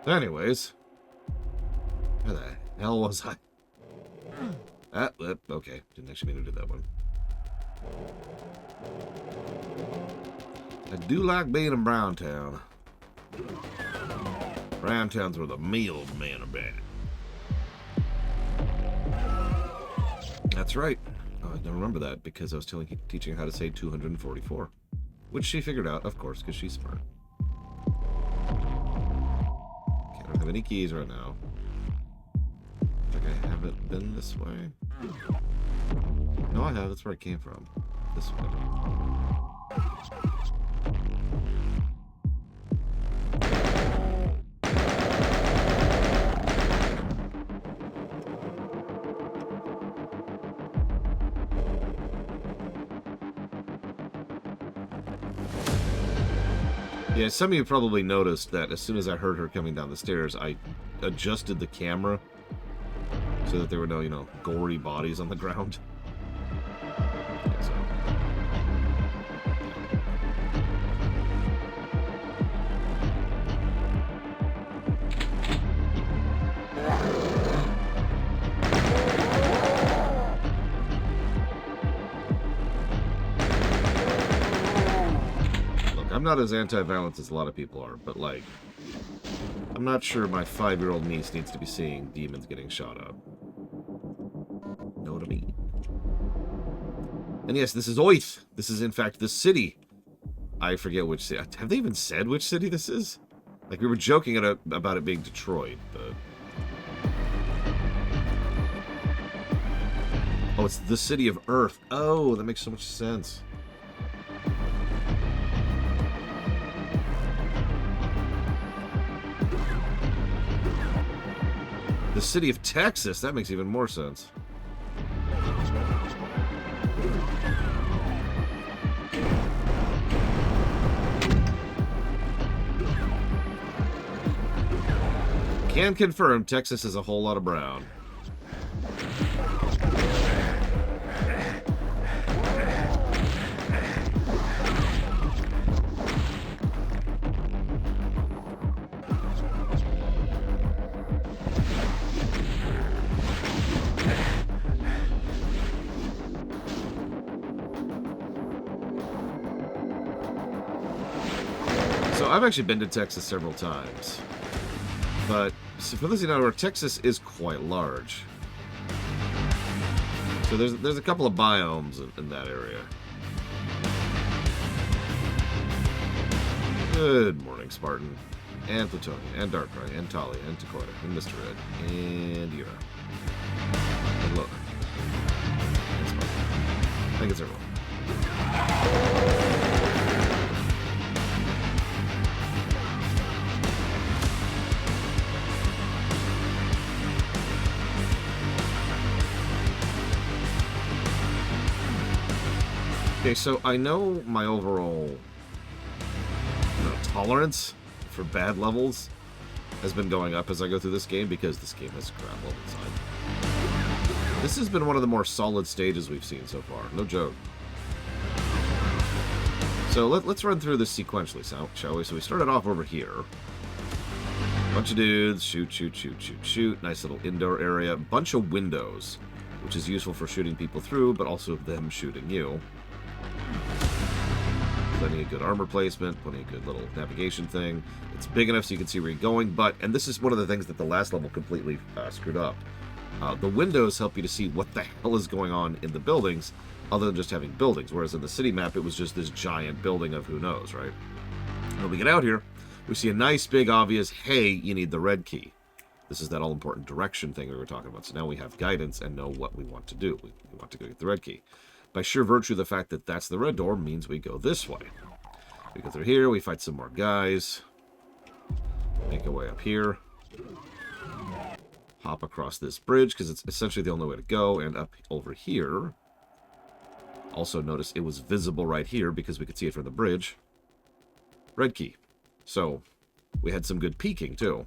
Anyways, where the hell was I? Okay. Didn't actually mean to do that one. I do like being in Browntown. Browntown's where the meal men are at. That's right. I don't remember that because I was teaching her how to say 244. Which she figured out, of course, because she's smart. Okay, I don't have any keys right now. Like I haven't been this way. No, I have. That's where I came from. This way. Yeah, some of you probably noticed that as soon as I heard her coming down the stairs, I adjusted the camera so that there were no, gory bodies on the ground. So. I'm not as anti-violence as a lot of people are, but, like, I'm not sure my 5-year-old niece needs to be seeing demons getting shot up. Know what I mean? And yes, this is Oath. This is, in fact, the city. I forget which city. Have they even said which city this is? Like, we were joking about it being Detroit, but... Oh, it's the city of Earth. Oh, that makes so much sense. The city of Texas. That makes even more sense. Can confirm Texas is a whole lot of brown. So I've actually been to Texas several times. But so for those of you who know, Texas is quite large. So there's a couple of biomes in that area. Good morning, Spartan. And Plutonian, and Darkrai, and Tali, and Dakota, and Mr. Red, and Yura. And Loner. And Spartan. I think it's everyone. Okay, so I know my overall tolerance for bad levels has been going up as I go through this game because this game has crap level design. This has been one of the more solid stages we've seen so far. No joke. So let's run through this sequentially, shall we? So we started off over here. Bunch of dudes. Shoot, shoot, shoot, shoot, shoot. Nice little indoor area. Bunch of windows, which is useful for shooting people through, but also them shooting you. Plenty of good armor placement, plenty of good little navigation thing. It's big enough so you can see where you're going, and this is one of the things that the last level completely screwed up. The windows help you to see what the hell is going on in the buildings, other than just having buildings, whereas in the city map, it was just this giant building of who knows, right? When we get out here, we see a nice, big, obvious, hey, you need the red key. This is that all-important direction thing we were talking about. So now we have guidance and know what we want to do. We want to go get the red key. By sheer virtue of the fact that that's the red door means we go this way. We go through here, we fight some more guys. Make our way up here. Hop across this bridge, because it's essentially the only way to go, and up over here. Also notice it was visible right here, because we could see it from the bridge. Red key. So, we had some good peeking, too.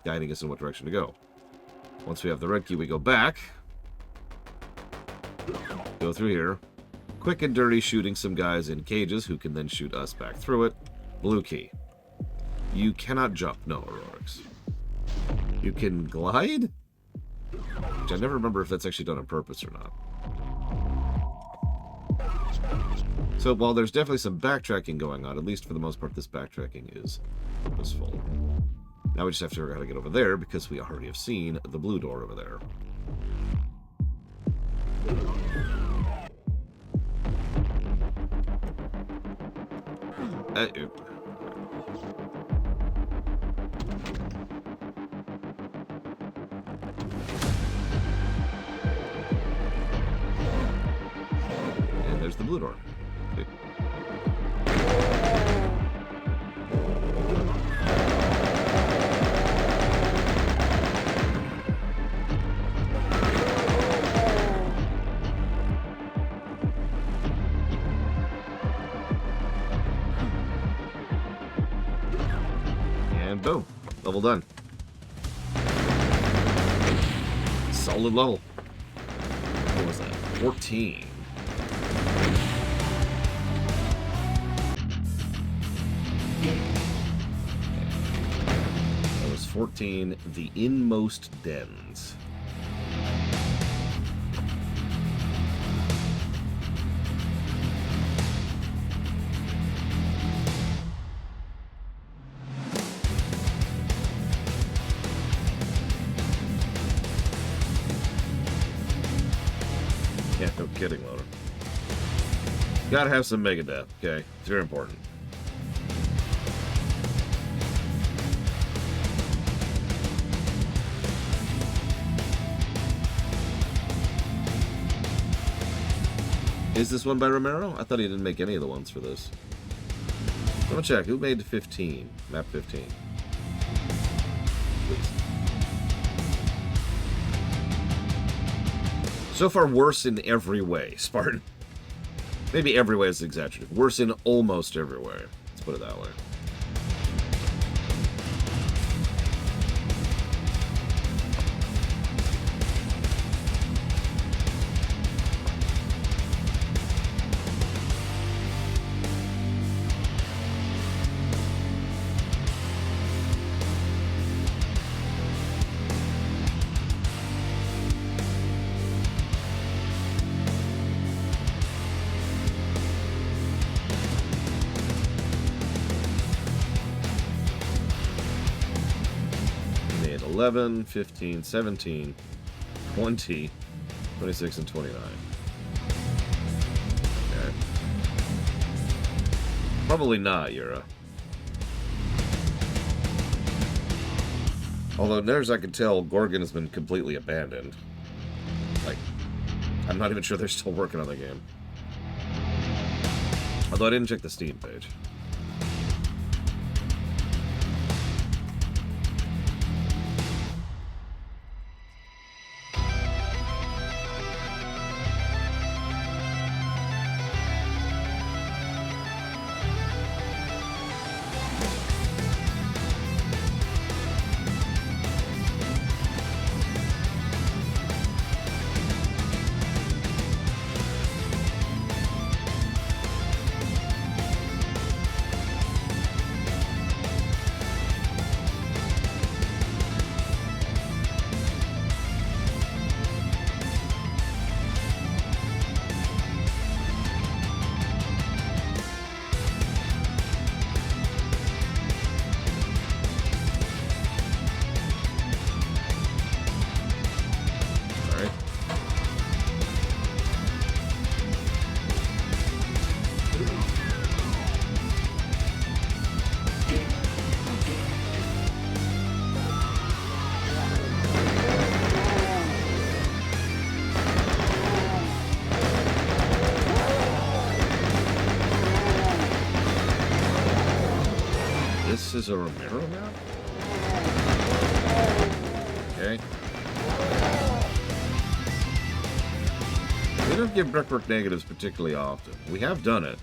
Guiding us in what direction to go. Once we have the red key, we go back. Go through here. Quick and dirty shooting some guys in cages who can then shoot us back through it. Blue key. You cannot jump. No, heroics. You can glide? Which I never remember if that's actually done on purpose or not. So while there's definitely some backtracking going on, at least for the most part, this backtracking is purposeful. Now we just have to figure out how to get over there, because we already have seen the blue door over there. And there's the blue door. And boom, level done. Solid level. What was that? 14. That was 14. The Inmost Dens. Yeah, no kidding, Loader. Gotta have some Megadeth, okay? It's very important. Is this one by Romero? I thought he didn't make any of the ones for this. I'm gonna check. Who made 15? Map 15. Please. So far, worse in every way, Spartan. Maybe every way is exaggerated. Worse in almost every way. Let's put it that way. Made 11, 15, 17, 20, 26, and 29. Okay. Probably not, Yura. Although, near as I can tell, Gorgon has been completely abandoned. Like, I'm not even sure they're still working on the game. Although I didn't check the Steam page. This is a Romero map? Okay. We don't give brickwork negatives particularly often. We have done it.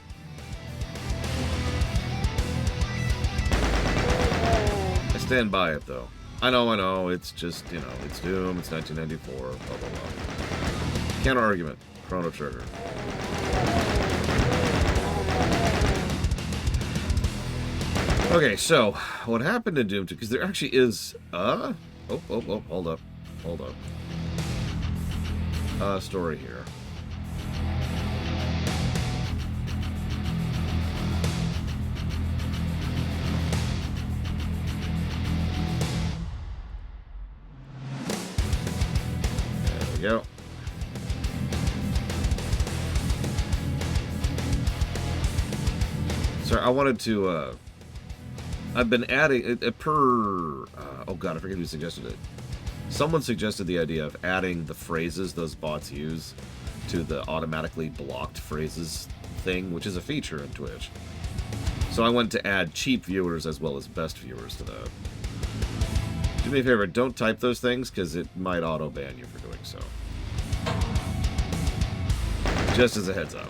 I stand by it, though. I know, it's just, you know, it's Doom, it's 1994, blah, blah, blah. Counter argument. Chrono Trigger. Okay, so, what happened in Doom 2, because there actually is a Oh, oh, oh, hold up. Hold up. Story here. There we go. Sorry, I wanted to, I've been adding, oh god, I forget who suggested it. Someone suggested the idea of adding the phrases those bots use to the automatically blocked phrases thing, which is a feature in Twitch. So I went to add cheap viewers as well as best viewers to that. Do me a favor, don't type those things, because it might auto-ban you for doing so. Just as a heads up.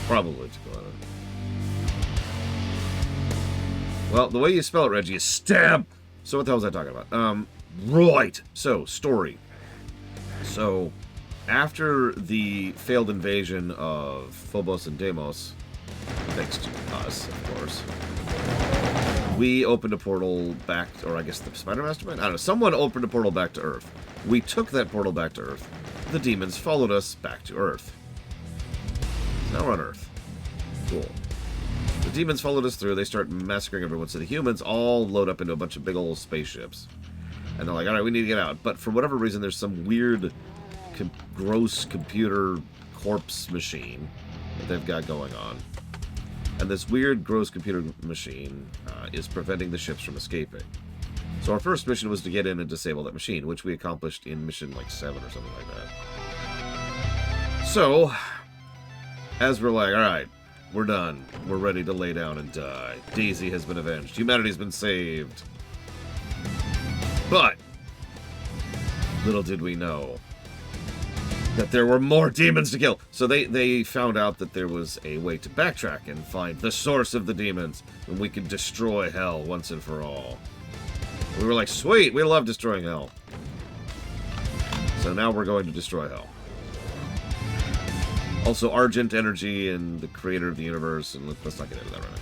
Probably to go on. Well, the way you spell it, Reggie, is stab. So what the hell was I talking about? Right. So, story. So, after the failed invasion of Phobos and Deimos, thanks to us, of course, we opened a portal back, or I guess the Spider Mastermind? I don't know. Someone opened a portal back to Earth. We took that portal back to Earth. The demons followed us back to Earth. Now we're on Earth. Cool. The demons followed us through. They start massacring everyone. So the humans all load up into a bunch of big old spaceships. And they're like, alright, we need to get out. But for whatever reason, there's some weird, gross computer corpse machine that they've got going on. And this weird, gross computer machine is preventing the ships from escaping. So our first mission was to get in and disable that machine, which we accomplished in mission like 7 or something like that. So, as we're like, alright, we're done. We're ready to lay down and die. Daisy has been avenged. Humanity's been saved. But, little did we know that there were more demons to kill. So they found out that there was a way to backtrack and find the source of the demons, and we could destroy hell once and for all. We were like, sweet, we love destroying hell. So now we're going to destroy hell. Also, Argent Energy and the creator of the universe, and let's not get into that right now.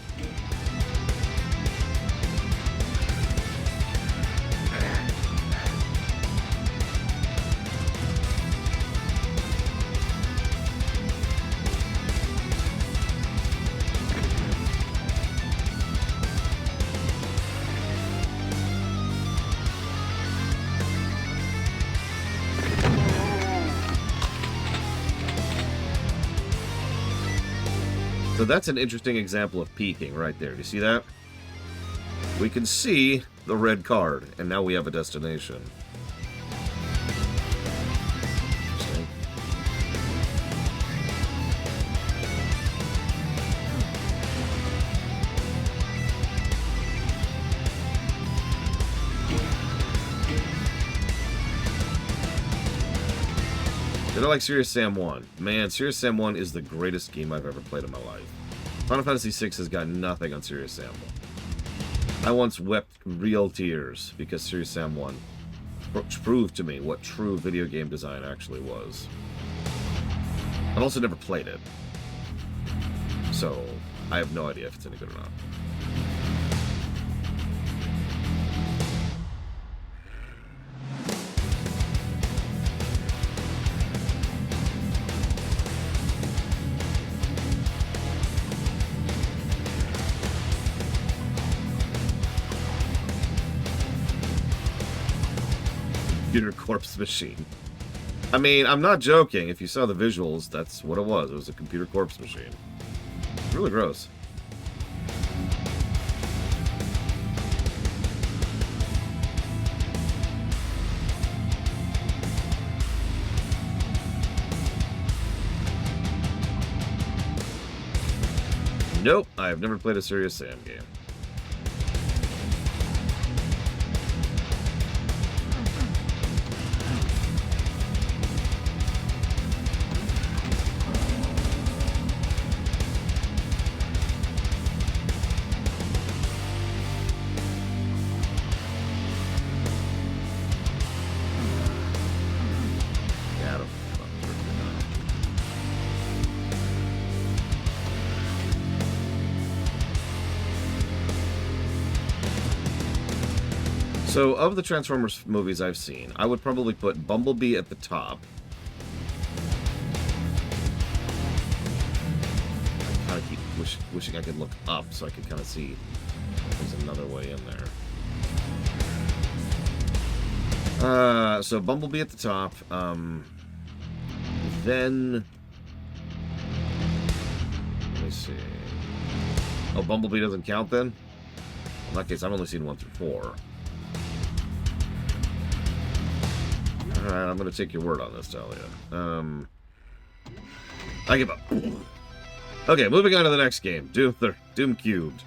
So that's an interesting example of peeking right there. Do you see that? We can see the red card, and now we have a destination. Interesting. Did I like Serious Sam 1? Man, Serious Sam 1 is the greatest game I've ever played in my life. Final Fantasy VI has got nothing on Serious Sam 1. I once wept real tears because Serious Sam 1 proved to me what true video game design actually was. I've also never played it, so I have no idea if it's any good or not. Computer corpse machine. I mean, I'm not joking. If you saw the visuals, that's what it was. It was a computer corpse machine. It's really gross. Nope, I have never played a Serious Sam game. So, of the Transformers movies I've seen, I would probably put Bumblebee at the top. I kind of keep wishing I could look up so I could kind of see if there's another way in there. So Bumblebee at the top. Then... Let me see. Oh, Bumblebee doesn't count then? In that case, I've only seen 1 through 4. Alright, I'm going to take your word on this, Talia. I give up. Okay, moving on to the next game. Doom Cubed.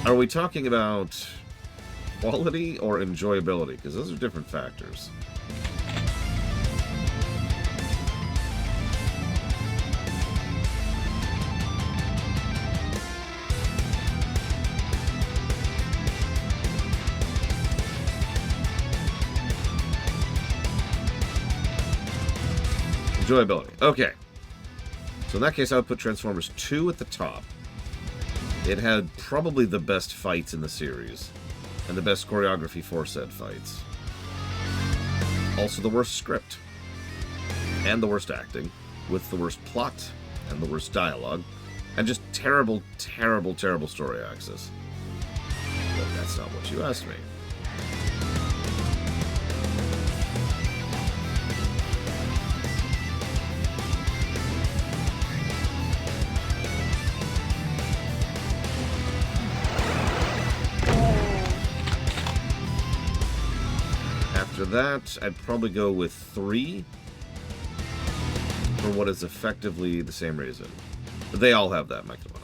Are we talking about quality or enjoyability? Because those are different factors. Enjoyability. Okay. So in that case, I would put Transformers 2 at the top. It had probably the best fights in the series, and the best choreography for said fights. Also the worst script, and the worst acting, with the worst plot, and the worst dialogue, and just terrible, terrible, terrible story axis. But that's not what you asked me. After that, I'd probably go with 3 for what is effectively the same reason. They all have that mechanism.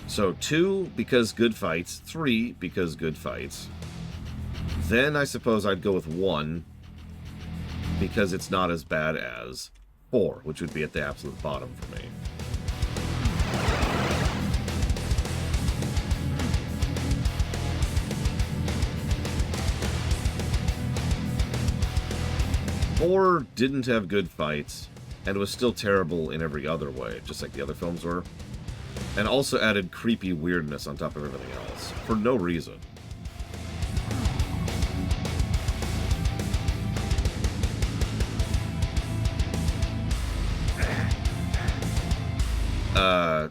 So 2 because good fights, 3 because good fights. Then I suppose I'd go with 1 because it's not as bad as 4, which would be at the absolute bottom for me. Four didn't have good fights, and was still terrible in every other way, just like the other films were. And also added creepy weirdness on top of everything else, for no reason.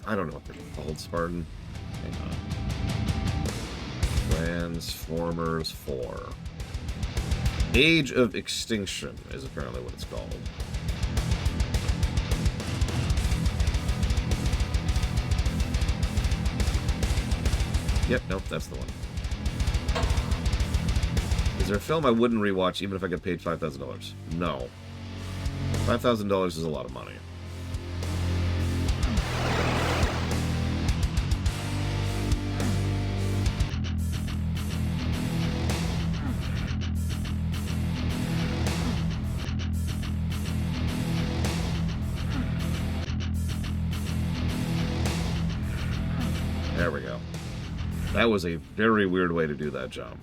I don't know what they're called, Spartan. Hang on. Transformers 4. Age of Extinction is apparently what it's called. Yep, nope, that's the one. Is there a film I wouldn't rewatch even if I got paid $5,000? No. $5,000 is a lot of money. There we go. That was a very weird way to do that jump.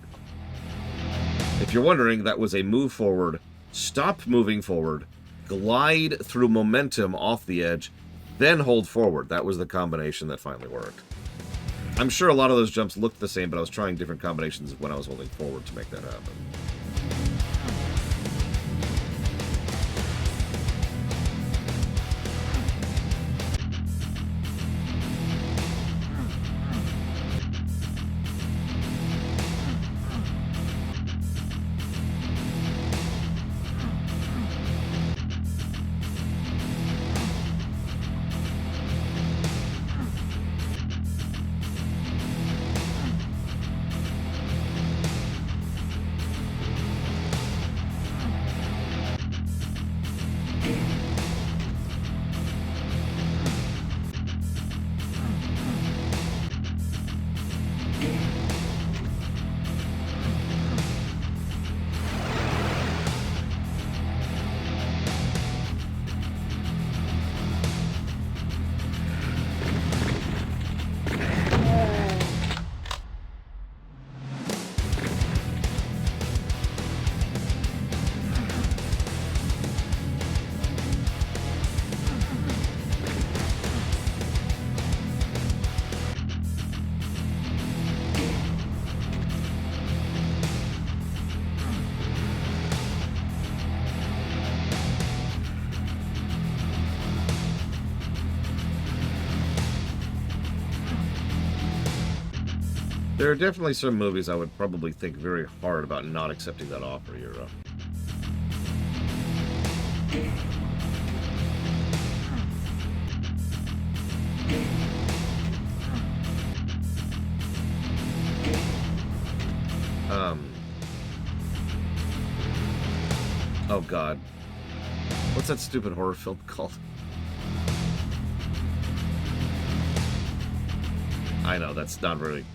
If you're wondering, that was a move forward, stop moving forward, glide through momentum off the edge, then hold forward. That was the combination that finally worked. I'm sure a lot of those jumps looked the same, but I was trying different combinations when I was holding forward to make that happen. There are definitely some movies I would probably think very hard about not accepting that offer, Euro. Oh god. What's that stupid horror film called? I know, that's not very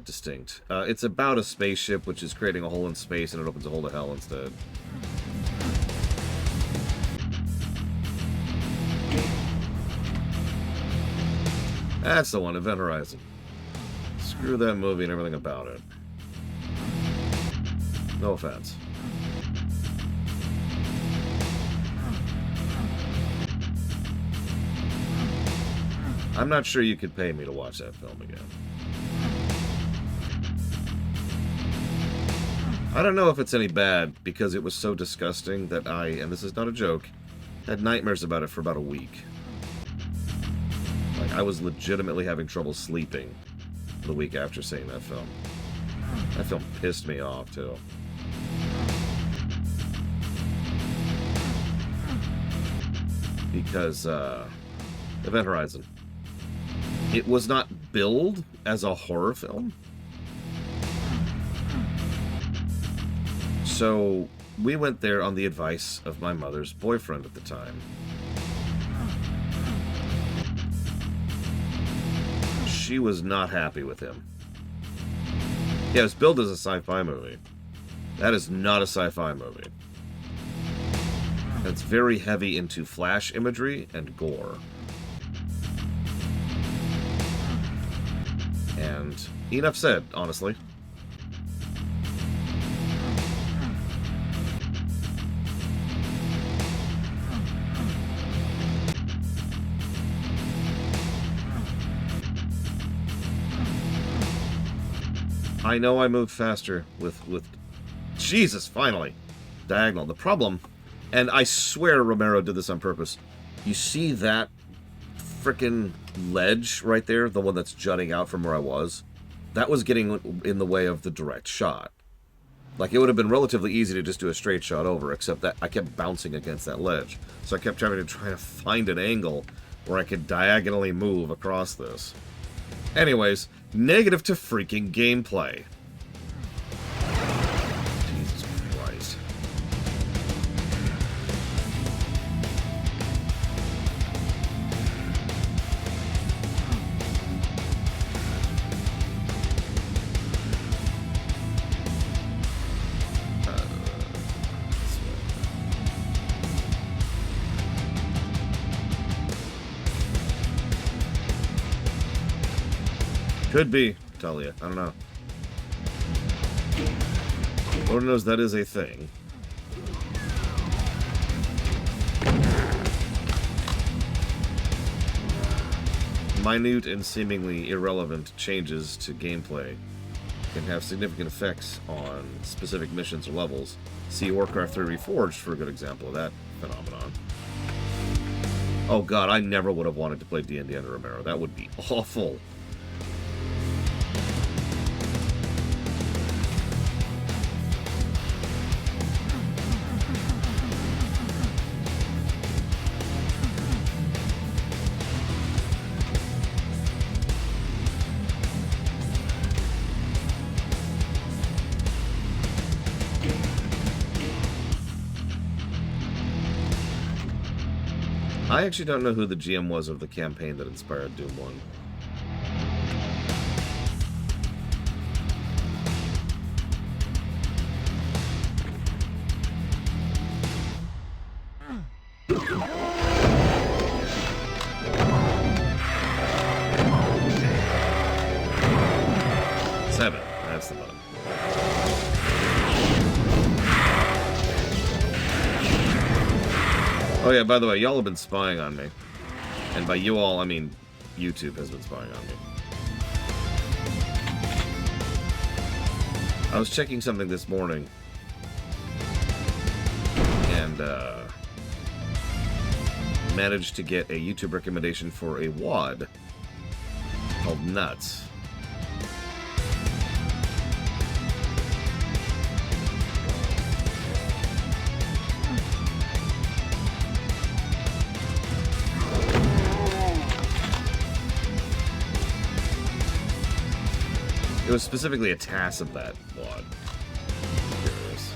distinct. It's about a spaceship which is creating a hole in space and it opens a hole to hell instead. That's the one, Event Horizon. Screw that movie and everything about it. No offense. I'm not sure you could pay me to watch that film again. I don't know if it's any bad, because it was so disgusting that I, and this is not a joke, had nightmares about it for about a week. Like, I was legitimately having trouble sleeping the week after seeing that film. That film pissed me off, too. Because, Event Horizon. It was not billed as a horror film. So, we went there on the advice of my mother's boyfriend at the time. She was not happy with him. Yeah, it was billed as a sci-fi movie. That is not a sci-fi movie. It's very heavy into flash imagery and gore. And enough said, honestly. I know I moved faster with Jesus, finally. Diagonal. The problem, and I swear Romero did this on purpose, you see that frickin' ledge right there, the one that's jutting out from where I was? That was getting in the way of the direct shot. Like, it would have been relatively easy to just do a straight shot over, except that I kept bouncing against that ledge. So I kept trying to find an angle where I could diagonally move across this. Anyways, negative to freaking gameplay. Jesus Christ. Could be, Talia. I don't know. Lord knows that is a thing. Minute and seemingly irrelevant changes to gameplay can have significant effects on specific missions or levels. See Warcraft 3 Reforged for a good example of that phenomenon. Oh god, I never would have wanted to play D&D under Romero. That would be awful. I actually don't know who the GM was of the campaign that inspired Doom 1. Seven. That's the button. Oh yeah, by the way, y'all have been spying on me. And by you all, I mean YouTube has been spying on me. I was checking something this morning. And, managed to get a YouTube recommendation for a WOD called Nuts. It was specifically a TAS of that mod. Curious.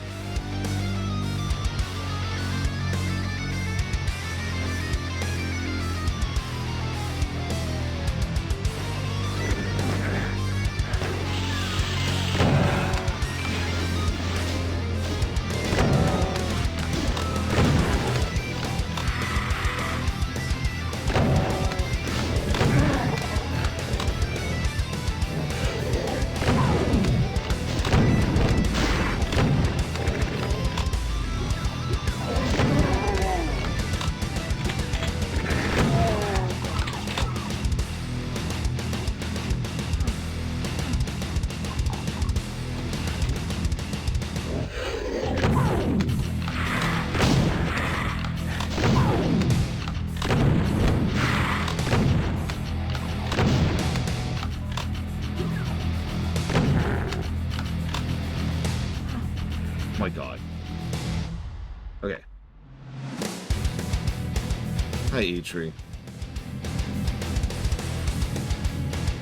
My God. Okay. Hi, E-Tree.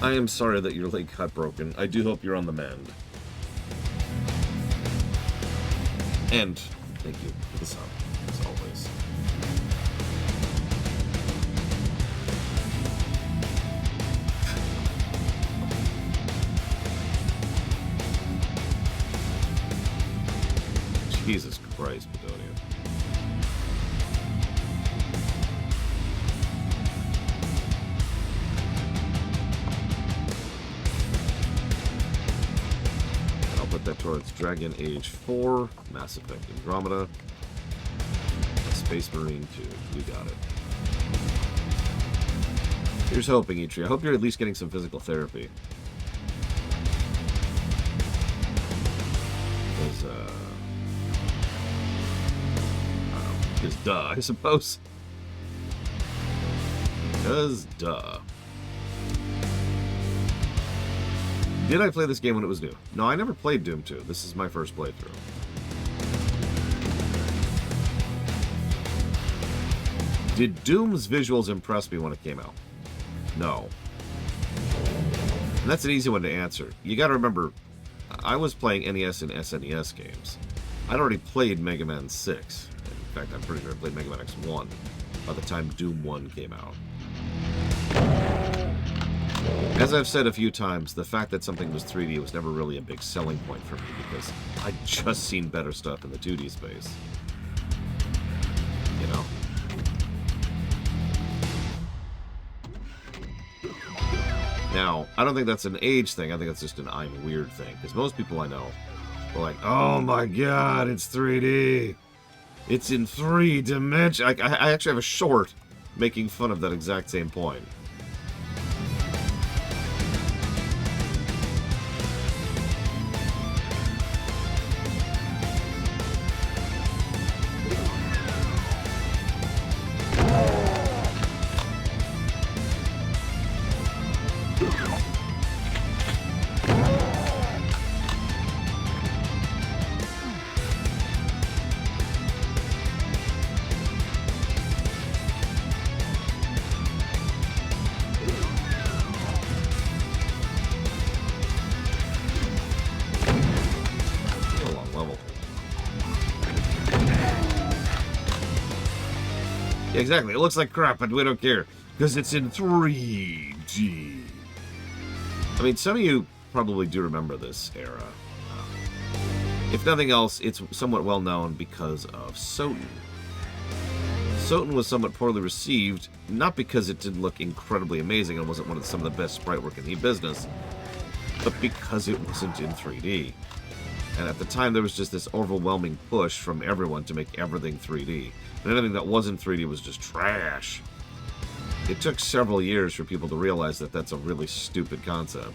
I am sorry that your leg got broken. I do hope you're on the mend. And thank you for the sub, as always. Jesus Christ, Bedonia. And I'll put that towards Dragon Age 4, Mass Effect Andromeda, Space Marine 2. You got it. Here's hoping, E-Tree. I hope you're at least getting some physical therapy. Because, duh, I suppose. Because, duh. Did I play this game when it was new? No, I never played Doom 2. This is my first playthrough. Did Doom's visuals impress me when it came out? No. And that's an easy one to answer. You gotta remember, I was playing NES and SNES games. I'd already played Mega Man 6. In fact, I'm pretty sure I played Mega Man X1 by the time Doom 1 came out. As I've said a few times, the fact that something was 3D was never really a big selling point for me because I'd just seen better stuff in the 2D space. You know? Now, I don't think that's an age thing. I think that's just an I'm weird thing. Because most people I know are like, oh my god, it's 3D. It's in 3 dimensions. I actually have a short making fun of that exact same point. Exactly. It looks like crap, but we don't care. Because it's in 3D. I mean, some of you probably do remember this era. If nothing else, it's somewhat well known because of Soten. Soten was somewhat poorly received, not because it didn't look incredibly amazing and wasn't one of some of the best sprite work in the business, but because it wasn't in 3D. And at the time, there was just this overwhelming push from everyone to make everything 3D. And anything that wasn't 3D was just trash. It took several years for people to realize that that's a really stupid concept.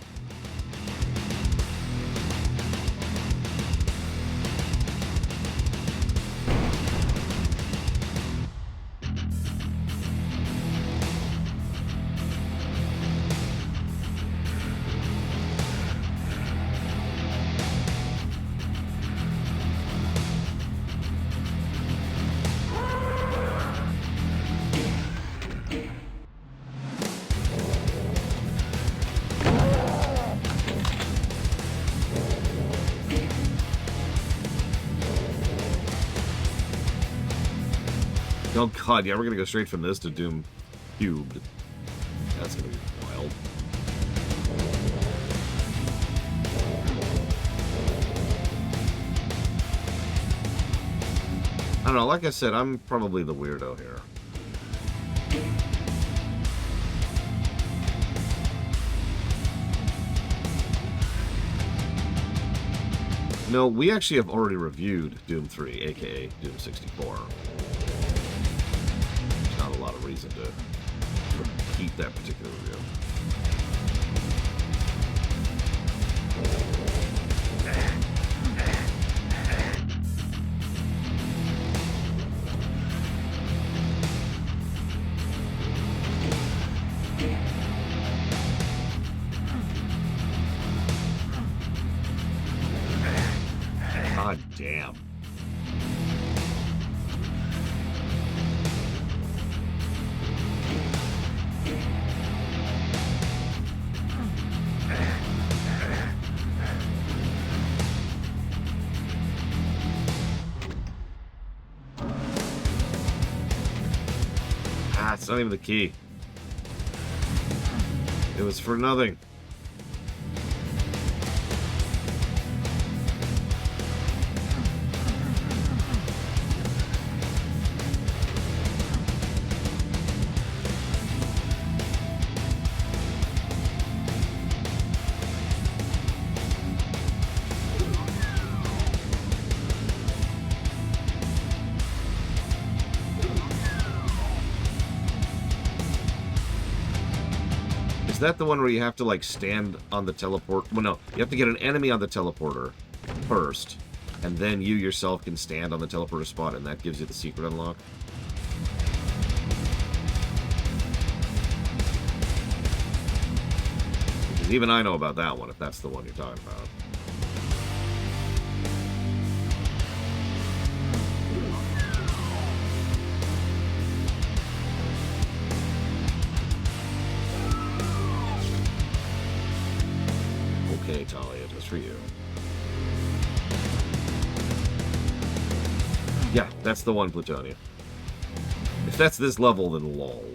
Oh god, yeah, we're gonna go straight from this to Doom Cubed. That's gonna be wild. I don't know, like I said, I'm probably the weirdo here. No, we actually have already reviewed Doom 3, aka Doom 64. There's not a lot of reason to repeat that particular review. God damn. Ah, it's not even the key. It was for nothing. Is that the one where you have to, like, stand on the teleport? Well, no. You have to get an enemy on the teleporter first, and then you yourself can stand on the teleporter spot, and that gives you the secret unlock? Because even I know about that one, if that's the one you're talking about. Okay, Talia, just for you. Yeah, that's the one, Plutonia. If that's this level, then lol.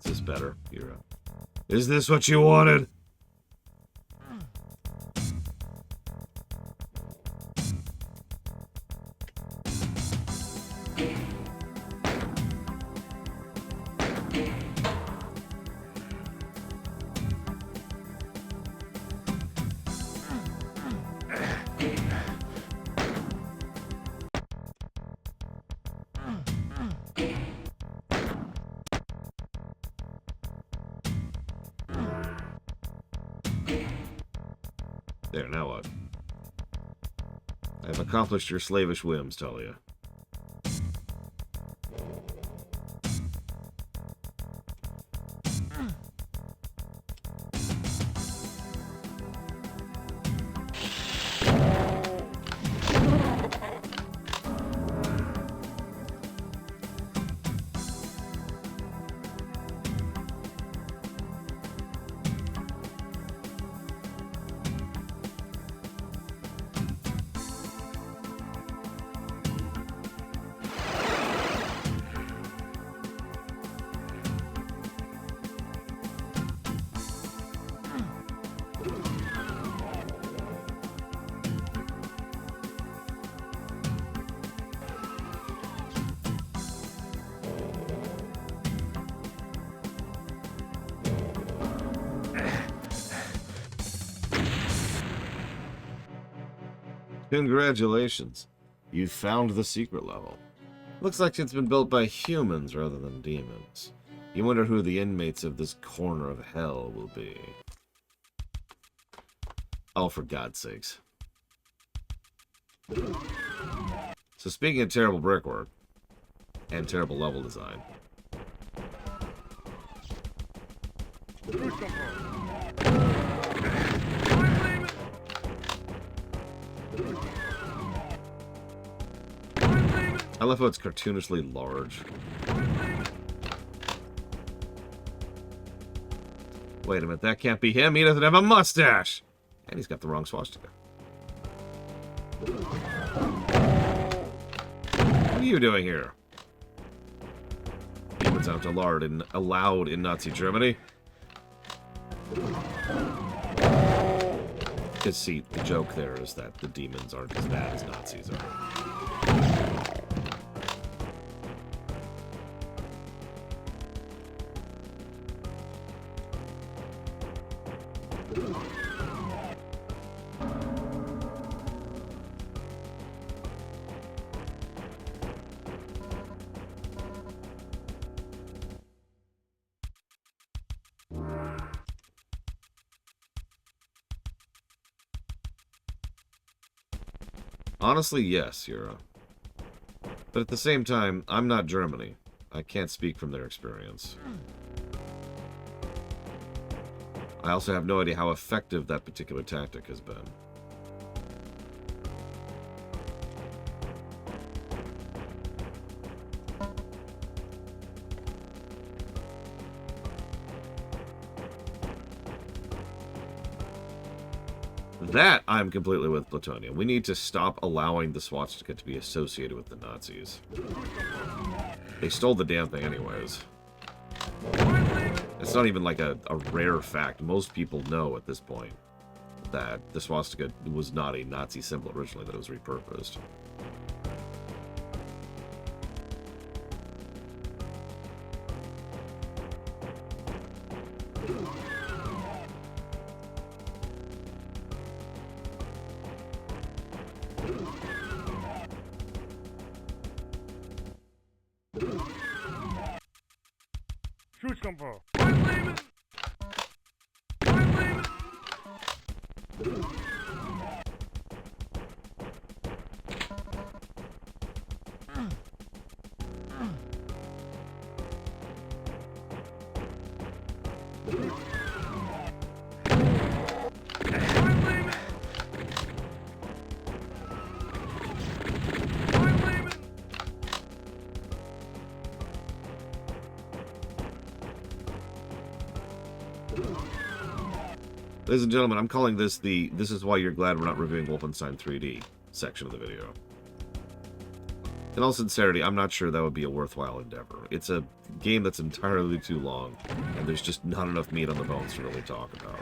Is this better? Is this what you wanted? There, now what? I have accomplished your slavish whims, Talia. Congratulations. You found the secret level. Looks like it's been built by humans rather than demons. You wonder who the inmates of this corner of hell will be. Oh, for God's sakes. So speaking of terrible brickwork, and terrible level design. I love how it's cartoonishly large. Wait a minute, that can't be him. He doesn't have a mustache. And he's got the wrong swastika. What are you doing here? Demons aren't allowed in Nazi Germany. Because, see, the joke there is that the demons aren't as bad as Nazis are. Honestly, yes, Yura. But at the same time, I'm not Germany. I can't speak from their experience. I also have no idea how effective that particular tactic has been. That I'm completely with Plutonium. We need to stop allowing the swastika to be associated with the Nazis. They stole the damn thing anyways. It's not even like a rare fact. Most people know at this point that the swastika was not a Nazi symbol originally, that it was repurposed. Ladies and gentlemen, I'm calling this the "This is why you're glad we're not reviewing Wolfenstein 3D" section of the video. In all sincerity, I'm not sure that would be a worthwhile endeavor. It's a game that's entirely too long, and there's just not enough meat on the bones to really talk about.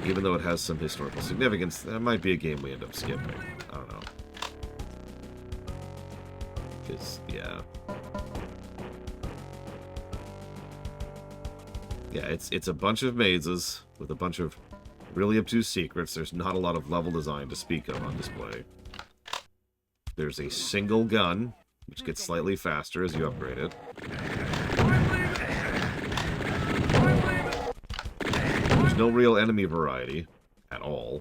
Even though it has some historical significance, that might be a game we end up skipping. I don't know. Because, yeah. Yeah, it's a bunch of mazes with a bunch of really obtuse secrets. There's not a lot of level design to speak of on display. There's a single gun, which gets slightly faster as you upgrade it. There's no real enemy variety at all.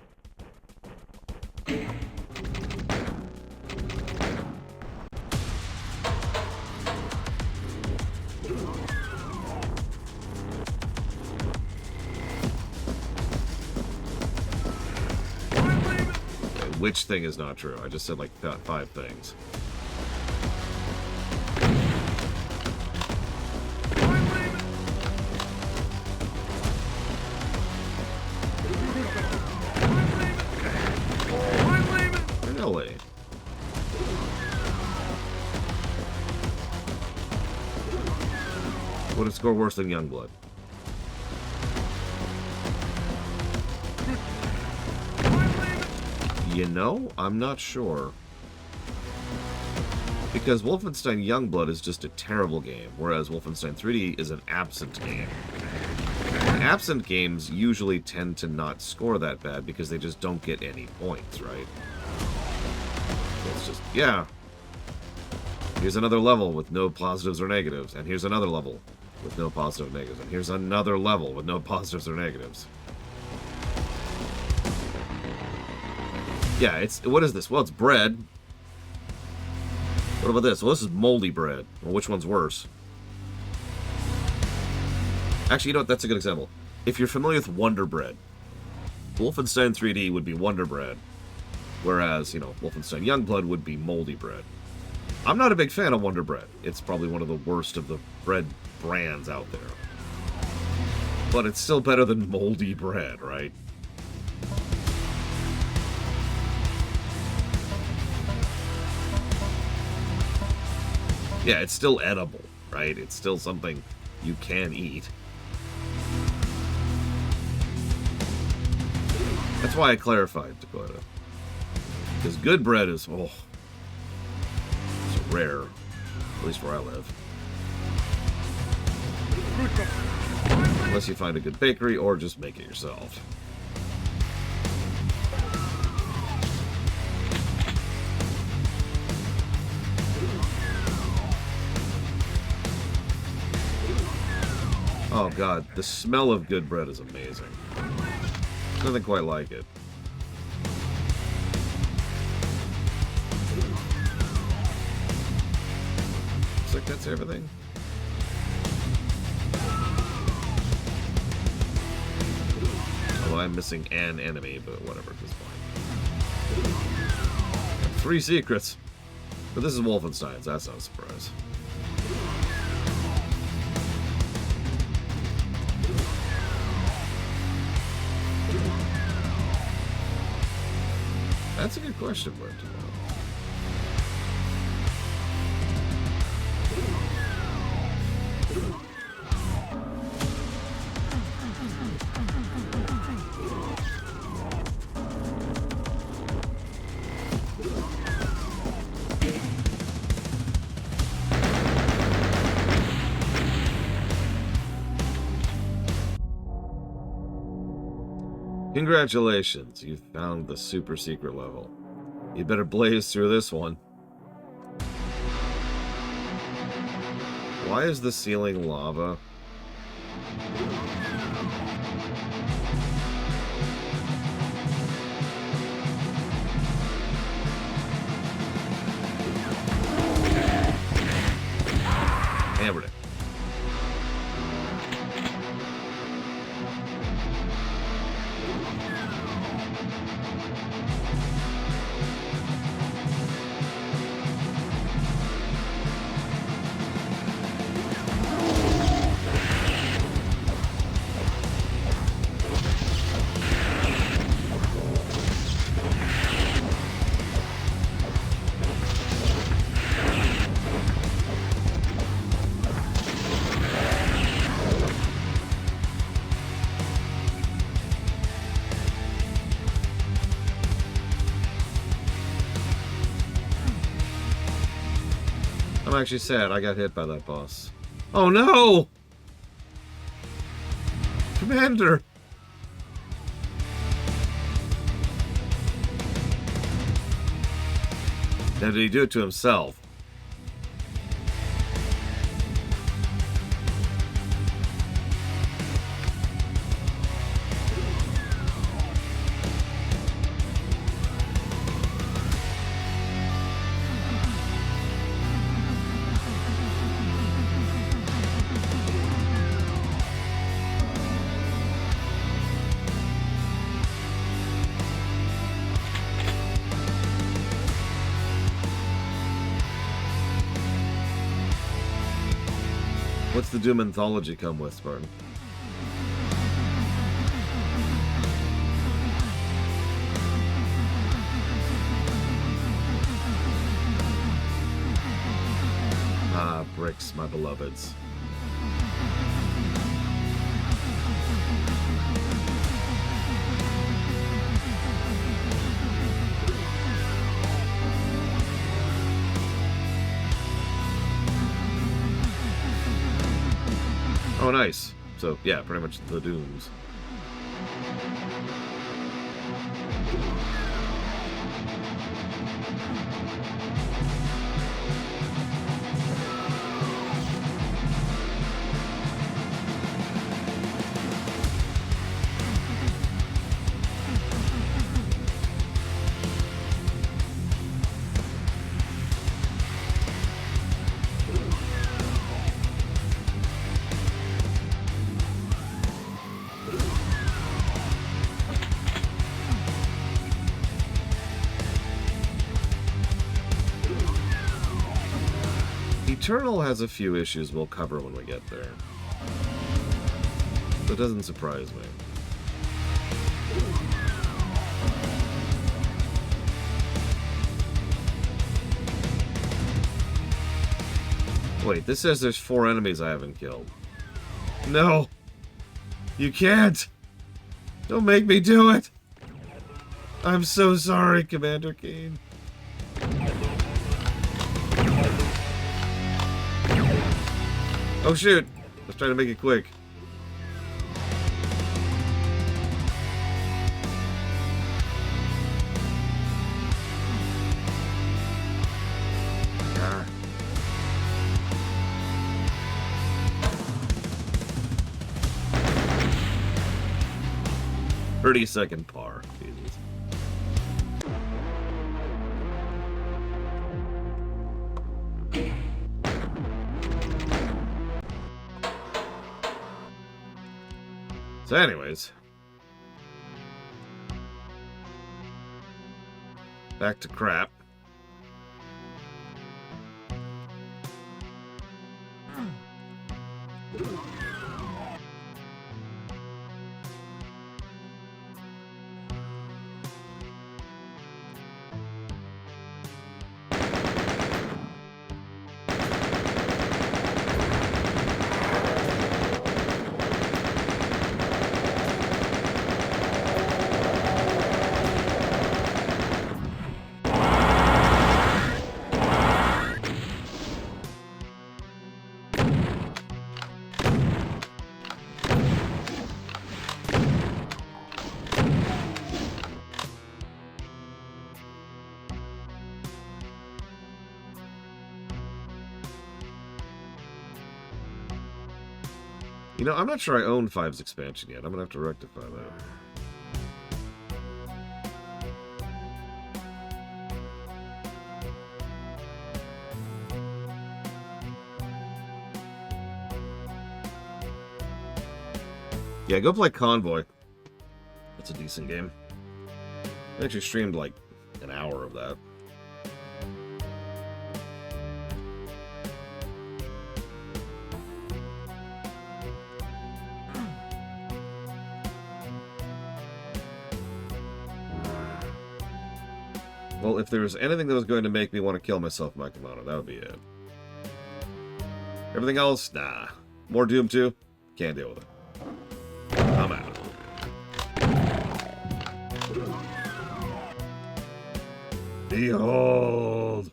Which thing is not true? I just said like 5 things. Really? Would it score worse than Youngblood? You know, I'm not sure. Because Wolfenstein Youngblood is just a terrible game, whereas Wolfenstein 3D is an absent game. Absent games usually tend to not score that bad because they just don't get any points, right? It's just, yeah. Here's another level with no positives or negatives, and here's another level with no positive or negatives, and here's another level with no positives or negatives. Yeah, what is this? Well, it's bread. What about this? Well, this is moldy bread. Well, which one's worse? Actually, you know what? That's a good example. If you're familiar with Wonder Bread, Wolfenstein 3D would be Wonder Bread, whereas, you know, Wolfenstein Youngblood would be moldy bread. I'm not a big fan of Wonder Bread. It's probably one of the worst of the bread brands out there. But it's still better than moldy bread, right? Yeah, it's still edible, right? It's still something you can eat. That's why I clarified, Dakota. Because good bread is, oh, it's rare. At least where I live. Unless you find a good bakery or just make it yourself. Oh god, the smell of good bread is amazing. Nothing quite like it. Looks like that's everything. Although I'm missing an enemy, but whatever, it's fine. 3 secrets. But this is Wolfenstein, so that's not a surprise. That's a good question, Bert. Congratulations, you found the super secret level. You better blaze through this one. Why is the ceiling lava? Hammered it. I'm actually sad I got hit by that boss. Oh no! Commander! Now did he do it to himself? What's the Doom anthology come with, Spartan? Ah, bricks, my beloveds. Oh, nice. So, yeah, pretty much the Dooms. Returnal has a few issues we'll cover when we get there. That doesn't surprise me. Wait, this says there's 4 enemies I haven't killed. No! You can't! Don't make me do it! I'm so sorry, Commander Keen. Oh shoot! Let's try to make it quick. Ah. 30-second par. Jesus. So anyways, back to crap. You know, I'm not sure I own 5's expansion yet. I'm gonna have to rectify that. Yeah, go play Convoy. That's a decent game. I actually streamed like an hour of that. Well, if there was anything that was going to make me want to kill myself in my kimono, that would be it. Everything else, nah. More Doom 2? Can't deal with it. I'm out. Behold!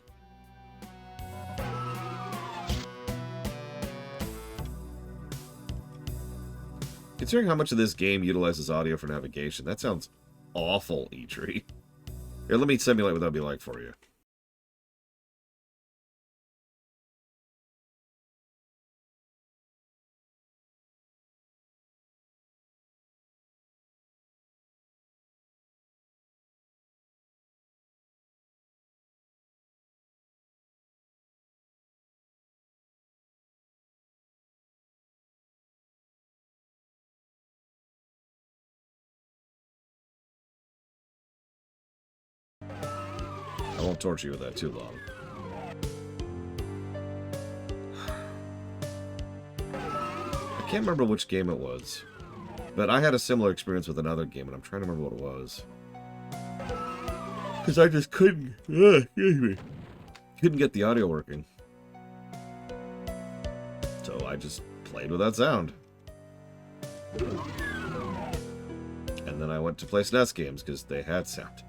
Considering how much of this game utilizes audio for navigation, that sounds awful, E-Tree. Here, let me simulate what that would be like for you. I won't torture you with that too long. I can't remember which game it was, but I had a similar experience with another game, and I'm trying to remember what it was. Because I just couldn't... excuse me. Couldn't get the audio working. So I just played without sound. And then I went to play SNES games, because they had sound.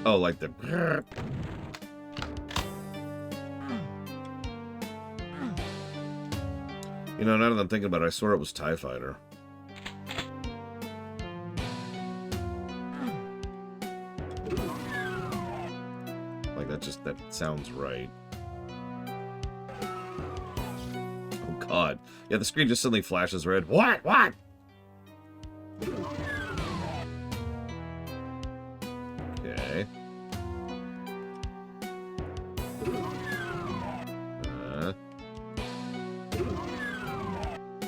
Oh, like the... You know, now that I'm thinking about it, I swear it was TIE Fighter. Like, that sounds right. Oh, God. Yeah, the screen just suddenly flashes red. What? What?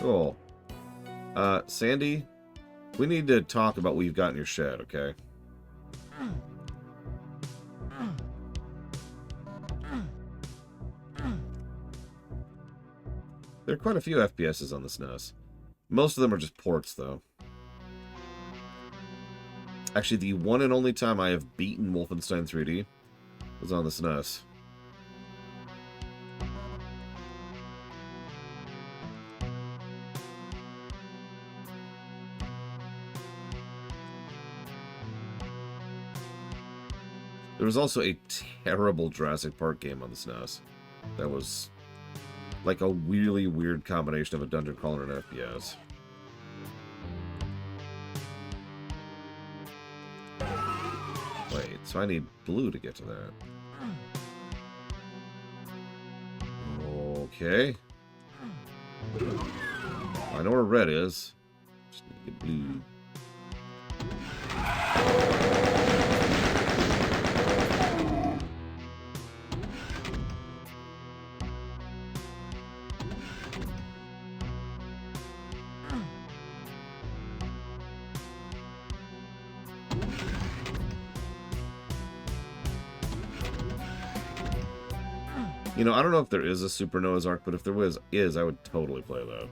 Cool. Sandy, we need to talk about what you've got in your shed, okay? There are quite a few FPSs on this NES. Most of them are just ports, though. Actually, the one and only time I have beaten Wolfenstein 3D was on the SNES. There was also a terrible Jurassic Park game on the SNES. That was like a really weird combination of a dungeon crawler and an FPS. Wait, so I need blue to get to that. Okay. I know where red is. Just need to get blue. You know, I don't know if there is a Super Noah's Ark, but if there is, I would totally play that.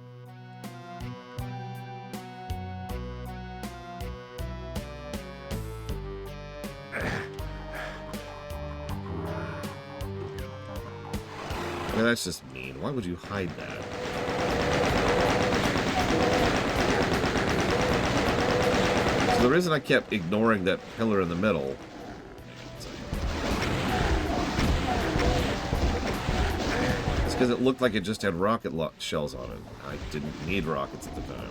Yeah, that's just mean. Why would you hide that? So the reason I kept ignoring that pillar in the middle... because it looked like it just had rocket shells on it. I didn't need rockets at the time.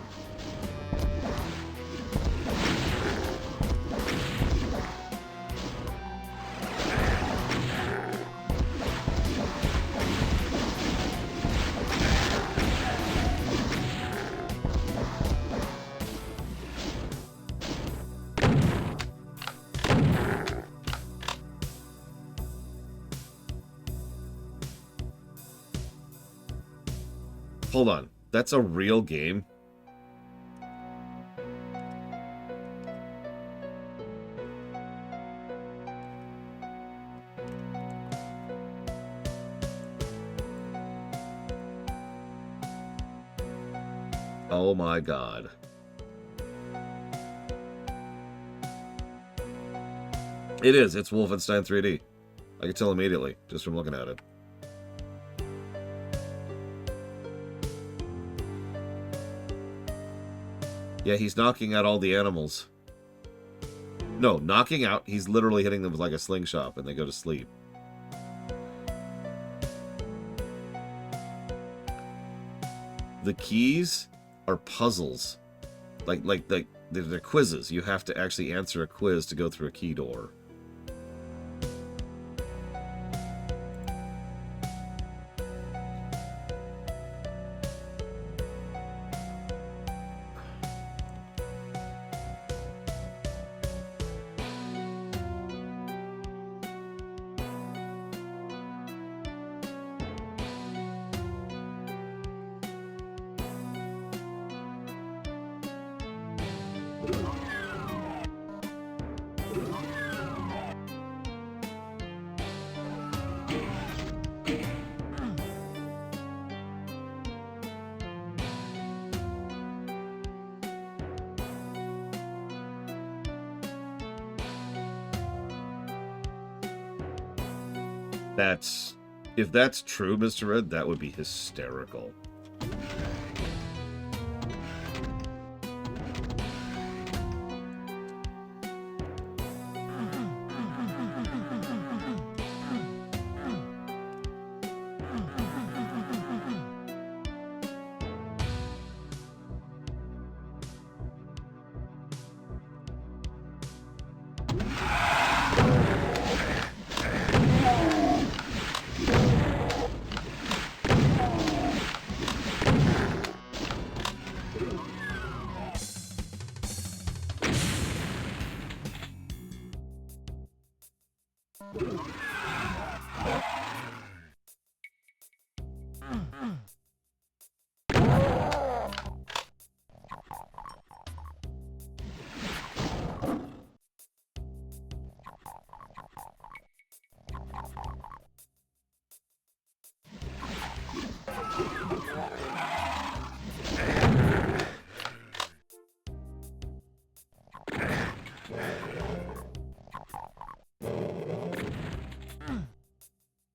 Hold on. That's a real game? Oh my god. It is. It's Wolfenstein 3D. I can tell immediately, just from looking at it. Yeah, he's knocking out all the animals. No, knocking out. He's literally hitting them with like a slingshot and they go to sleep. The keys are puzzles. Like they're quizzes. You have to actually answer a quiz to go through a key door. If that's true, Mr. Red, that would be hysterical.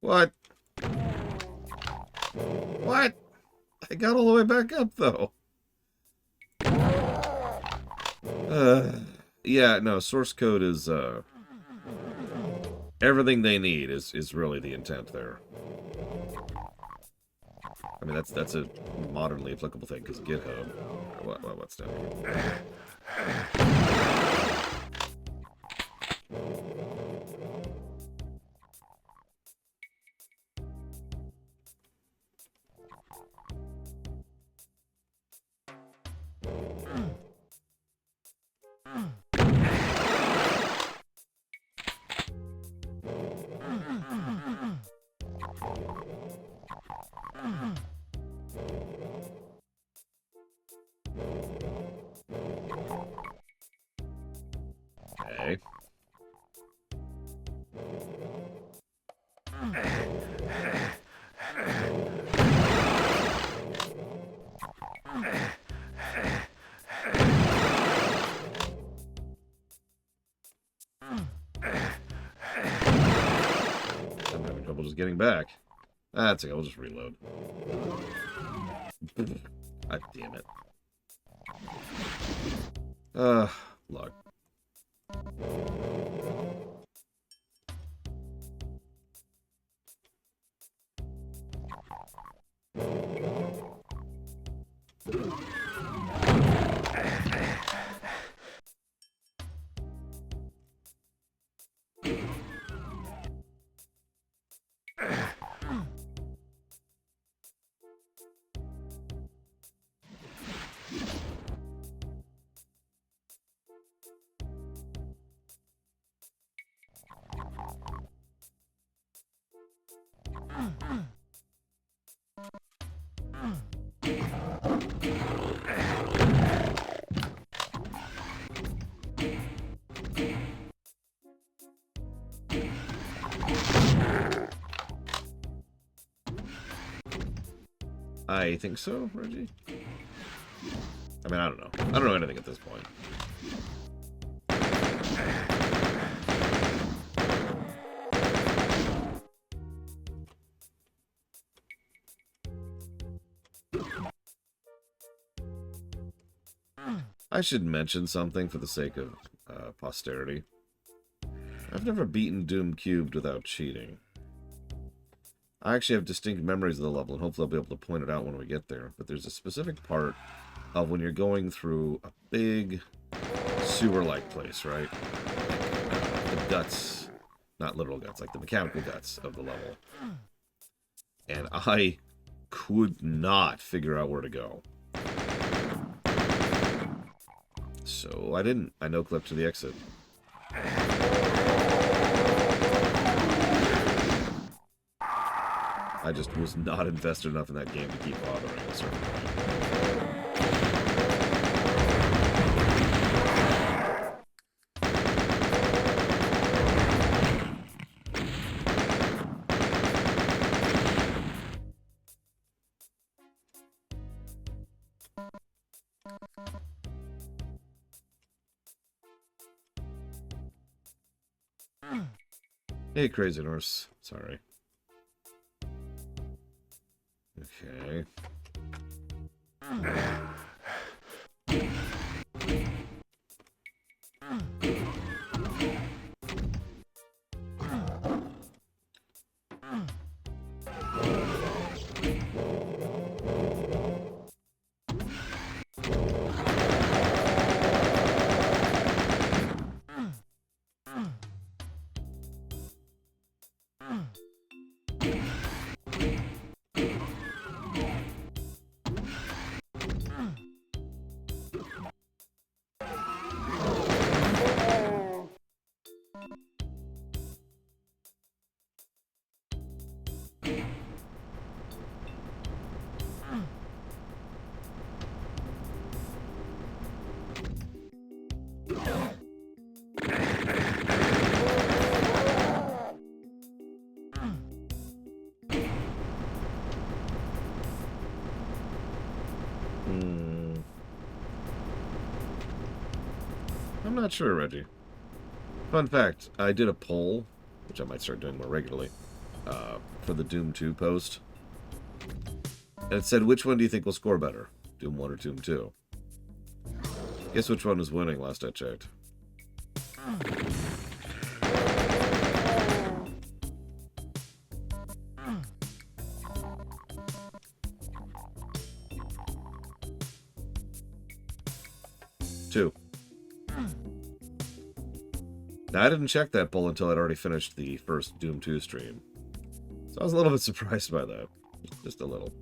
What? What? I got all the way back up, though. Yeah, no, source code is, everything they need is really the intent there. I mean, that's a modernly applicable thing, because GitHub... What's down here? Okay. I'm having trouble just getting back. That's okay, I'll just reload. God damn it. Luck. I think so, Reggie. I mean, I don't know. I don't know anything at this point. I should mention something for the sake of posterity. I've never beaten Doom Cubed without cheating. I actually have distinct memories of the level, and hopefully I'll be able to point it out when we get there. But there's a specific part of when you're going through a big sewer-like place, right? The guts, not literal guts, like the mechanical guts of the level. And I could not figure out where to go. So I didn't. I no-clipped to the exit. I just was not invested enough in that game to keep bothering at a certain point. Hey, Crazy Norse. Sorry. Okay. I'm not sure, Reggie. Fun fact, I did a poll, which I might start doing more regularly, for the Doom 2 post. And it said, which one do you think will score better? Doom 1 or Doom 2? Guess which one was winning last I checked. Two. Now, I didn't check that poll until I'd already finished the first Doom 2 stream. So I was a little bit surprised by that. Just a little.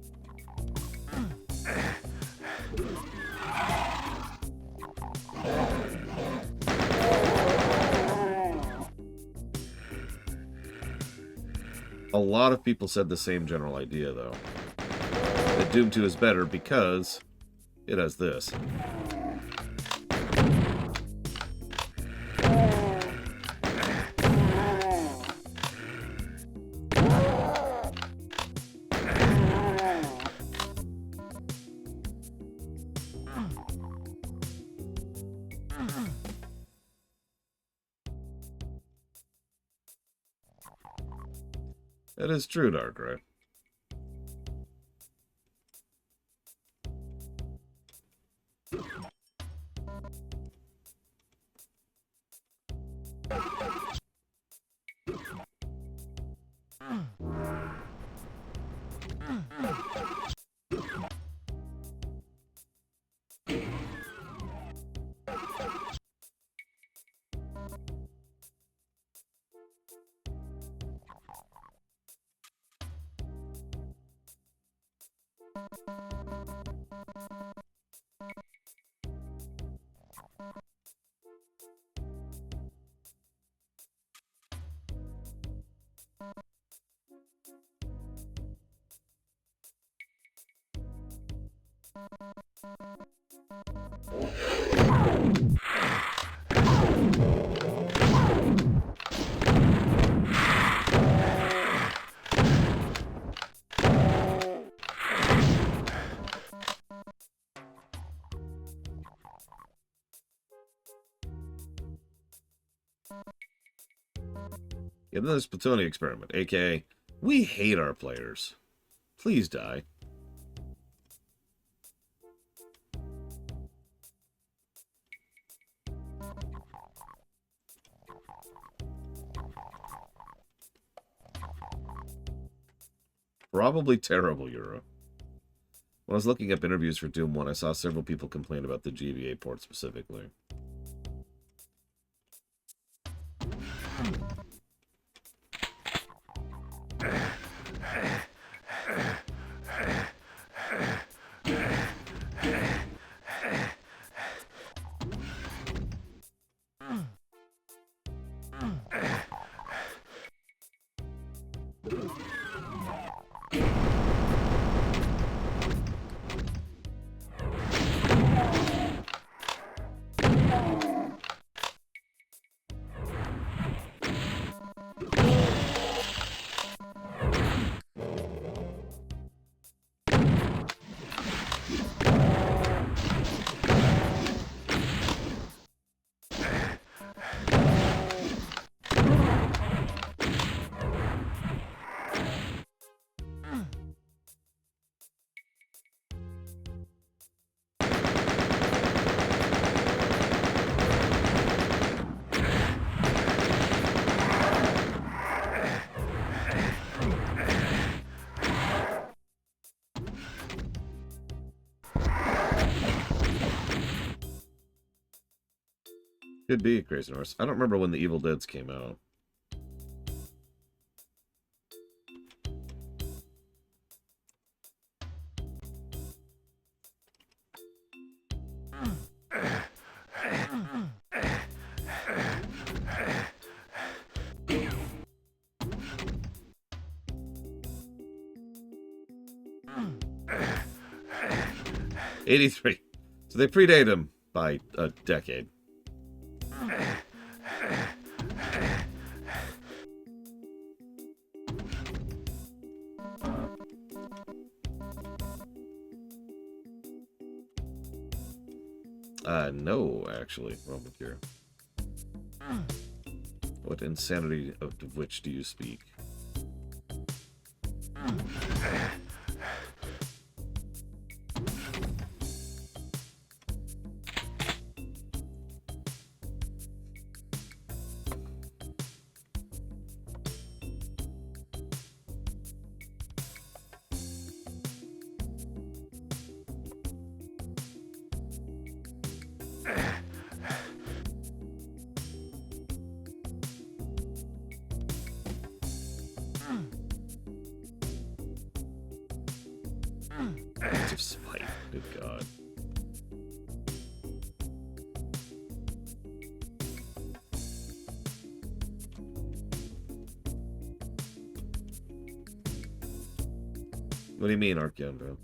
A lot of people said the same general idea, though. That Doom 2 is better because it has this. That is true, Darkrai. Yeah, then there's Plutonium Experiment, aka, we hate our players. Please die. Probably terrible, Euro. When I was looking up interviews for Doom 1, I saw several people complain about the GBA port specifically. Could be Crazy Norse. I don't remember when the Evil Deads came out. '83. So they predate him by a decade. No, actually, Roman Cure. What insanity of which do you speak? Of spite. Good God. What do you mean, Arcandro?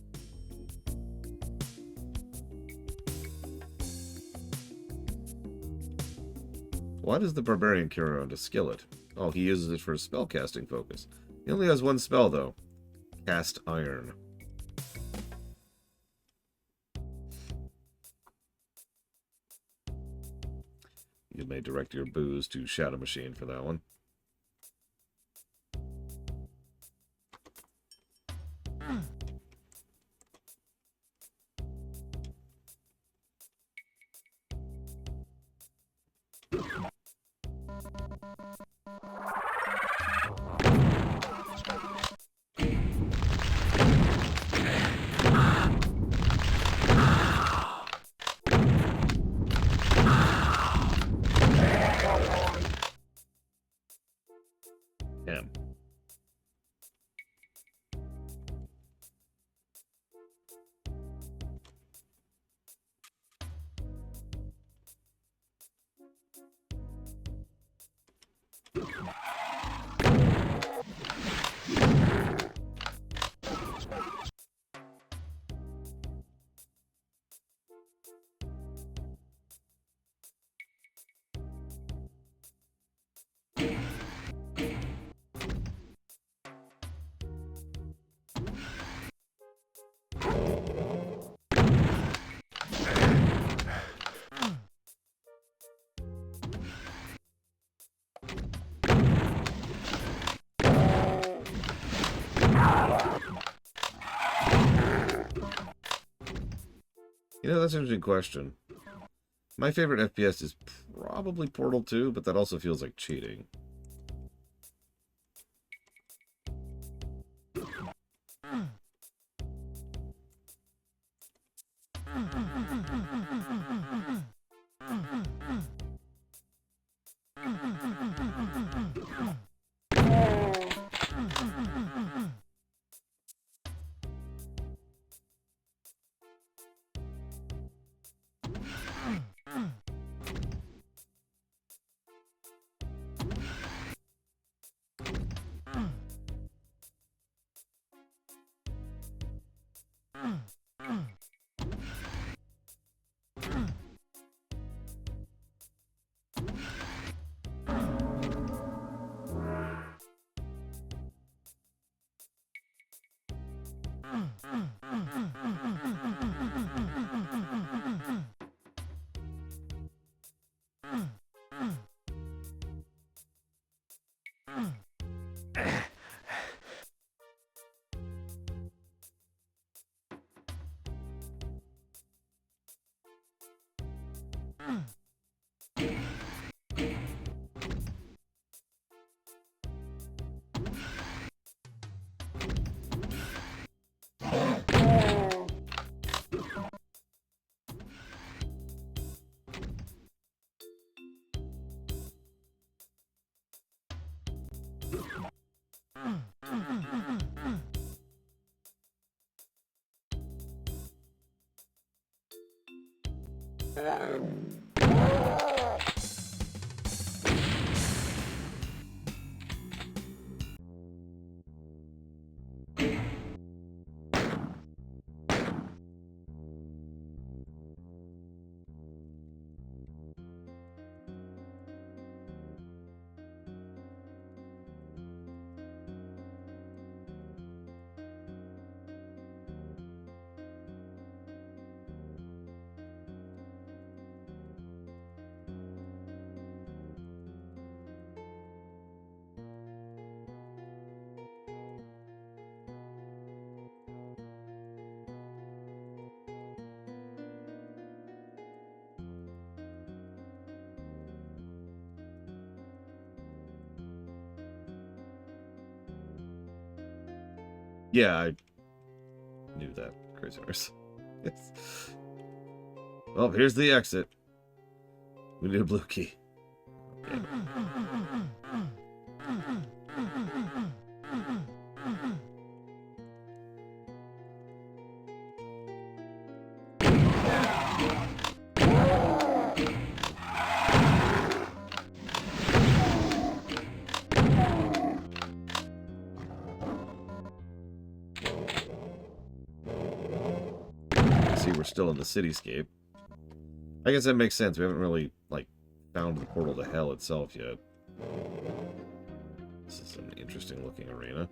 Why does the barbarian carry around a skillet? Oh, he uses it for his spellcasting focus. He only has one spell, though. Cast Iron. You may direct your booze to Shadow Machine for that one. Damn. You know, that's an interesting question. My favorite FPS is probably Portal 2, but that also feels like cheating. Yeah, I knew that. Crazy Horse. Well, here's the exit. We need a blue key. Yeah. see we're still in the cityscape. I guess that makes sense. We haven't really, like, found the portal to hell itself yet. This is an interesting looking arena.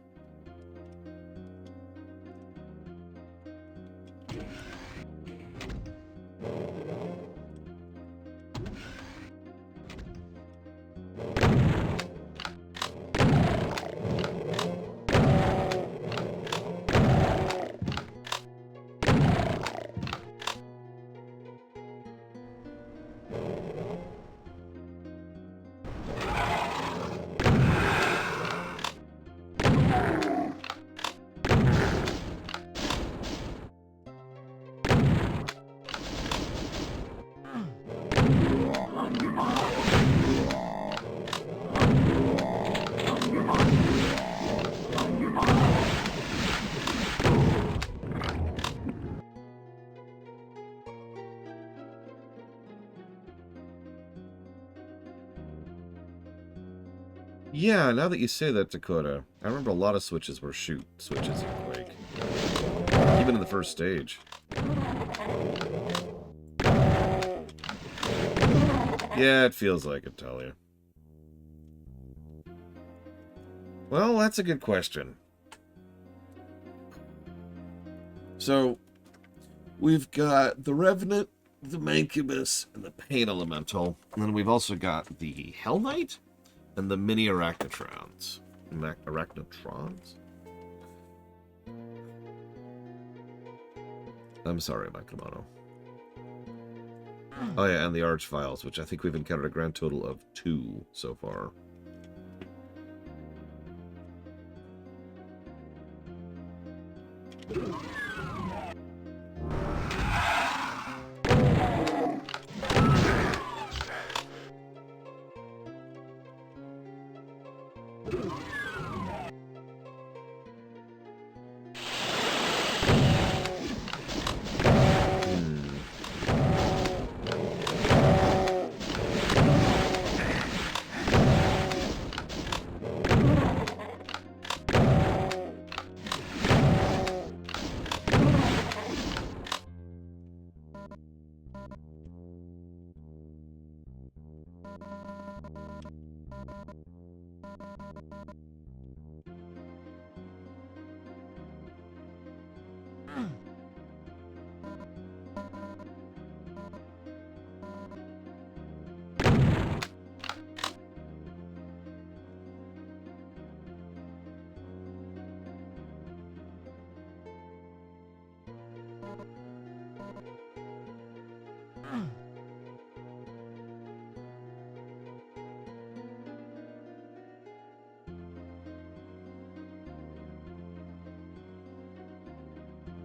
Yeah, now that you say that, Dakota, I remember a lot of switches were shoot switches in Quake. Even in the first stage. Yeah, it feels like it, Talia. Well, that's a good question. So, we've got the Revenant, the Mancubus, and the Pain Elemental. And then we've also got the Hell Knight and the Mini Arachnotrons. Arachnotrons? I'm sorry, Mike. Oh yeah, and the Archviles, which I think we've encountered a grand total of 2 so far.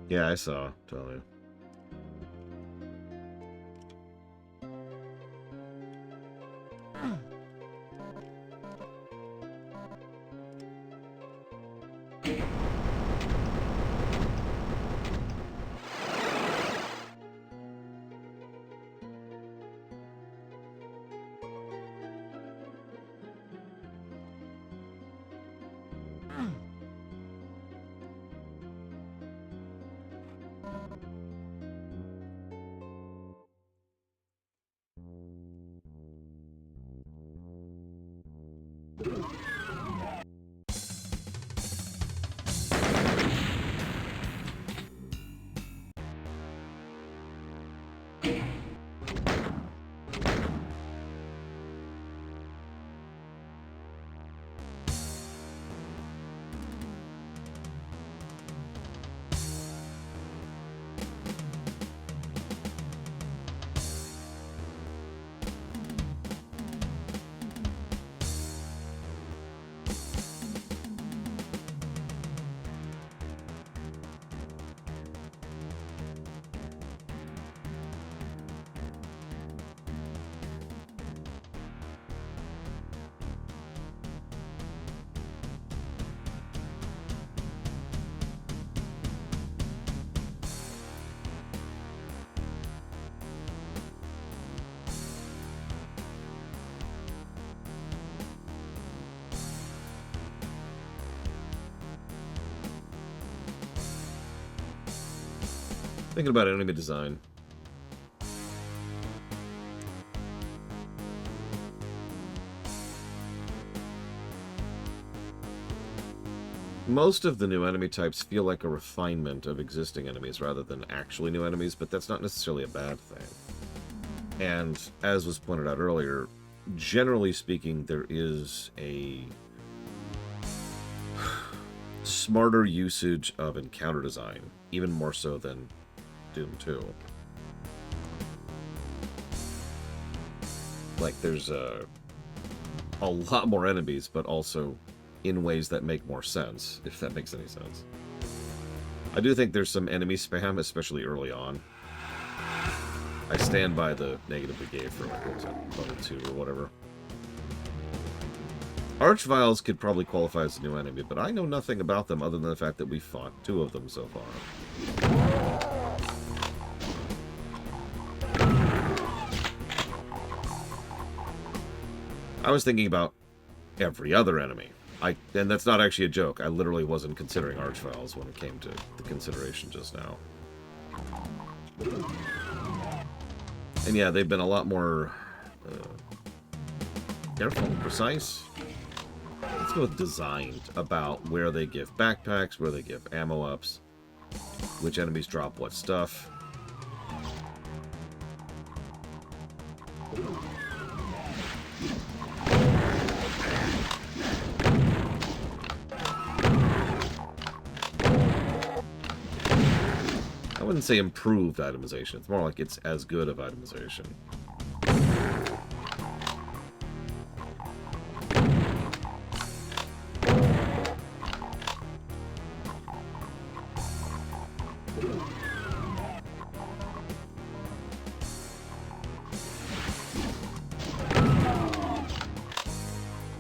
Yeah, I saw, totally. Thinking about enemy design. Most of the new enemy types feel like a refinement of existing enemies rather than actually new enemies, but that's not necessarily a bad thing. And as was pointed out earlier, generally speaking, there is a smarter usage of encounter design, even more so than Doom 2. Like, there's a lot more enemies, but also in ways that make more sense, if that makes any sense. I do think there's some enemy spam, especially early on. I stand by the negative we gave for, like, what was it, level 2 or whatever. Archviles could probably qualify as a new enemy, but I know nothing about them other than the fact that we fought 2 of them so far. I was thinking about every other enemy. And that's not actually a joke. I literally wasn't considering Archviles when it came to the consideration just now. And yeah, they've been a lot more careful and precise. Let's go with designed, about where they give backpacks, where they give ammo ups, which enemies drop what stuff. I wouldn't say improved itemization. It's more like it's as good of itemization.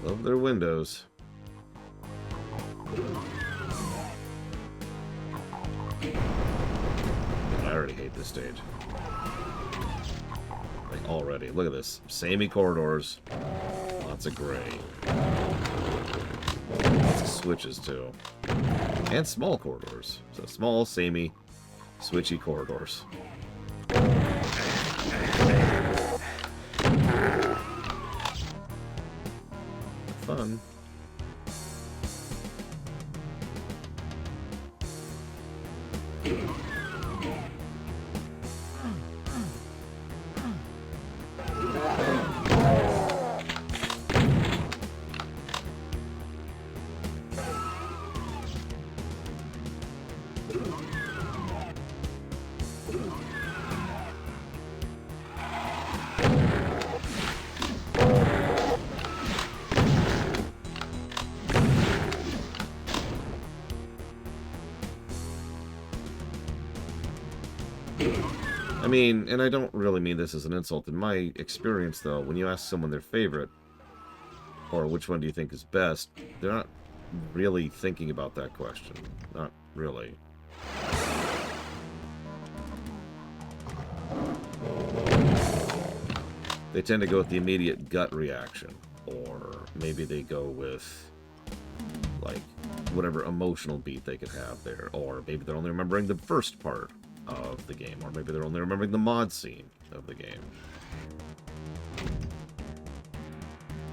Love their windows. I already hate this stage. Like, already. Look at this. Samey corridors. Lots of gray. Lots of switches, too. And small corridors. So small, samey, switchy corridors. Fun. I mean, and I don't really mean this as an insult. In my experience, though, when you ask someone their favorite, or which one do you think is best, they're not really thinking about that question. Not really. They tend to go with the immediate gut reaction. Or maybe they go with, like, whatever emotional beat they could have there. Or maybe they're only remembering the first part of the game, or maybe they're only remembering the mod scene of the game.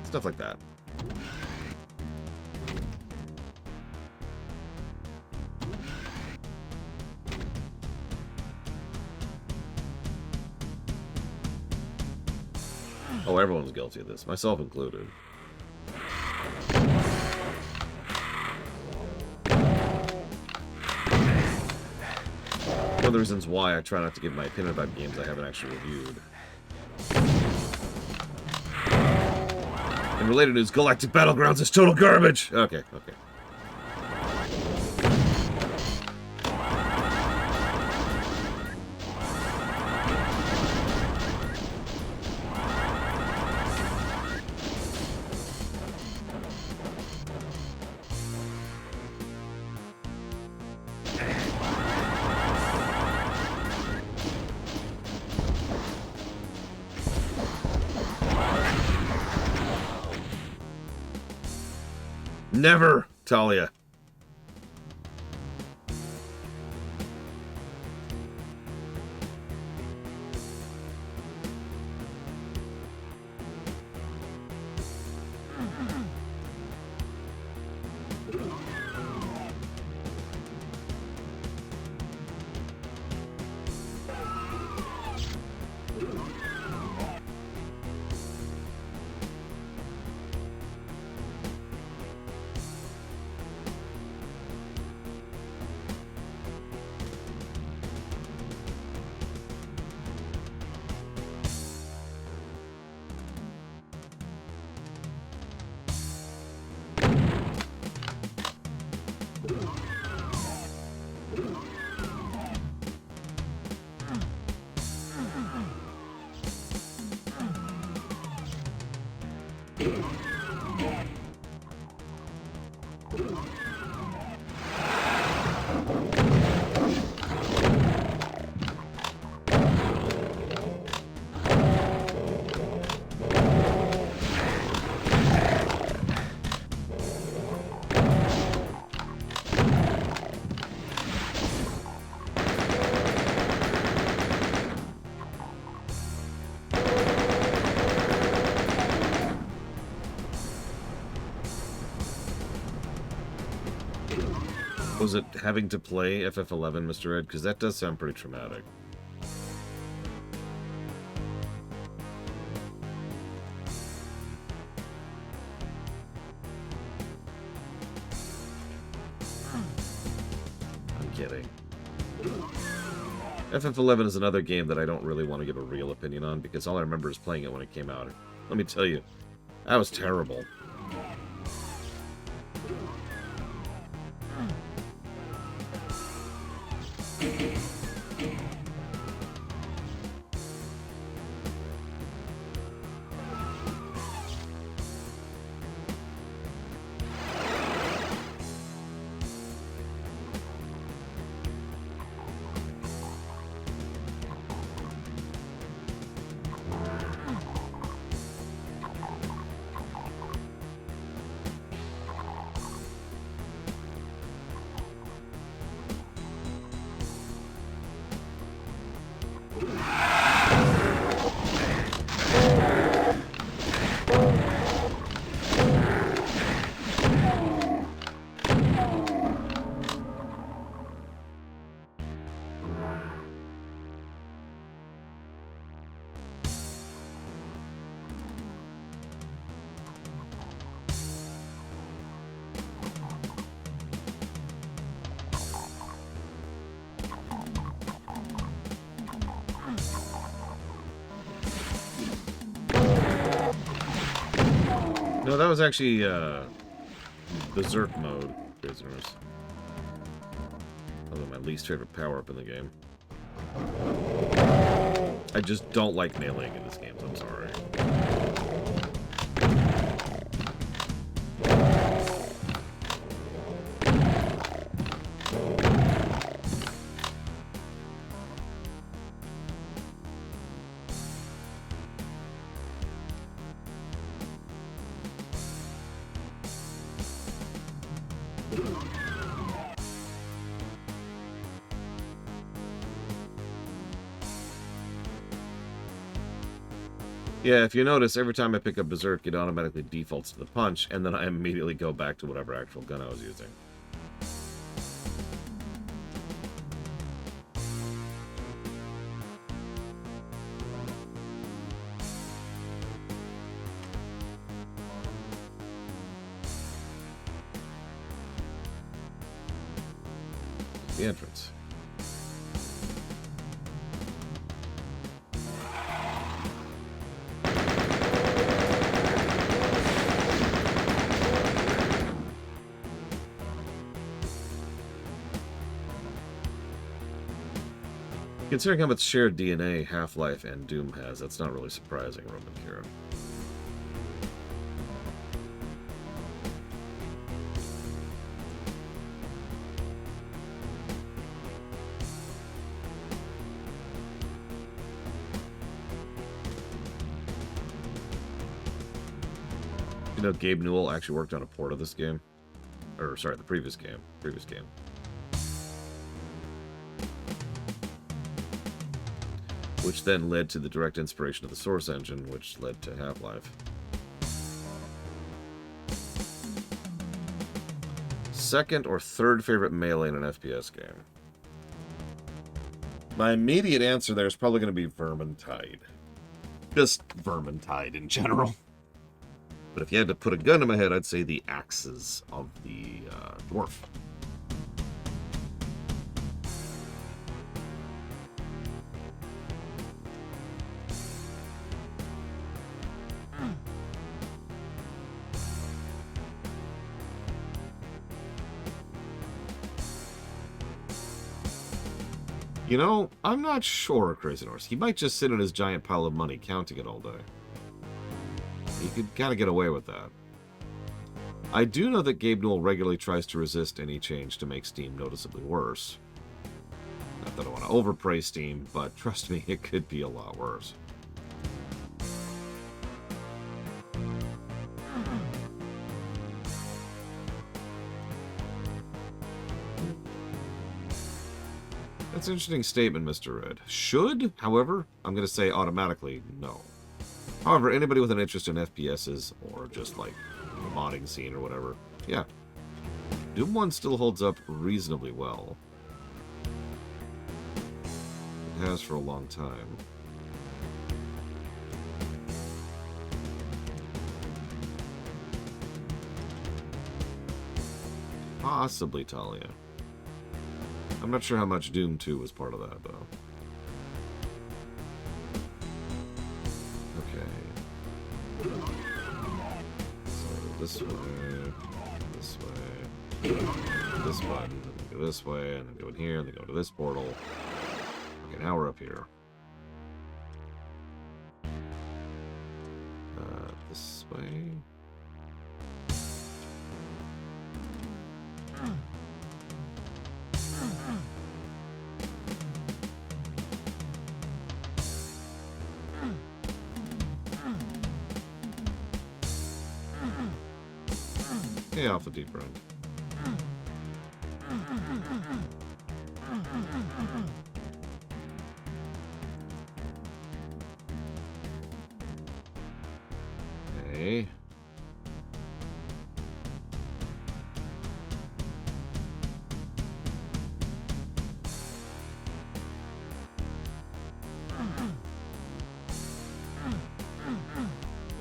Stuff like that. Oh, everyone's guilty of this, myself included. One of the reasons why I try not to give my opinion about games I haven't actually reviewed. And related news, Galactic Battlegrounds is total garbage! Okay, okay. Never, Talia. was it having to play FF11, Mr. Ed? Because that does sound pretty traumatic. I'm kidding. FF11 is another game that I don't really want to give a real opinion on, because all I remember is playing it when it came out. Let me tell you, that was terrible. No, that was actually Berserk mode, prisoners. Probably my least favorite power-up in the game. I just don't like meleeing in this game, so I'm sorry. Yeah, if you notice, every time I pick up Berserk, it automatically defaults to the punch, and then I immediately go back to whatever actual gun I was using. The entrance. Considering how much shared DNA Half-Life and Doom has, that's not really surprising, Roman Kira. You know, Gabe Newell actually worked on a port of this game. Or, sorry, the previous game. Which then led to the direct inspiration of the Source engine, which led to Half-Life. Second or third favorite melee in an FPS game? My immediate answer there is probably going to be Vermintide. Just Vermintide in general. But if you had to put a gun in my head, I'd say the axes of the dwarf. You know, I'm not sure, Crazy Norse. He might just sit in his giant pile of money counting it all day. He could kind of get away with that. I do know that Gabe Newell regularly tries to resist any change to make Steam noticeably worse. Not that I want to overpraise Steam, but trust me, it could be a lot worse. That's an interesting statement, Mr. Red. Should, however, I'm going to say automatically no. However, anybody with an interest in FPSs, or just like the modding scene or whatever, yeah, Doom 1 still holds up reasonably well. It has for a long time. Possibly Talia. I'm not sure how much Doom 2 was part of that, though. Okay. So this way, this way, this button, and then go this way, and then go in here, and then go to this portal. Okay, now we're up here. This way. Okay, off the deeper end. Okay.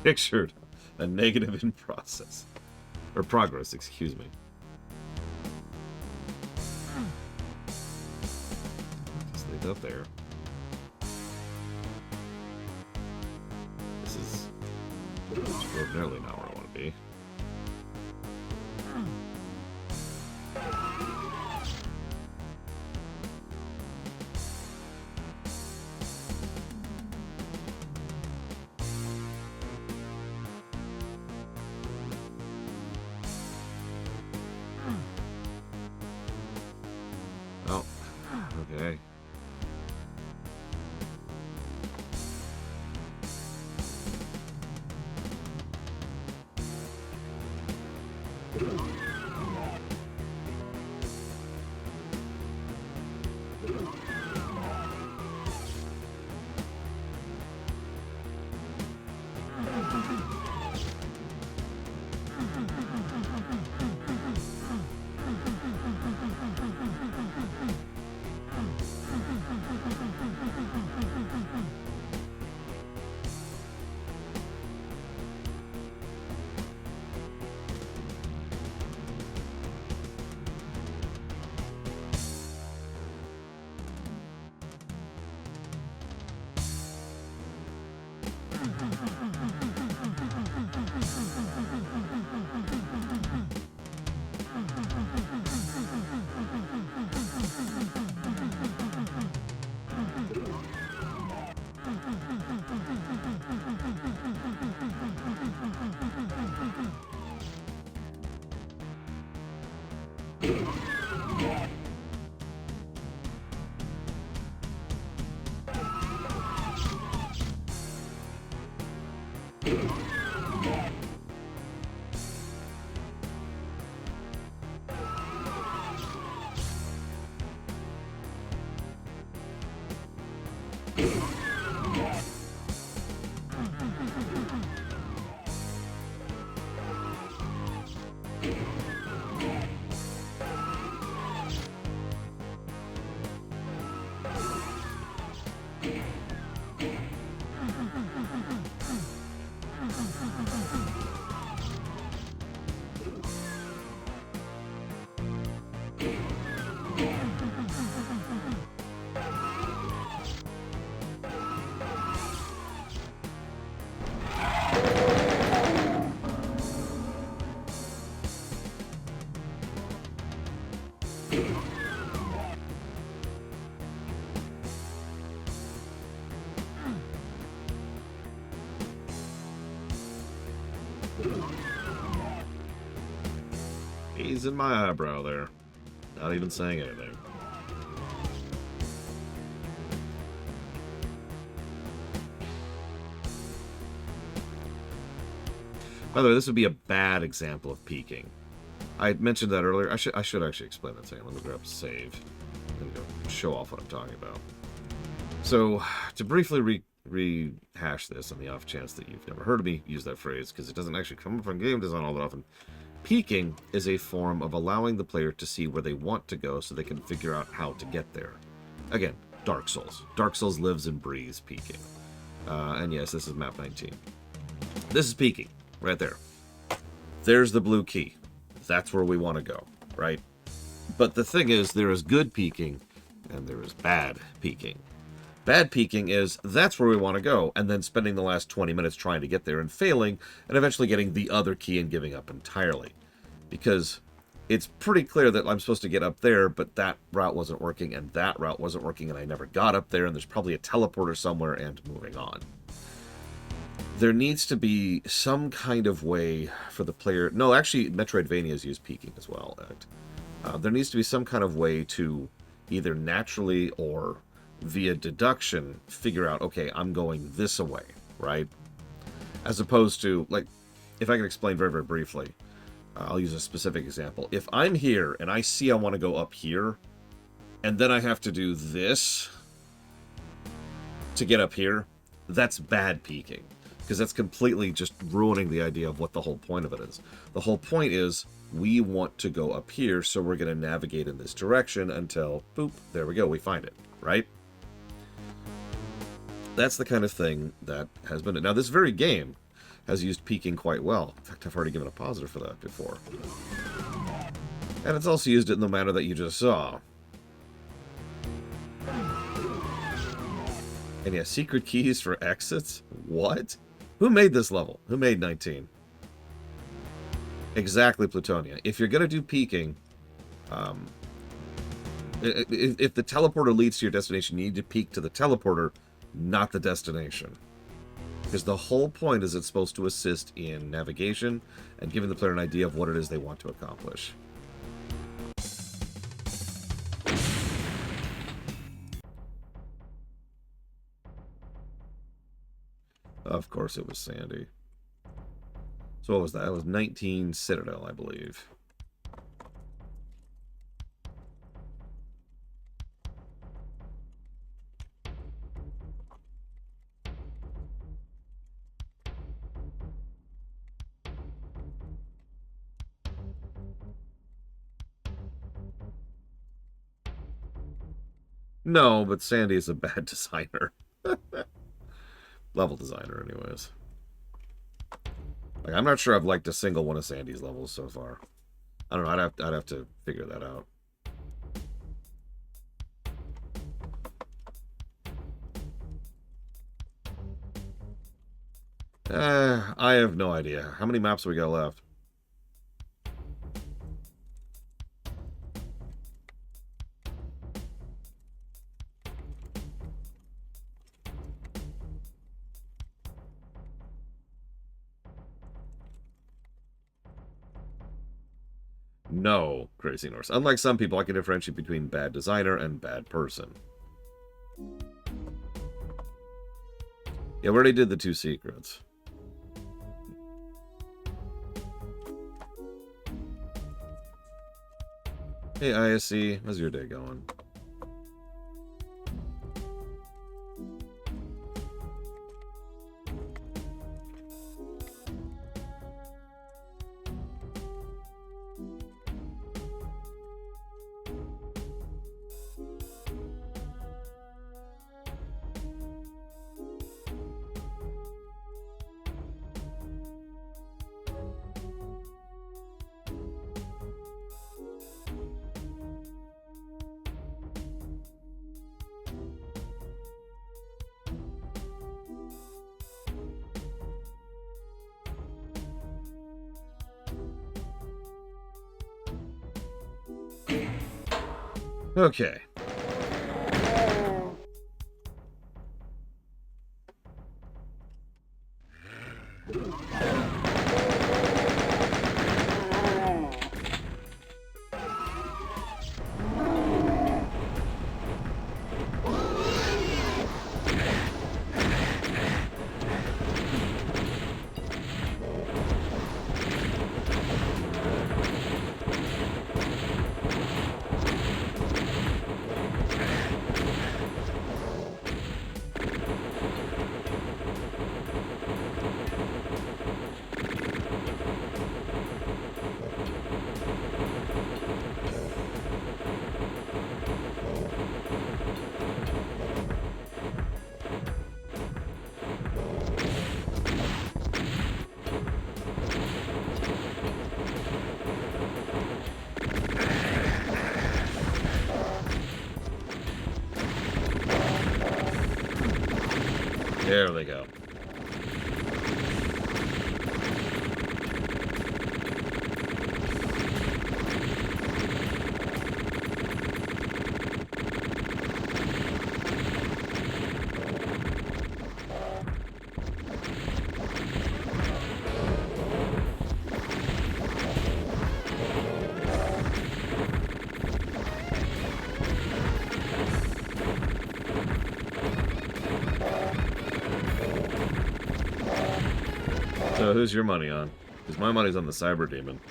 Pictured a negative in process. Or progress, excuse me. Just leave that there. This is extraordinarily not where I want to be. Oh, okay. He's in my eyebrow there. Not even saying anything. By the way, this would be a bad example of peeking. I mentioned that earlier. I should actually explain that thing. Let me grab a save. I'm going to show off what I'm talking about. So, to briefly rehash this on the off chance that you've never heard of me use that phrase, because it doesn't actually come up on game design all that often, Peeking is a form of allowing the player to see where they want to go so they can figure out how to get there. Again, Dark Souls. Dark Souls lives and breathes peeking. And yes, this is map 19. This is peeking, right there. There's the blue key. That's where we want to go, right? But the thing is, there is good peeking, and there is bad peeking. Bad peeking is, that's where we want to go, and then spending the last 20 minutes trying to get there and failing, and eventually getting the other key and giving up entirely. Because it's pretty clear that I'm supposed to get up there, but that route wasn't working, and that route wasn't working, and I never got up there, and there's probably a teleporter somewhere, and moving on. There needs to be some kind of way for the player... No, actually, Metroidvanias use peeking as well. There needs to be some kind of way to either naturally or via deduction figure out, okay, I'm going this way, right? As opposed to, like, if I can explain very, very briefly, I'll use a specific example. If I'm here and I see I want to go up here, and then I have to do this to get up here, that's bad peeking. Because that's completely just ruining the idea of what the whole point of it is. The whole point is, we want to go up here, so we're going to navigate in this direction until, boop, there we go, we find it, right? That's the kind of thing that has been... Now, this very game has used peeking quite well. In fact, I've already given a positive for that before. And it's also used it in the manner that you just saw. And yeah, secret keys for exits? What? Who made this level? Who made 19? Exactly, Plutonia. If you're going to do peeking, if the teleporter leads to your destination, you need to peek to the teleporter, not the destination. Because the whole point is it's supposed to assist in navigation and giving the player an idea of what it is they want to accomplish. Of course it was Sandy. So what was that? It was 19 Citadel, I believe. No, but Sandy is a bad designer. Level designer, anyways. Like, I'm not sure I've liked a single one of Sandy's levels so far. I don't know. I'd have to figure that out. I have no idea. How many maps we got left? No, Crazy Norse. Unlike some people, I can differentiate between bad designer and bad person. Yeah, we already did the 2 secrets. Hey, ISC. How's your day going? Okay. There they go. So who's your money on? Because my money's on the Cyber Demon.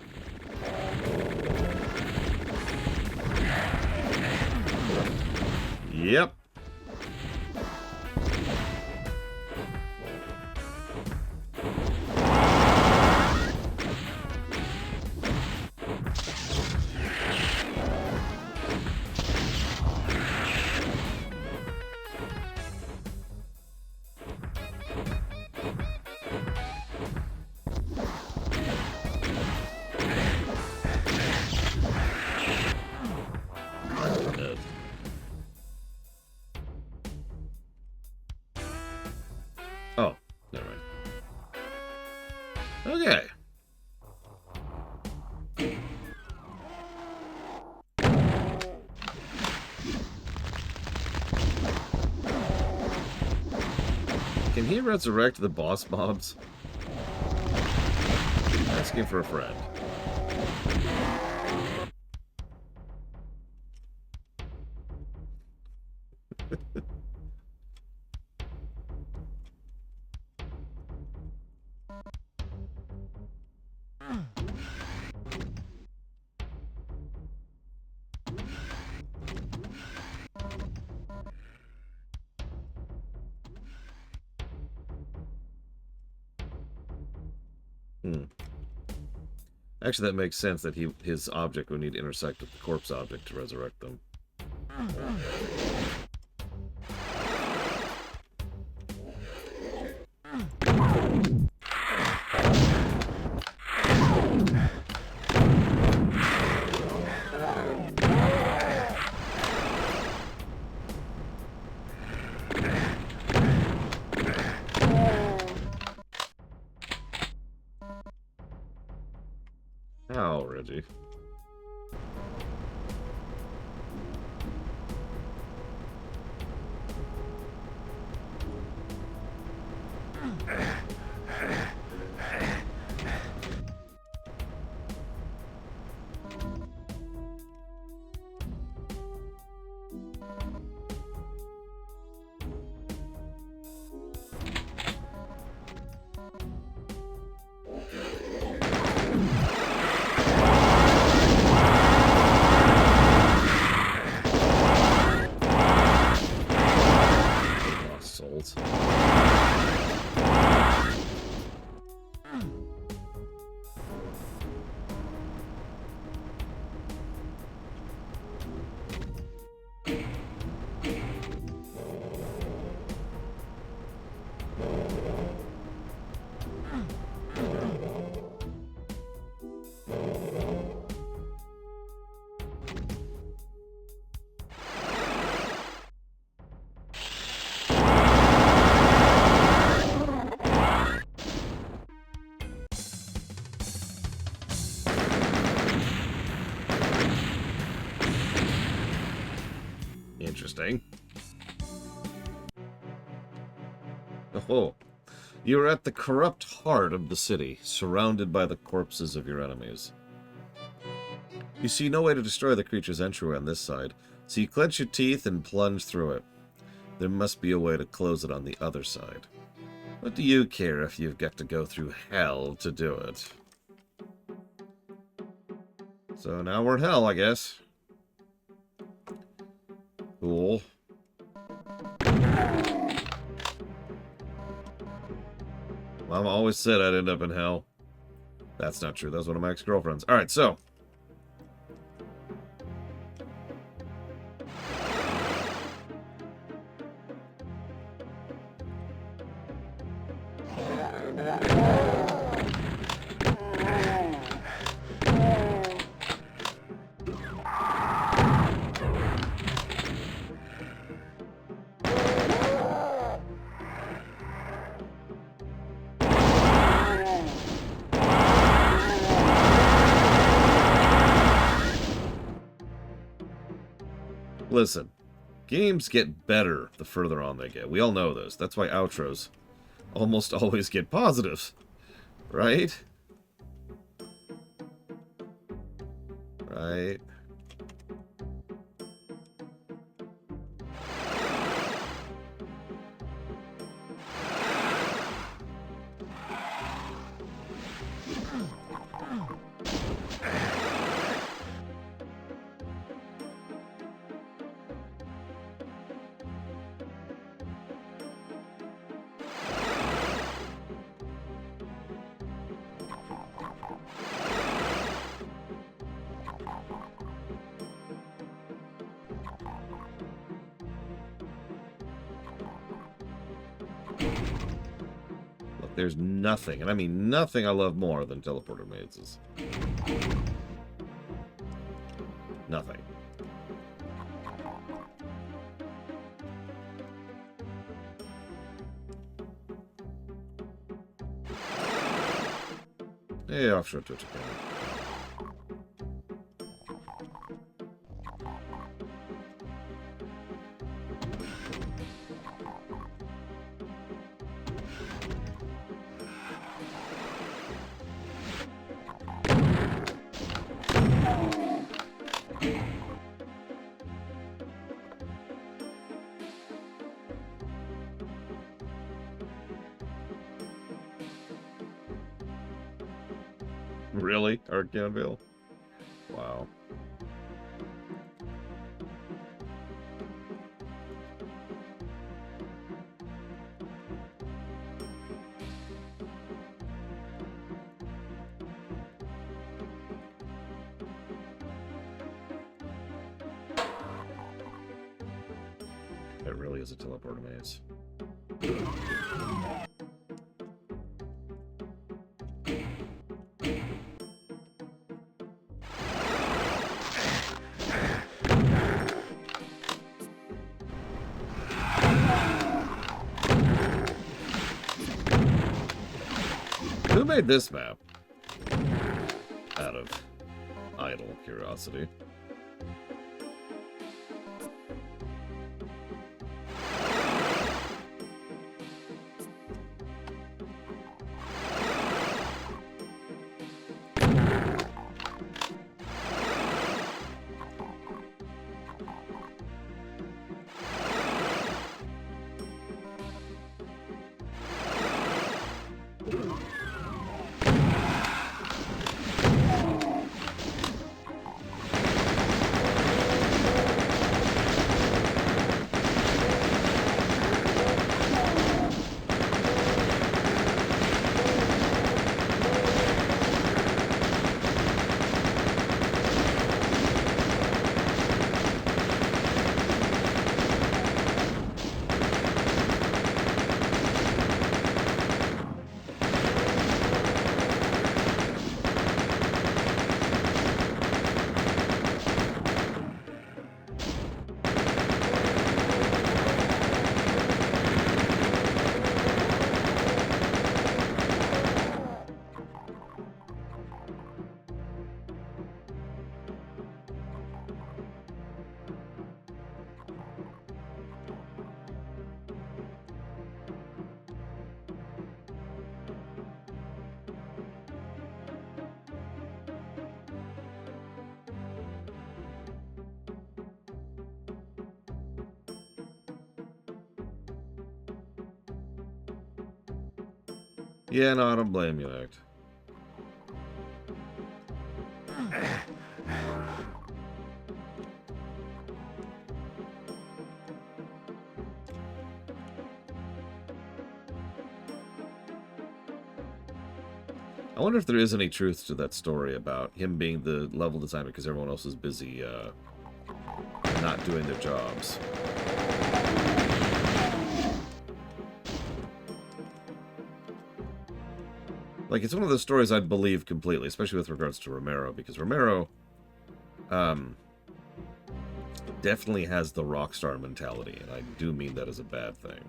Yep. Oh, never mind. Okay. Can he resurrect the boss mobs? Asking for a friend. Actually, that makes sense that his object would need to intersect with the corpse object to resurrect them. How, Reggie? Interesting. Oh, you are at the corrupt heart of the city, surrounded by the corpses of your enemies. You see no way to destroy the creature's entryway on this side, so you clench your teeth and plunge through it. There must be a way to close it on the other side. What do you care if you've got to go through hell to do it? So now we're in hell, I guess. Cool. Mama always said I'd end up in hell. That's not true. That was one of my ex-girlfriends. Alright, so. Listen, games get better the further on they get. We all know this. That's why outros almost always get positives. Right? Right? Look, there's nothing, and I mean nothing I love more than teleporter mazes. Nothing. Hey, offshore Twitch account. Really? Arcanville? Wow. It really is a teleporter maze. Who made this map? Out of idle curiosity. Yeah, no, I don't blame you, Act. I wonder if there is any truth to that story about him being the level designer because everyone else is busy not doing their jobs. Like, it's one of those stories I'd believe completely, especially with regards to Romero, because Romero definitely has the rockstar mentality, and I do mean that as a bad thing.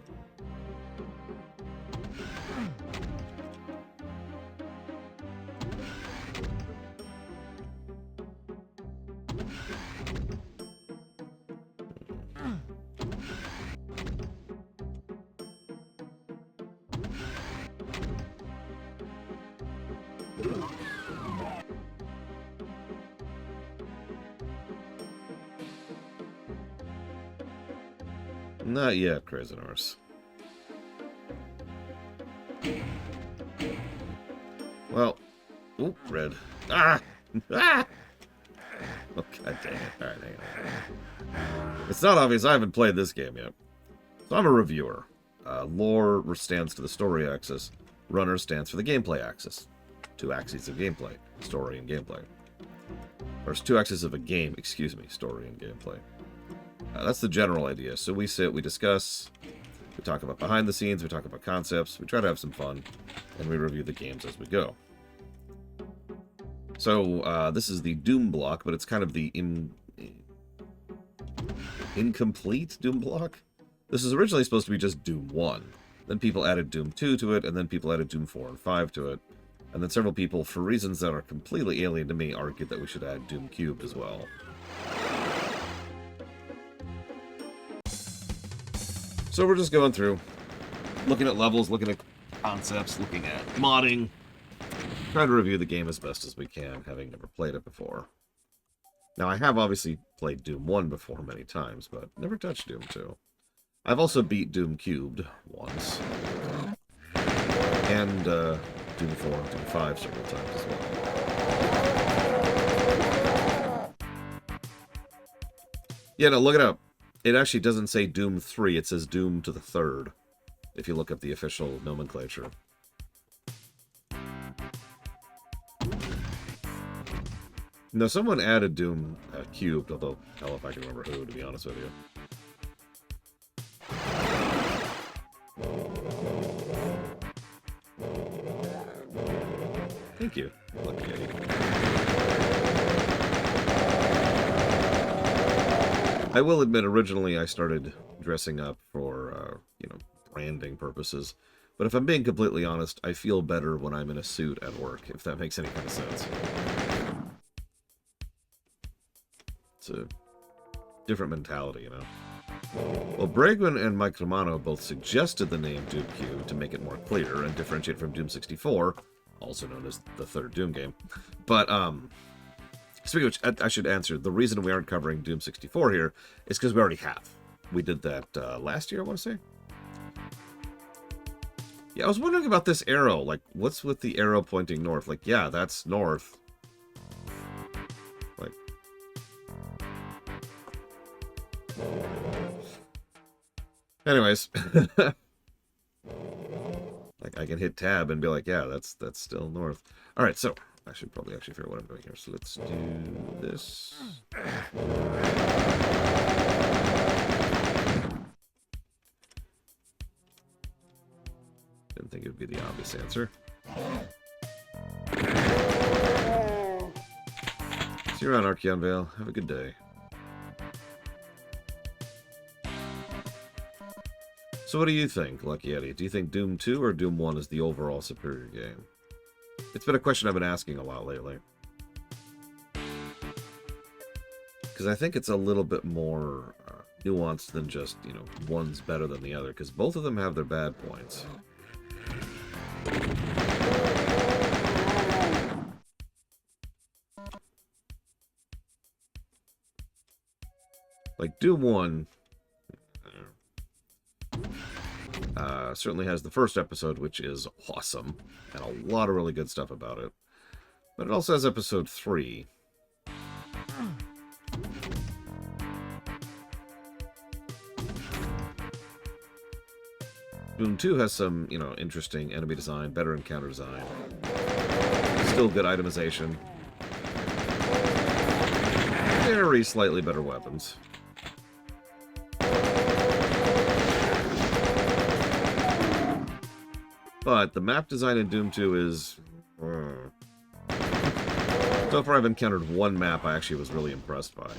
Not yet, Crazy Norse. Well, oop, red. Ah! Ah! Oh, god dang it. Alright, hang on. It's not obvious I haven't played this game yet. So I'm a reviewer. Lore stands for the story axis. Runner stands for the gameplay axis. Two axes of gameplay. Story and gameplay. Or it's two axes of a game, excuse me. Story and gameplay. That's the general idea. So we sit, we discuss, we talk about behind the scenes, we talk about concepts, we try to have some fun, and we review the games as we go. So, this is the Doom block, but it's kind of the incomplete Doom block. This is originally supposed to be just Doom 1. Then people added Doom 2 to it, and then people added Doom 4 and 5 to it. And then several people, for reasons that are completely alien to me, argued that we should add Doom Cubed as well. So we're just going through, looking at levels, looking at concepts, looking at modding, trying to review the game as best as we can, having never played it before. Now, I have obviously played Doom 1 before many times, but never touched Doom 2. I've also beat Doom Cubed once, and Doom 4 and Doom 5 several times as well. Yeah, no, look it up. It actually doesn't say Doom 3, it says Doom to the 3rd, if you look up the official nomenclature. No, someone added Doom Cubed, although, hell if I can remember who, to be honest with you. Thank you. Lucky Eddie. I will admit, originally I started dressing up for, branding purposes. But if I'm being completely honest, I feel better when I'm in a suit at work, if that makes any kind of sense. It's a different mentality, you know? Well, Bregman and Mike Romano both suggested the name Doom Cube to make it more clear and differentiate from Doom 64, also known as the third Doom game. But, speaking of which, I should answer, the reason we aren't covering Doom 64 here is because we already have. We did that last year, I want to say. Yeah, I was wondering about this arrow. Like, what's with the arrow pointing north? Like, yeah, that's north. Like... Anyways. Like, I can hit tab and be like, yeah, that's still north. Alright, so... I should probably actually figure out what I'm doing here. So let's do this. Didn't think it would be the obvious answer. See you around, Archeon Vale. Have a good day. So what do you think, Lucky Eddie? Do you think Doom 2 or Doom 1 is the overall superior game? It's been a question I've been asking a lot lately. Because I think it's a little bit more nuanced than just, one's better than the other. Because both of them have their bad points. Like, Doom 1... certainly has the first episode, which is awesome, and a lot of really good stuff about it. But it also has episode 3. Doom 2 has some, interesting enemy design, better encounter design. Still good itemization. Very slightly better weapons. But the map design in Doom 2 is... So far I've encountered one map I actually was really impressed by.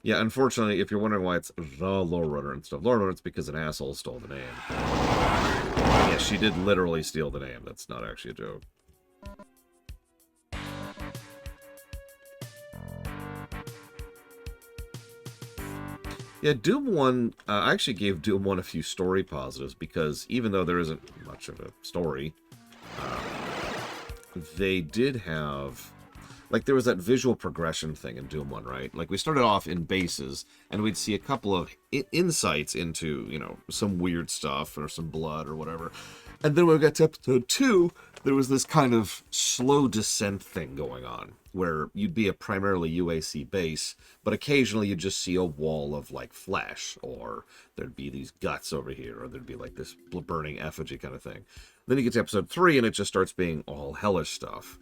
Yeah, unfortunately, if you're wondering why it's the Lore Runner instead of Lore Runner, it's because an asshole stole the name. Yeah, she did literally steal the name. That's not actually a joke. Yeah, Doom 1, I actually gave Doom 1 a few story positives because even though there isn't much of a story, they did have... Like, there was that visual progression thing in Doom 1, right? Like, we started off in bases, and we'd see a couple of insights into, you know, some weird stuff or some blood or whatever. And then when we got to episode 2, there was this kind of slow descent thing going on, where you'd be a primarily UAC base, but occasionally you'd just see a wall of, like, flesh, or there'd be these guts over here, or there'd be, like, this burning effigy kind of thing. Then you get to episode 3, and it just starts being all hellish stuff.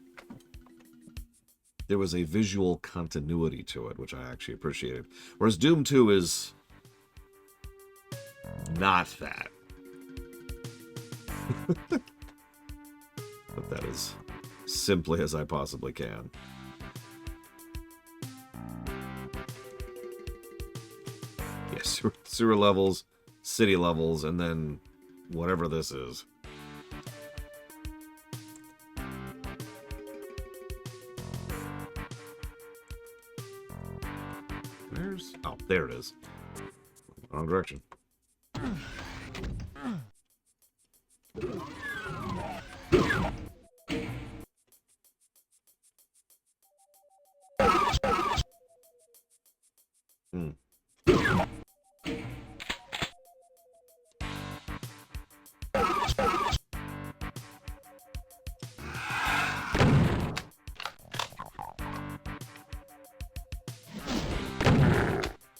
There was a visual continuity to it, which I actually appreciated. Whereas Doom 2 is not that. But that is simply as I possibly can. Yes, sewer levels, city levels, and then whatever this is. Oh, there it is. Wrong direction.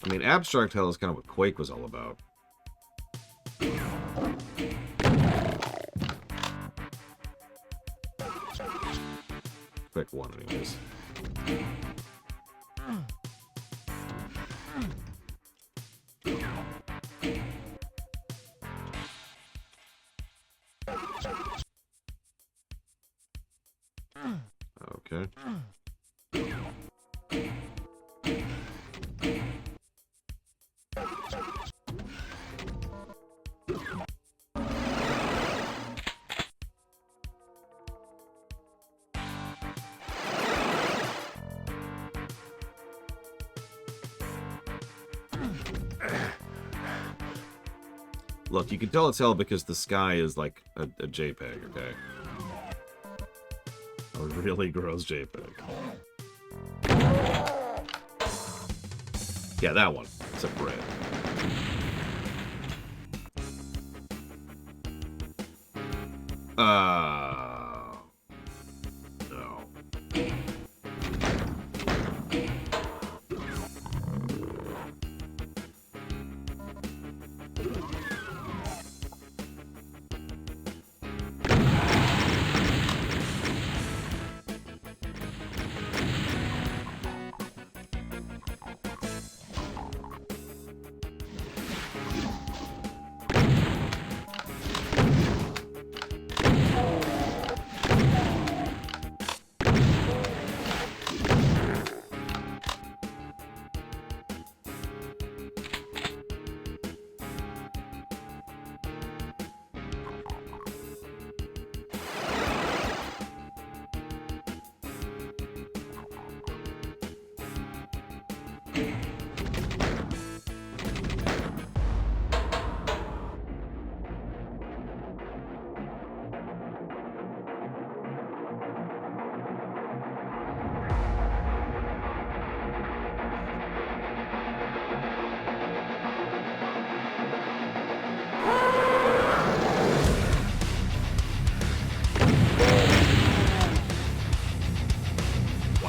I mean, Abstract Hell is kind of what Quake was all about. Quake 1, anyways. Okay. Look, you can tell it's hell because the sky is like a JPEG, okay? A really gross JPEG. Yeah, that one. Except red. No.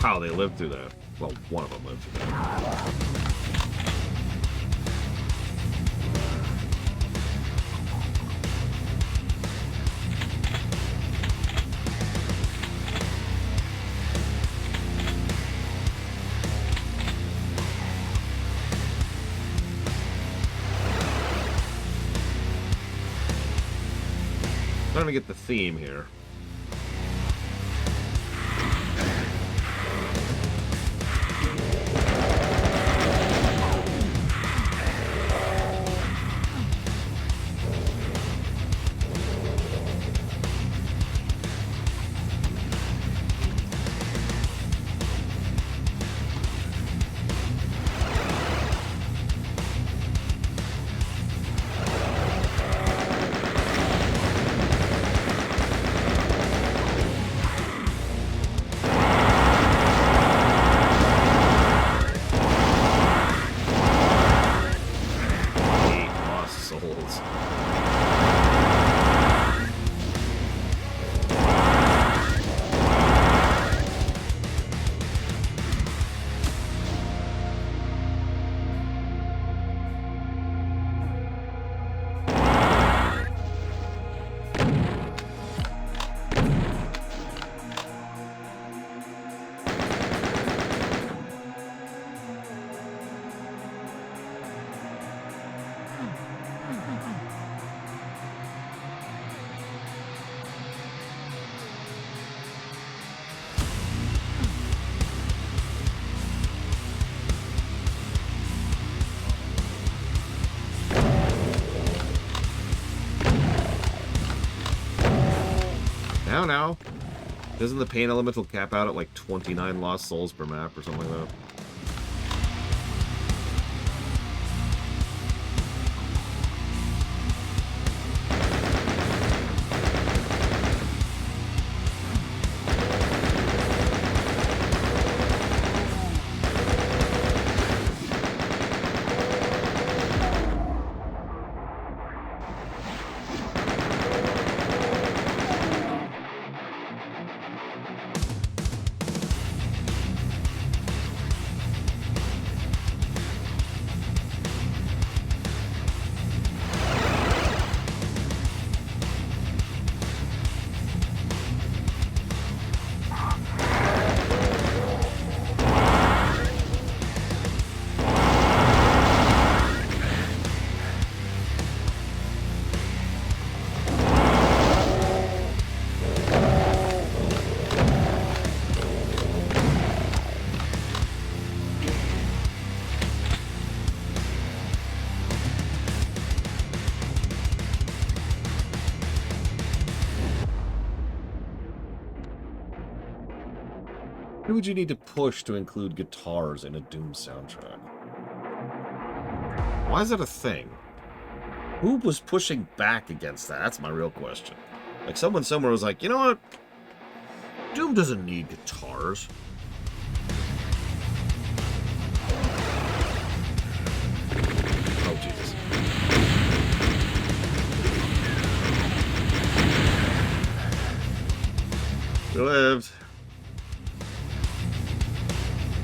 Wow, they lived through that. Well, one of them lived through that. Trying to get the theme here. Now. Doesn't the pain elemental cap out at like 29 lost souls per map or something like that? Who would you need to push to include guitars in a Doom soundtrack? Why is that a thing? Who was pushing back against that? That's my real question. Like, someone somewhere was like, you know what? Doom doesn't need guitars. Oh, Jesus. You lived.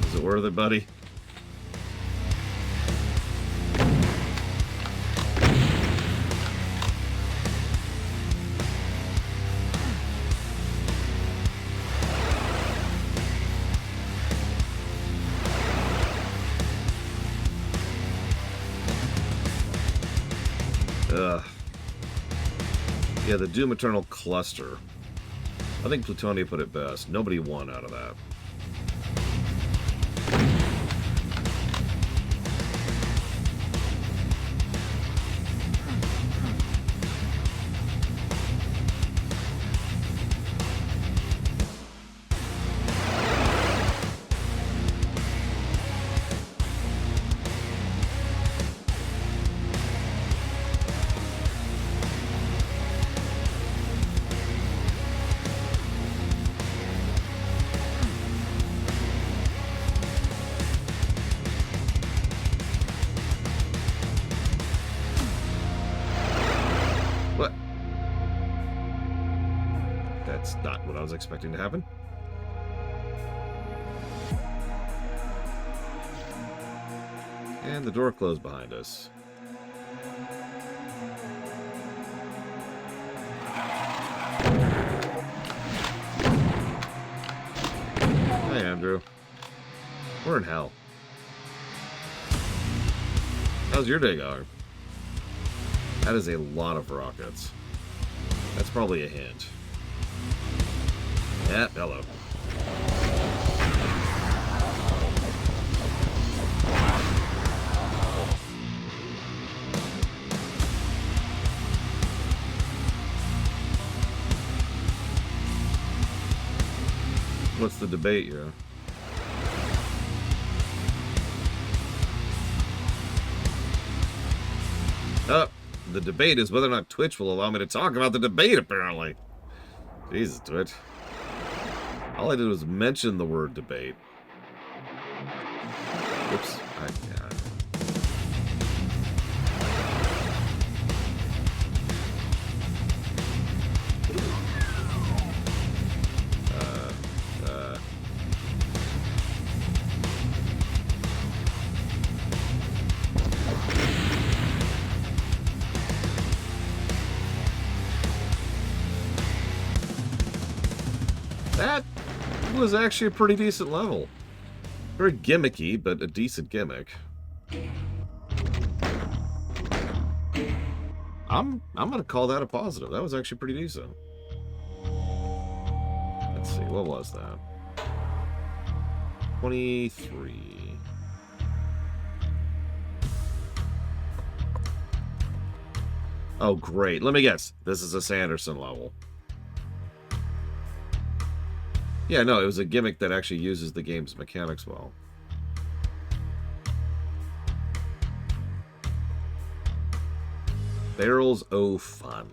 Is it worth it, buddy? Yeah, the Doom Eternal cluster. I think Plutonia put it best. Nobody won out of that. What? That's not what I was expecting to happen. And the door closed behind us. Hey, Andrew. We're in hell. How's your day going? That is a lot of rockets. That's probably a hint. Yeah, hello. What's the debate here? Oh, the debate is whether or not Twitch will allow me to talk about the debate, apparently. Jesus, Twitch. All I did was mention the word debate. Whoops. That was actually a pretty decent level. Very gimmicky, but a decent gimmick. I'm gonna call that a positive. That was actually pretty decent. Let's see, what was that? 23. Oh, great. Let me guess. This is a Sanderson level. Yeah, no, it was a gimmick that actually uses the game's mechanics well. Barrels o' Fun.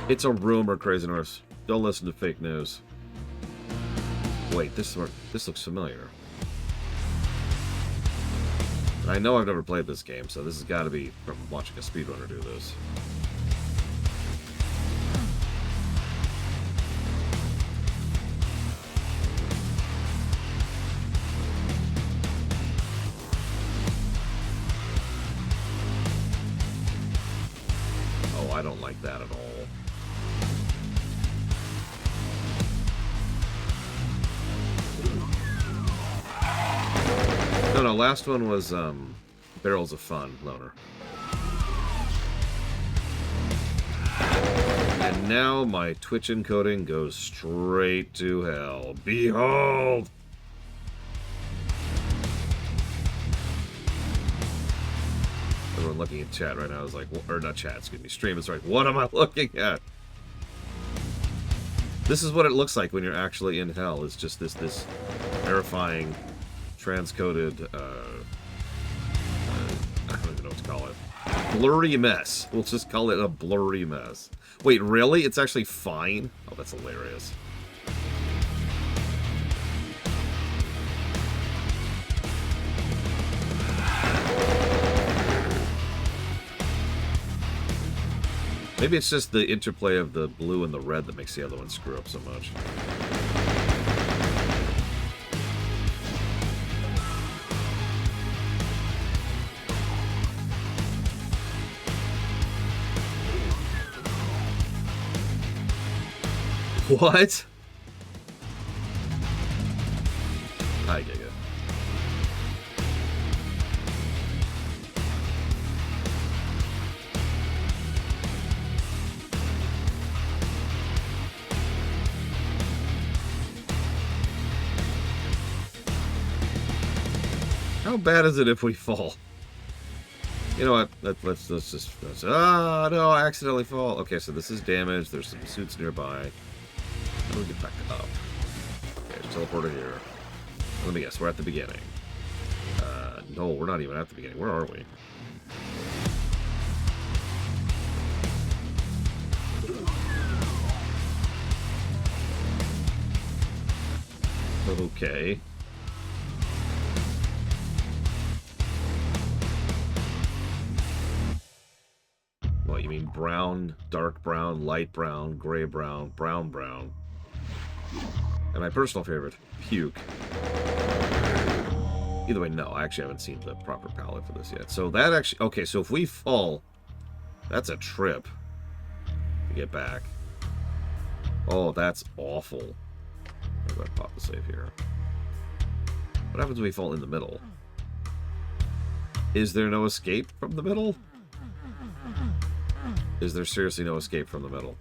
It's a rumor, Crazy North. Don't listen to fake news. Wait, this looks familiar. And I know I've never played this game, so this has got to be from watching a speedrunner do this. Oh, I don't like that at all. No, last one was Barrels of Fun, Loner. And now my Twitch encoding goes straight to hell. Behold! Everyone looking at chat right now is like, or not chat, excuse me, stream is like, what am I looking at? This is what it looks like when you're actually in hell. It's just this terrifying transcoded, I don't even know what to call it. Blurry mess. We'll just call it a blurry mess. Wait, really? It's actually fine? Oh, that's hilarious. Maybe it's just the interplay of the blue and the red that makes the other one screw up so much. What? Hi, Giga. How bad is it if we fall? You know what? Let's just... Ah, no, I accidentally fall. Okay, so this is damage. There's some suits nearby. How do we get back up? Okay, teleporter here. Let me guess, we're at the beginning. No, we're not even at the beginning. Where are we? Okay. What, you mean brown, dark brown, light brown, gray brown, brown brown? And my personal favorite, puke. Either way, no, I actually haven't seen the proper palette for this yet. So that actually... Okay, so if we fall, that's a trip to get back. Oh, that's awful. I'm going to pop the save here. What happens when we fall in the middle? Is there no escape from the middle? Is there seriously no escape from the middle?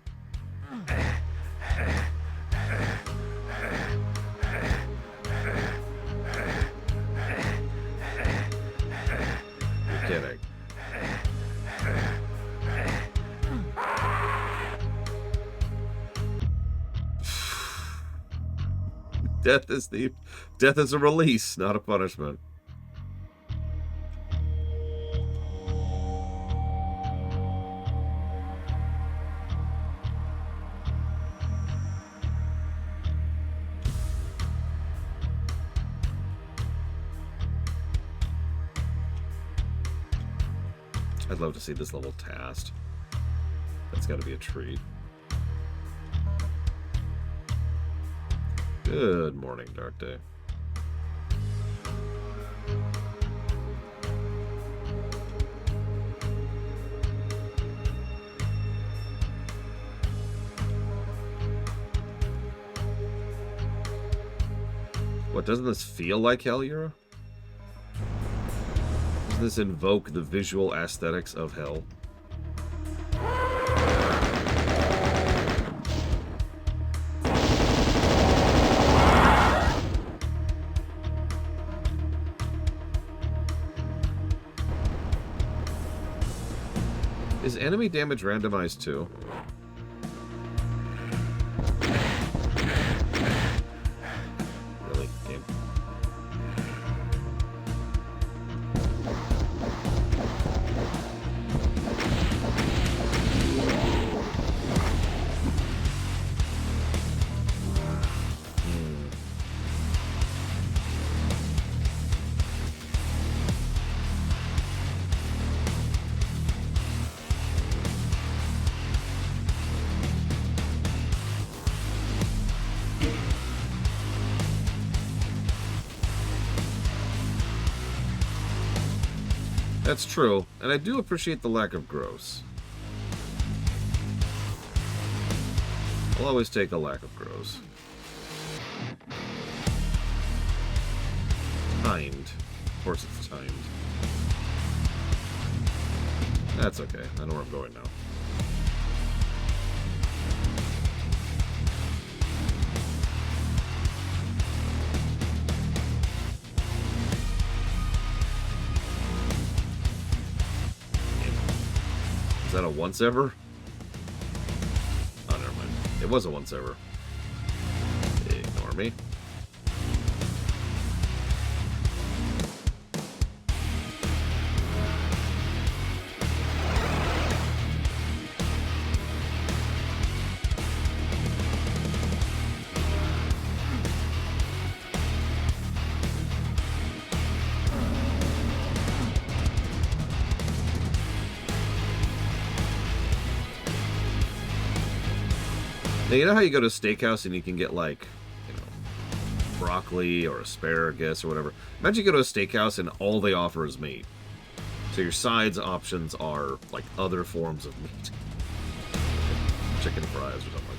You're kidding. Death is a release, not a punishment. I'd love to see this level tasked. That's got to be a treat. Good morning, Dark Day. What, doesn't this feel like hell, Yura? Doesn't this invoke the visual aesthetics of hell? Is enemy damage randomized too? Really? Game. That's true, and I do appreciate the lack of gross. I'll always take a lack of gross. Timed. Of course it's timed. That's okay. I know where I'm going now. Is that a once ever? Oh, never mind. It was a once ever. Ignore me. Now, you know how you go to a steakhouse and you can get, like, you know, broccoli or asparagus or whatever? Imagine you go to a steakhouse and all they offer is meat. So your sides options are, like, other forms of meat. Chicken fries or something like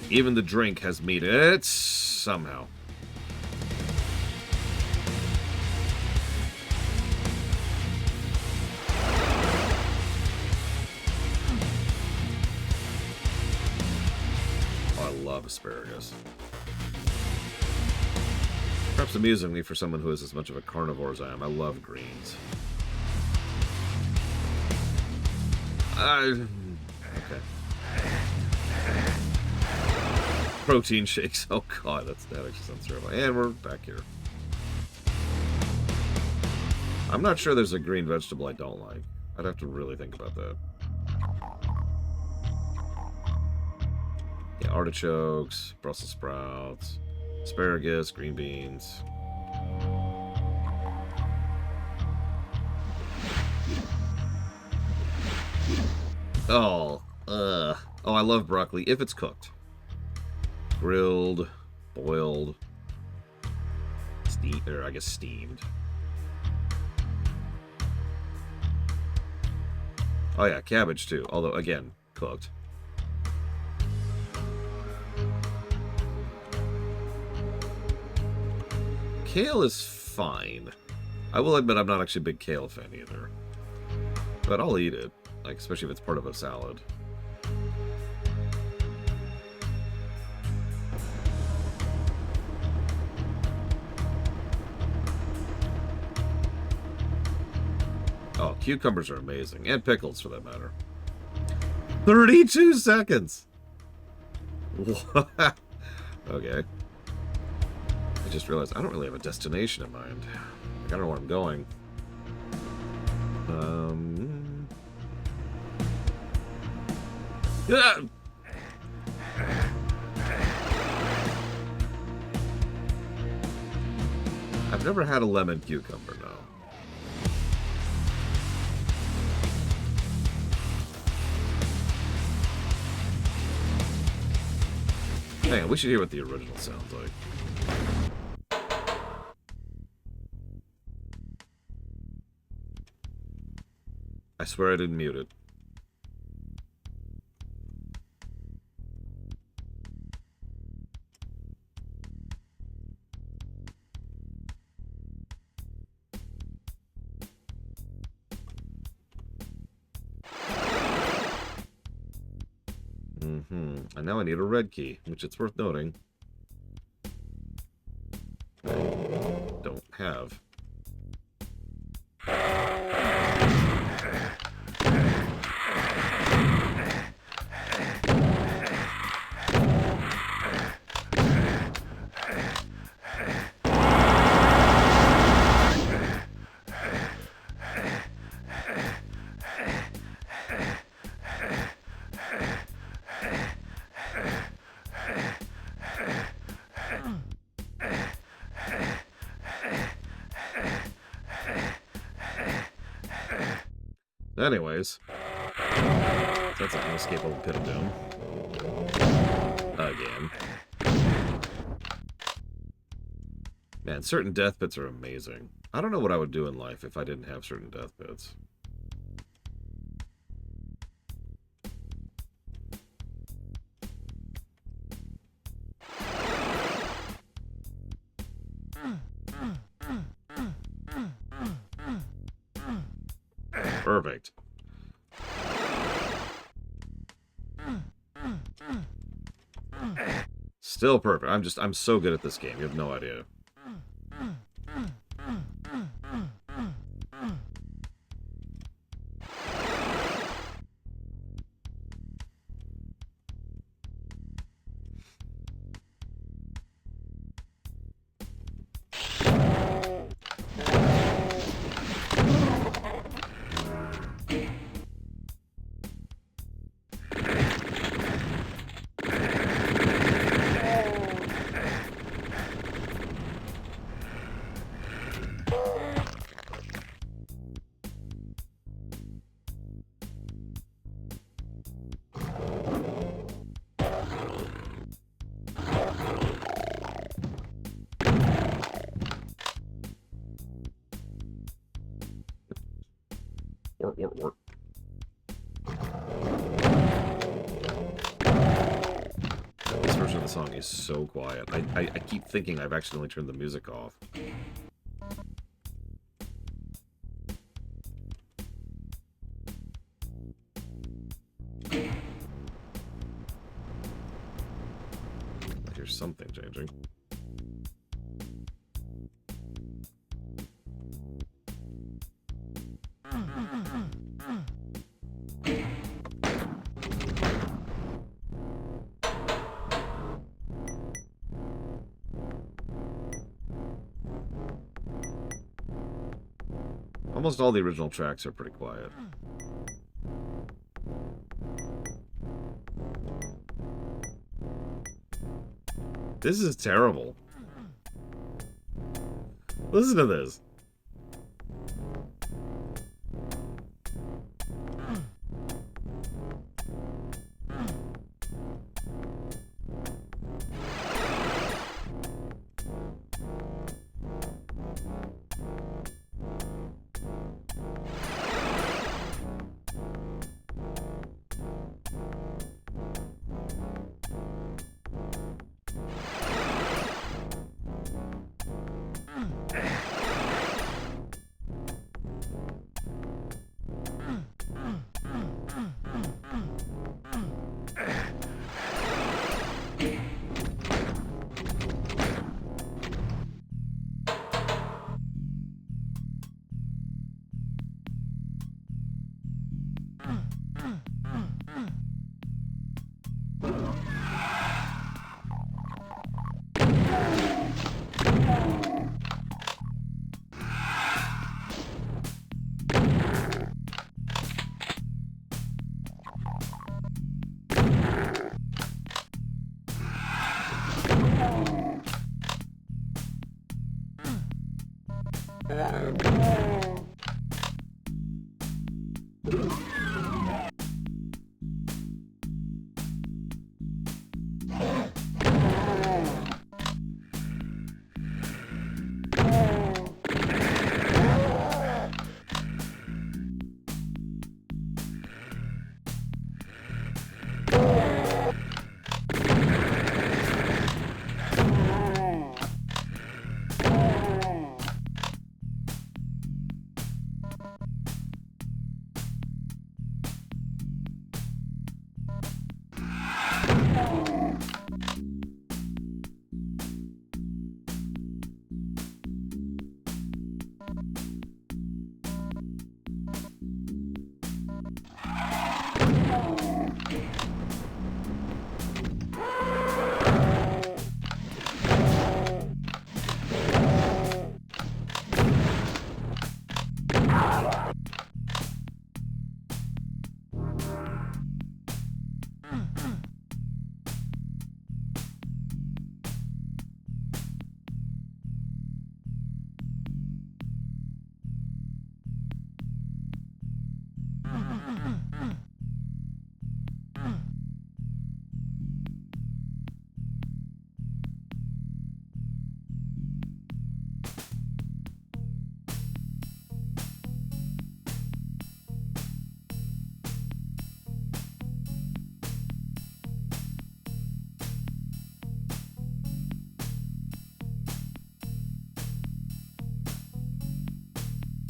that. Even the drink has meat in it, somehow. Asparagus. Perhaps amusingly for someone who is as much of a carnivore as I am, I love greens. Okay. Protein shakes. Oh god, that actually sounds terrible. And we're back here. I'm not sure there's a green vegetable I don't like. I'd have to really think about that. Yeah, artichokes, Brussels sprouts, asparagus, green beans. Oh, I love broccoli if it's cooked. Grilled, boiled, steamed, or I guess steamed. Oh yeah, cabbage too, although again, cooked. Kale is fine. I will admit I'm not actually a big kale fan either. But I'll eat it, like especially if it's part of a salad. Oh, cucumbers are amazing. And pickles, for that matter. 32 seconds! What? Okay. I just realized I don't really have a destination in mind. Like, I don't know where I'm going. I've never had a lemon cucumber, no. Hang on, we should hear what the original sounds like. I swear I didn't mute it. And now I need a red key, which it's worth noting I don't have. Anyways, that's an unescapable pit of doom. Again. Man, certain death pits are amazing. I don't know what I would do in life if I didn't have certain death pits. Perfect. Still perfect. I'm so good at this game. You have no idea. Work. This version of the song is so quiet. I keep thinking I've accidentally turned the music off. I hear something changing. Almost all the original tracks are pretty quiet. This is terrible. Listen to this.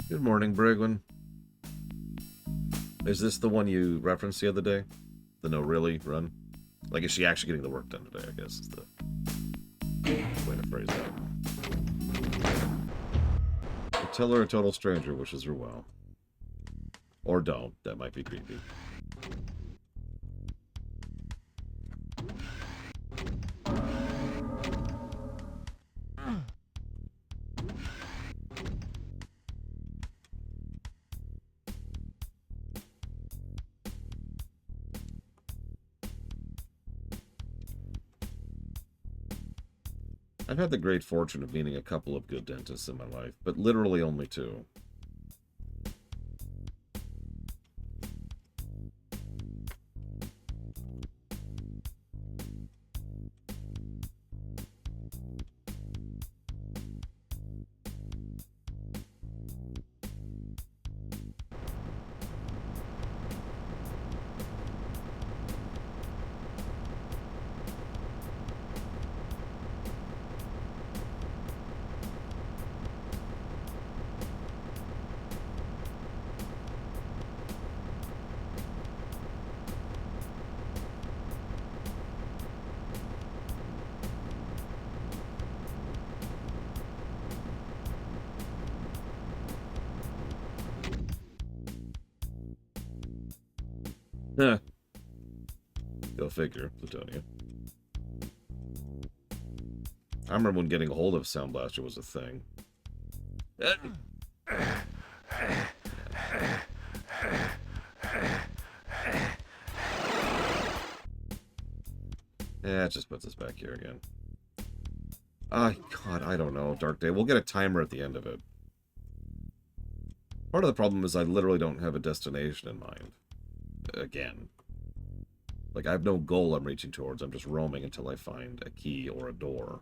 Good morning, Brigwin. Is this the one you referenced the other day? The no really run? Like, is she actually getting the work done today, I guess is the way to phrase that. Tell her a total stranger wishes her well. Or don't. That might be creepy. I've had the great fortune of meeting a couple of good dentists in my life, but literally only two. Huh. Go figure, Plutonia. I remember when getting a hold of Sound Blaster was a thing. Yeah, it just puts us back here again. God, I don't know, Dark Day. We'll get a timer at the end of it. Part of the problem is I literally don't have a destination in mind. Again. Like, I have no goal I'm reaching towards. I'm just roaming until I find a key or a door.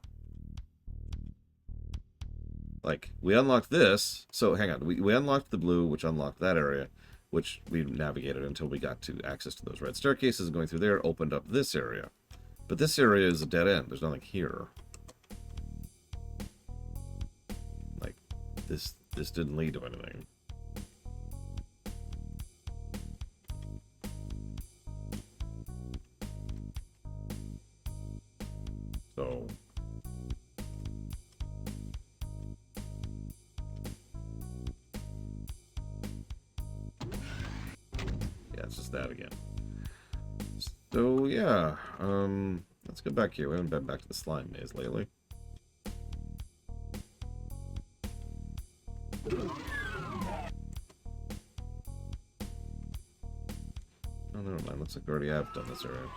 Like, we unlocked this. So, hang on. We unlocked the blue, which unlocked that area, which we navigated until we got to access to those red staircases. Going through there opened up this area. But this area is a dead end. There's nothing here. Like, this didn't lead to anything. So... yeah, it's just that again. So, yeah. Let's go back here. We haven't been back to the slime maze lately. Oh, never mind. Looks like we already have done this area.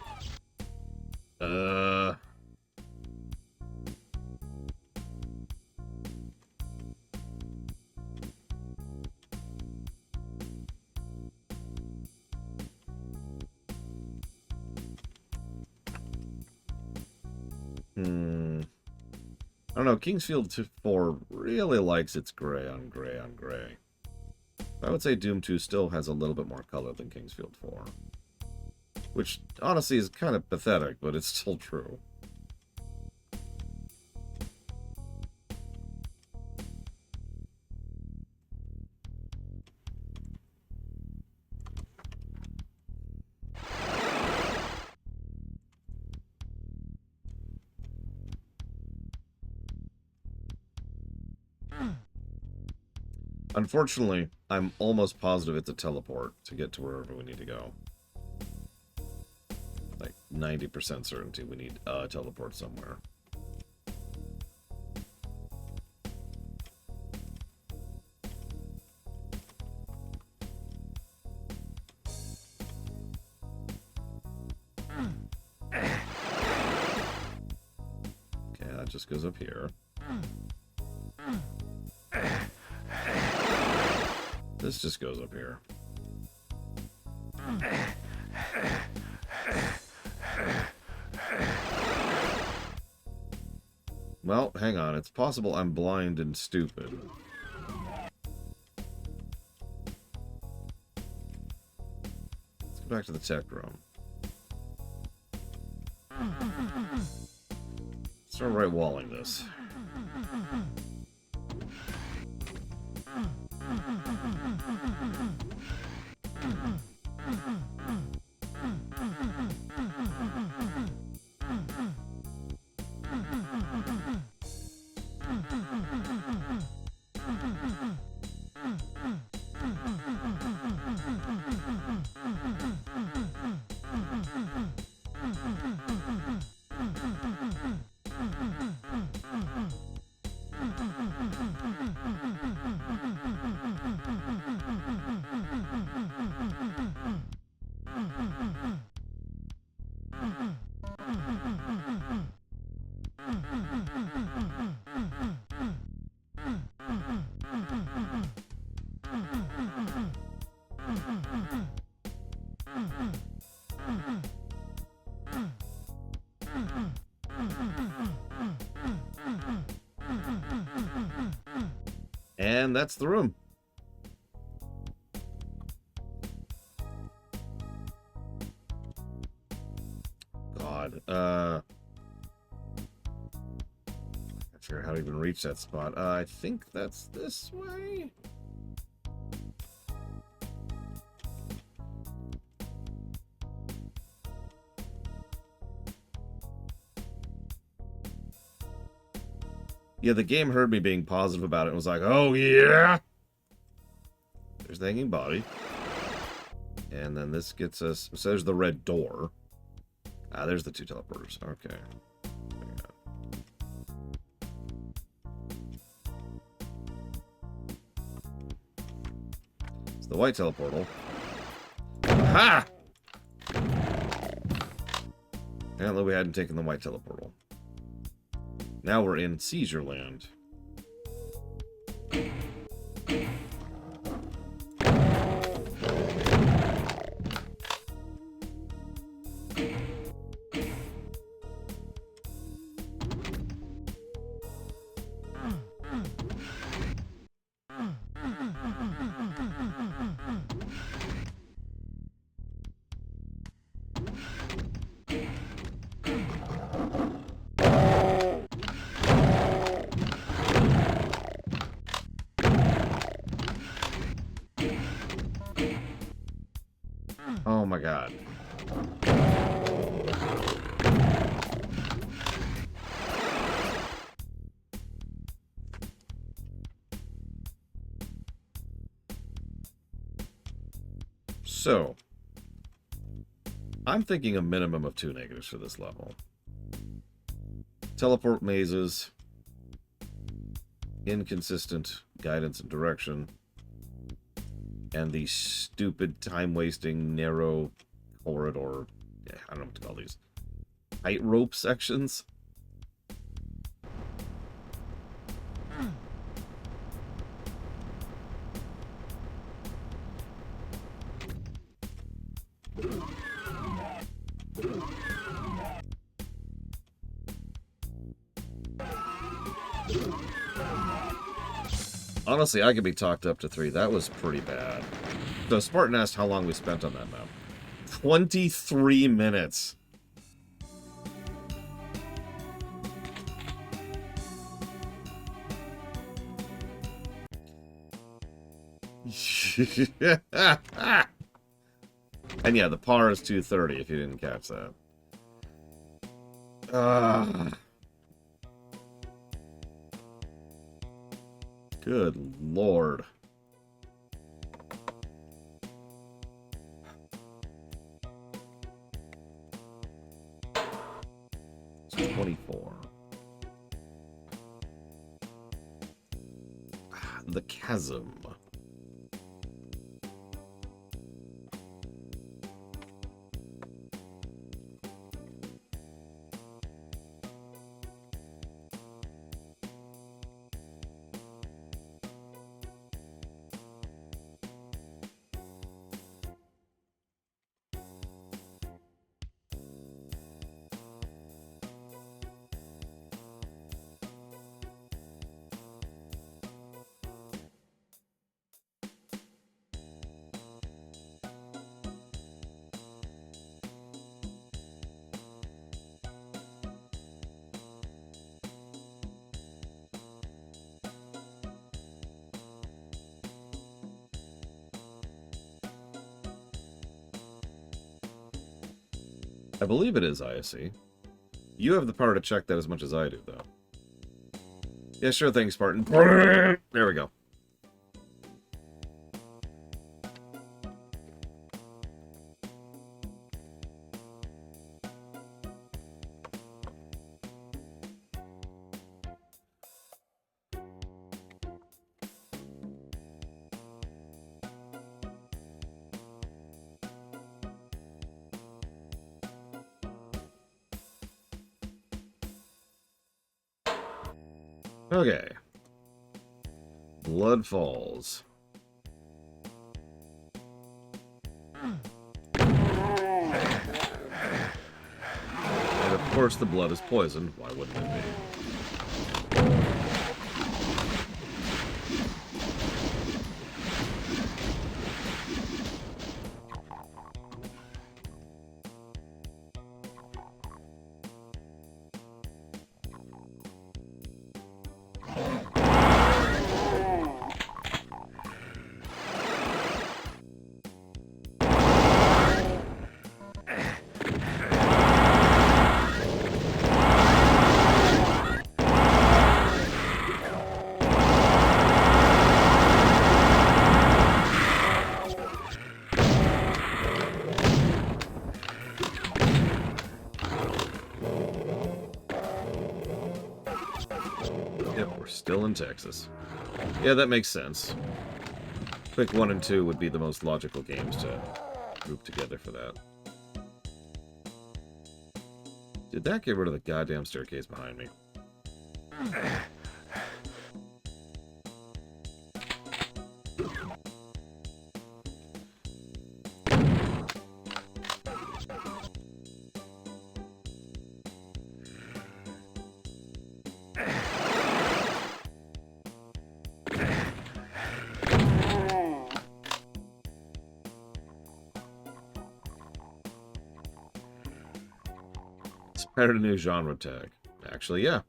I don't know, Kingsfield 4 really likes its gray on gray on gray. I would say Doom 2 still has a little bit more color than Kingsfield 4. Which, honestly, is kind of pathetic, but it's still true. Unfortunately, I'm almost positive it's a teleport to get to wherever we need to go. Like 90% certainty we need a teleport somewhere. Okay, that just goes up here. This just goes up here. Well, hang on. It's possible I'm blind and stupid. Let's go back to the tech room. Start right walling this. And that's the room. God. I figure out how to even reach that spot. I think that's this way. Yeah, the game heard me being positive about it and was like, oh yeah! There's the hanging body. And then this gets us... So there's the red door. Ah, there's the two teleporters. Okay. It's the white teleportal. Ha! Apparently we hadn't taken the white teleportal. Now we're in Seizure Land. Oh my god. So, I'm thinking a minimum of 2 negatives for this level. Teleport mazes, inconsistent guidance and direction, and the stupid, time-wasting, narrow corridor, I don't know what to call these, tightrope sections. Honestly, I could be talked up to 3. That was pretty bad. So Spartan asked how long we spent on that map. 23 minutes. And yeah, the par is 230 if you didn't catch that. Good lord. It's 24. The chasm. I believe it is ISE. You have the power to check that as much as I do, though. Yeah, sure thing, Spartan. There we go. Okay. Blood Falls. course, the blood is poison. Why wouldn't it be? Still in Texas. Yeah, that makes sense. Quick 1 and 2 would be the most logical games to group together for that. Did that get rid of the goddamn staircase behind me? Added a new genre tag. Actually, yeah.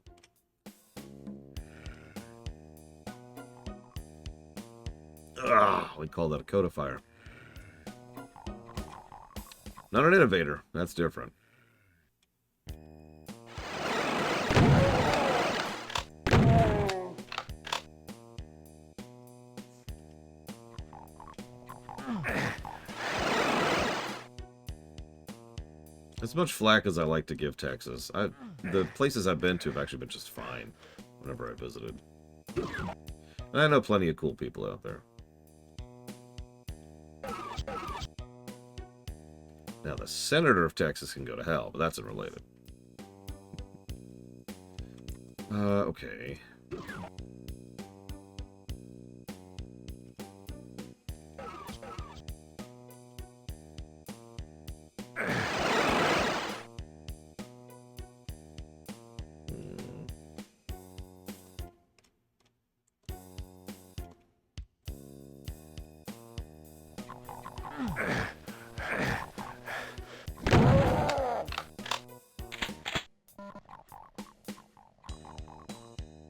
We call that a codifier. Not an innovator. That's different. As much flack as I like to give Texas, the places I've been to have actually been just fine whenever I visited. And I know plenty of cool people out there. Now, the senator of Texas can go to hell, but that's unrelated. Okay.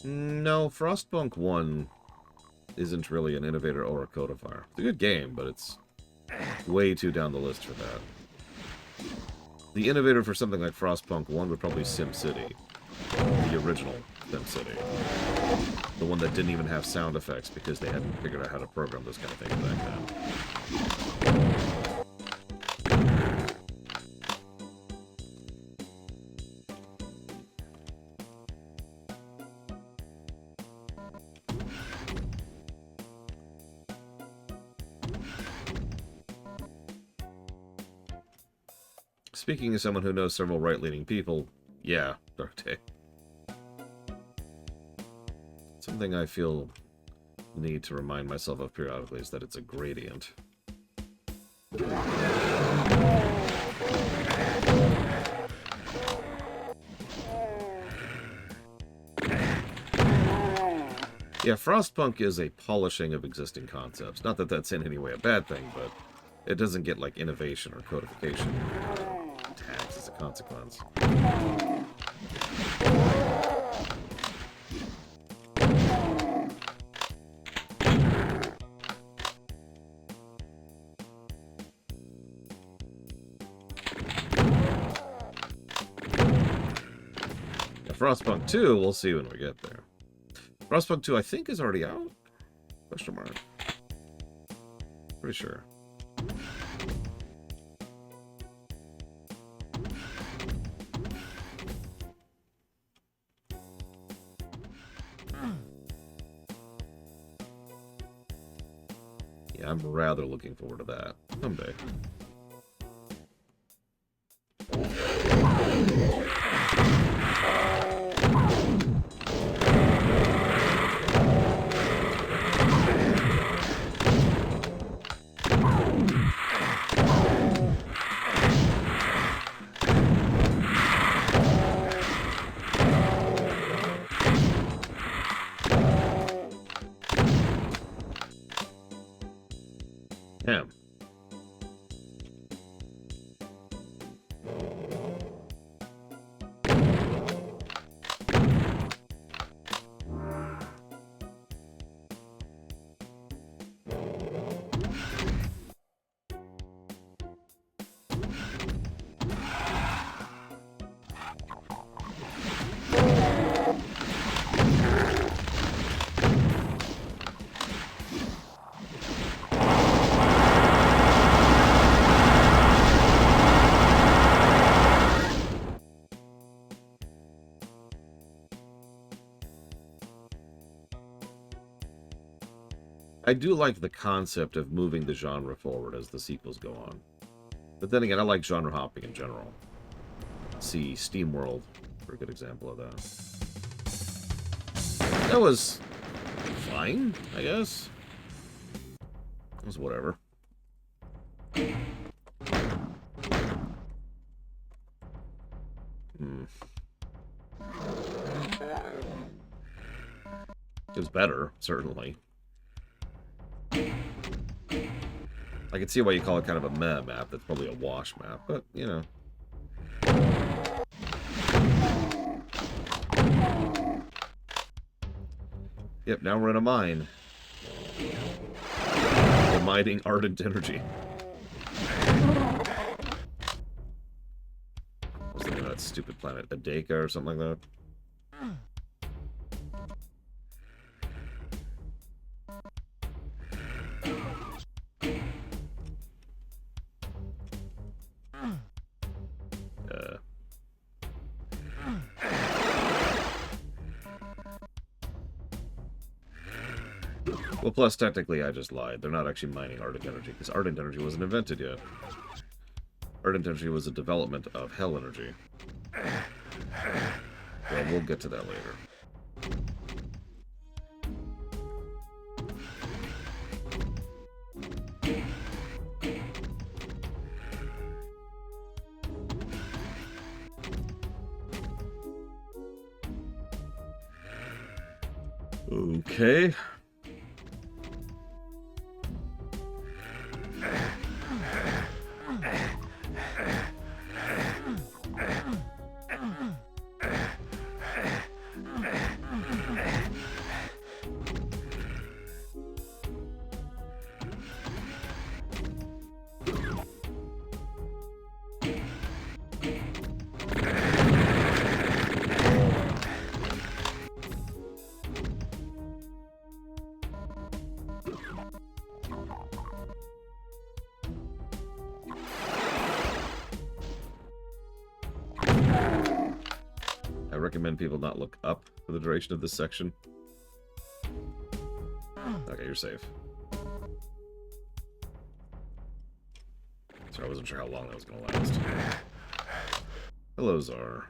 No, Frostpunk 1 isn't really an innovator or a codifier. It's a good game, but it's way too down the list for that. The innovator for something like Frostpunk 1 would probably be SimCity. The original SimCity. The one that didn't even have sound effects because they hadn't figured out how to program those kind of things back then. Speaking as someone who knows several right-leaning people, yeah, Dark Day. Something I feel the need to remind myself of periodically is that it's a gradient. Yeah, Frostpunk is a polishing of existing concepts. Not that that's in any way a bad thing, but it doesn't get, like, innovation or codification tags as a consequence. Now, Frostpunk 2, we'll see when we get there. Frostpunk 2, I think, is already out? Question mark. Pretty sure. Yeah, I'm rather looking forward to that someday. I do like the concept of moving the genre forward as the sequels go on. But then again, I like genre hopping in general. See SteamWorld for a good example of that. That was fine, I guess. It was whatever. It was better, certainly. I can see why you call it kind of a meh map. That's probably a wash map, but, you know. Yep, now we're in a mine. We're mining ardent energy. What's the name of that stupid planet? Adeka or something like that? Well, plus, technically, I just lied. They're not actually mining ardent energy, because ardent energy wasn't invented yet. Ardent energy was a development of hell energy. Well, we'll get to that later. Okay. I recommend people not look up for the duration of this section. Okay, you're safe. Sorry, I wasn't sure how long that was going to last. Hello, Czar.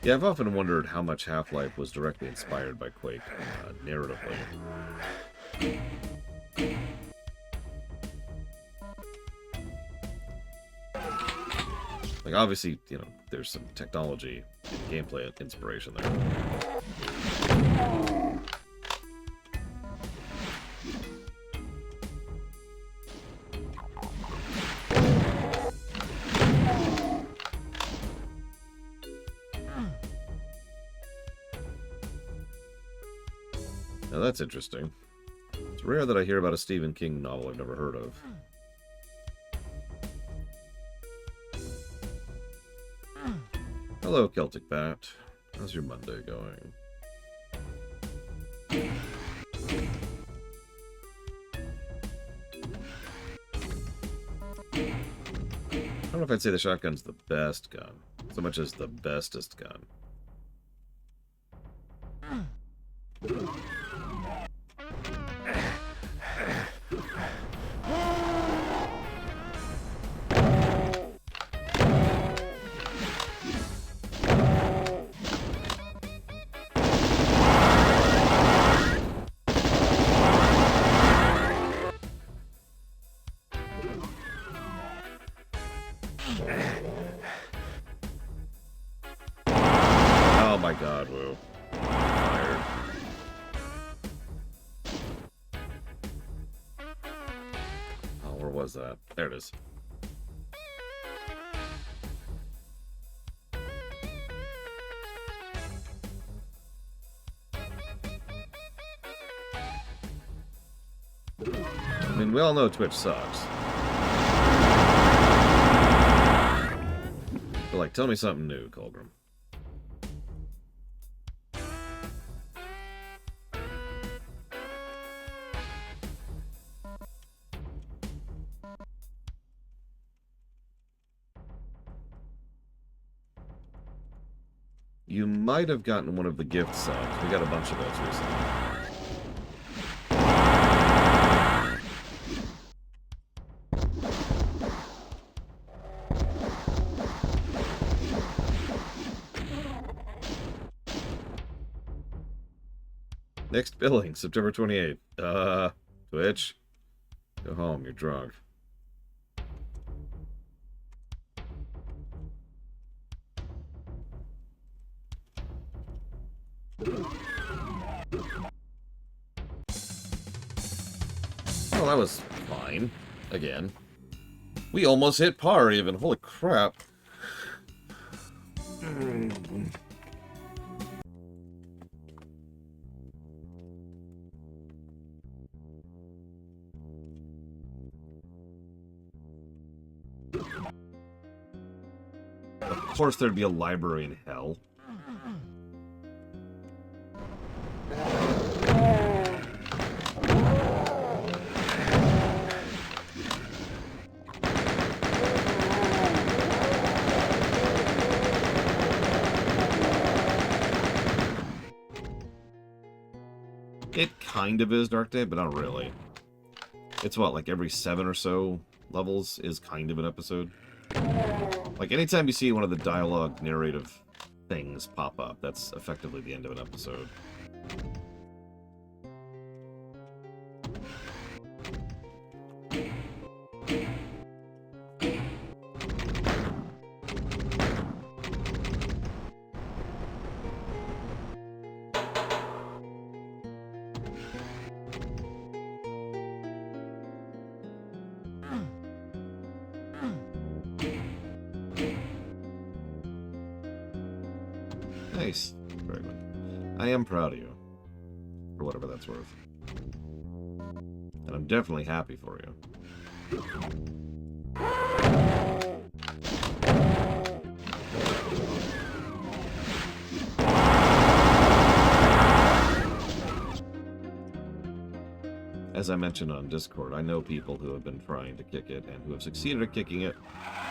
Yeah, I've often wondered how much Half-Life was directly inspired by Quake, narratively. Like, obviously, you know, there's some technology and gameplay inspiration there. Now that's interesting. It's rare that I hear about a Stephen King novel I've never heard of. Hello, Celtic Bat. How's your Monday going? I don't know if I'd say the shotgun's the best gun, so much as the bestest gun. was that? There it is. I mean, we all know Twitch sucks. But, like, tell me something new, Colgrim. You might have gotten one of the gift subs. We got a bunch of those recently. Next billing, September 28th. Twitch. Go home, you're drunk. Well, that was fine. Again. We almost hit par even. Holy crap. Of course there'd be a library in hell. It kind of is Dark Day, but not really. It's what, like every 7 or so levels is kind of an episode? Like, anytime you see one of the dialogue narrative things pop up, that's effectively the end of an episode. Nice, Bregman. I am proud of you. For whatever that's worth. And I'm definitely happy for you. As I mentioned on Discord, I know people who have been trying to kick it, and who have succeeded at kicking it,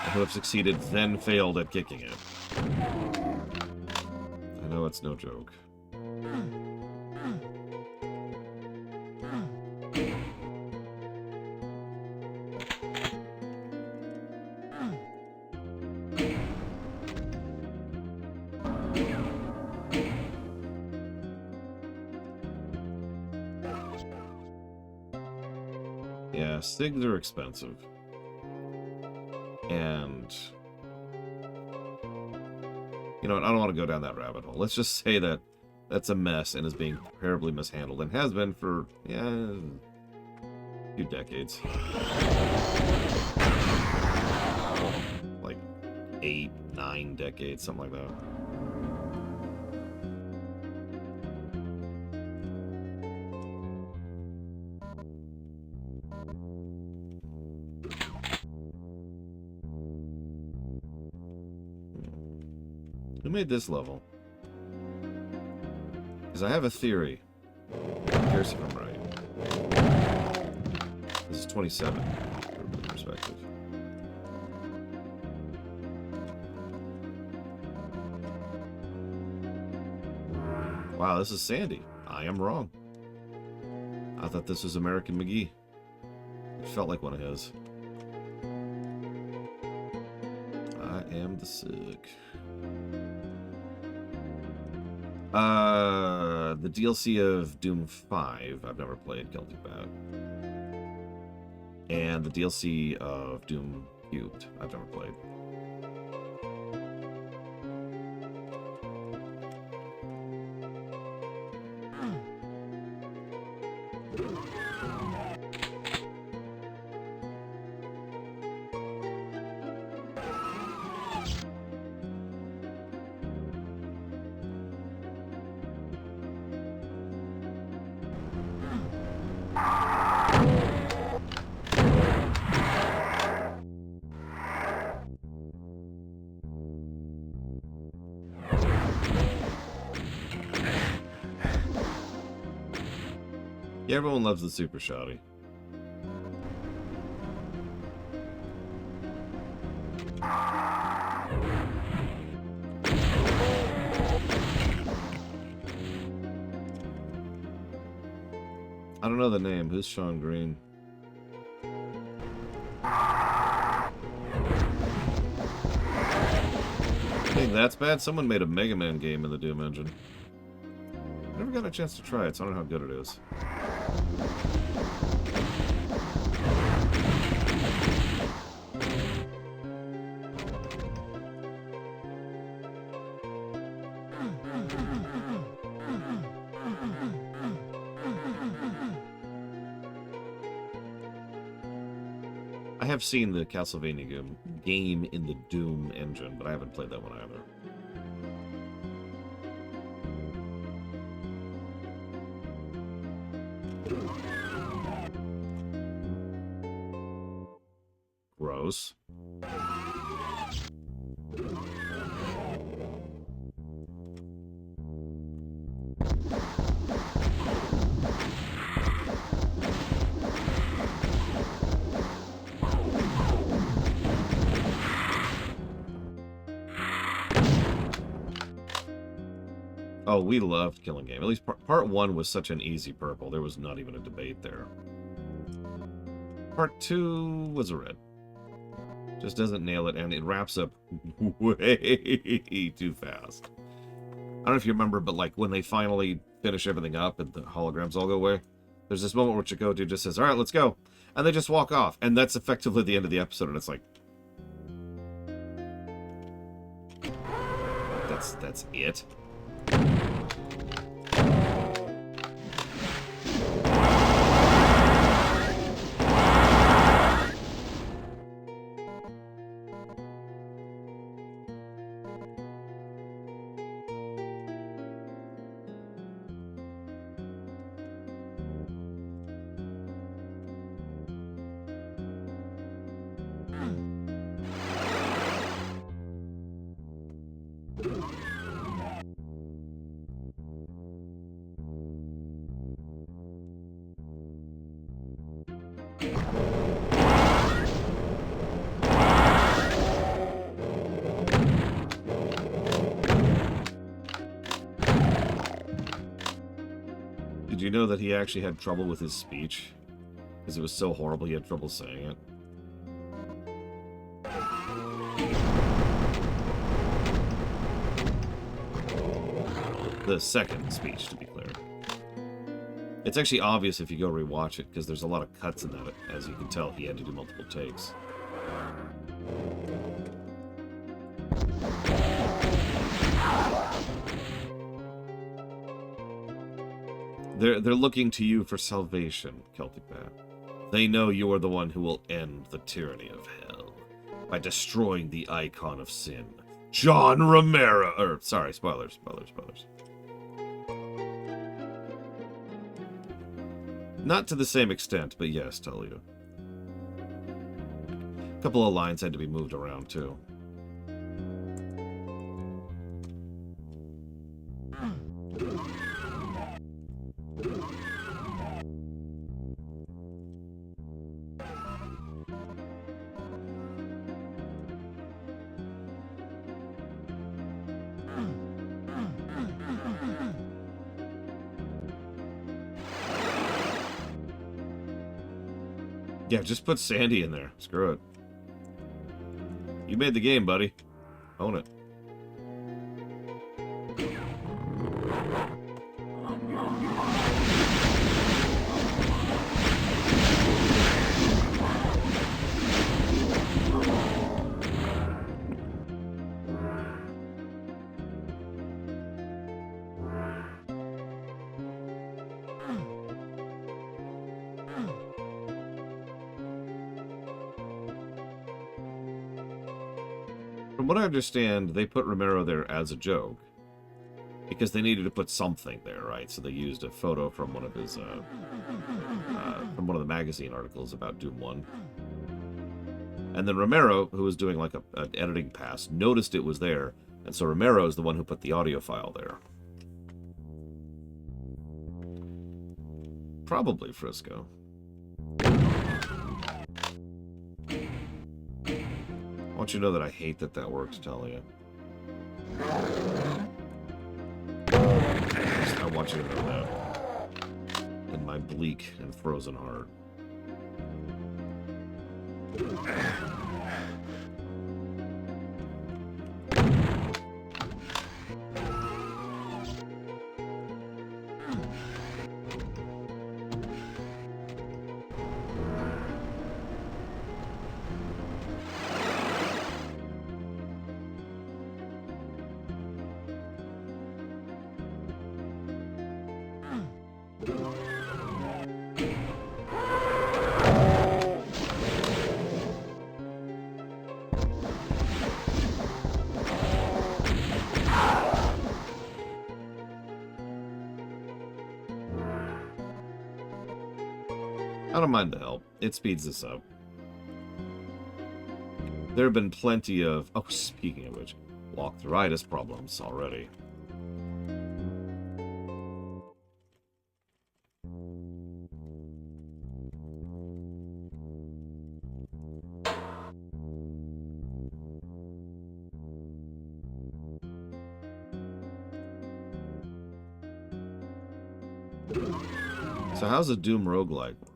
and who have succeeded then failed at kicking it. I know it's no joke. Yeah, SIGs are expensive. And you know what, I don't want to go down that rabbit hole. Let's just say that that's a mess and is being terribly mishandled, and has been for, yeah, a few decades. Like 8, 9 decades, something like that. Who made this level? Because I have a theory. Here's if I'm right. This is 27, for perspective. Wow, this is Sandy. I am wrong. I thought this was American McGee. It felt like one of his. I am the sick. The DLC of Doom 5, I've never played Guilty Bad. And the DLC of Doom Cubed, I've never played. Yeah, everyone loves the super shoddy. I don't know the name. Who's Sean Green? I think that's bad. Someone made a Mega Man game in the Doom engine. Never got a chance to try it, so I don't know how good it is. I have seen the Castlevania game in the Doom engine, but I haven't played that one either. Gross. Oh, we loved Killing Game. At least part 1 was such an easy purple. There was not even a debate there. Part 2 was a red. Just doesn't nail it, and it wraps up way too fast. I don't know if you remember, but like when they finally finish everything up and the holograms all go away, there's this moment where Chakotay just says, "All right, let's go," and they just walk off, and that's effectively the end of the episode. And it's like, that's it. Did you know that he actually had trouble with his speech? Because it was so horrible he had trouble saying it. The second speech, to be clear. It's actually obvious if you go rewatch it, because there's a lot of cuts in that. As you can tell, he had to do multiple takes. They're looking to you for salvation, Celtic Bat. They know you are the one who will end the tyranny of hell by destroying the icon of sin, John Romero. Sorry, spoilers. Not to the same extent, but yes, tell you. A couple of lines had to be moved around too. Yeah, just put Sandy in there. Screw it. You made the game, buddy. Own it. From what I understand, they put Romero there as a joke. Because they needed to put something there, right? So they used a photo from one of his, from one of the magazine articles about Doom 1. And then Romero, who was doing like an editing pass, noticed it was there. And so Romero is the one who put the audio file there. Probably Frisco. I want you to know that I hate that that works, Talia. I want you to know that. In my bleak and frozen heart. I don't mind the help. It speeds this up. There have been plenty of... Oh, speaking of which, walk-through-itis problems already. So how's a Doom roguelike work?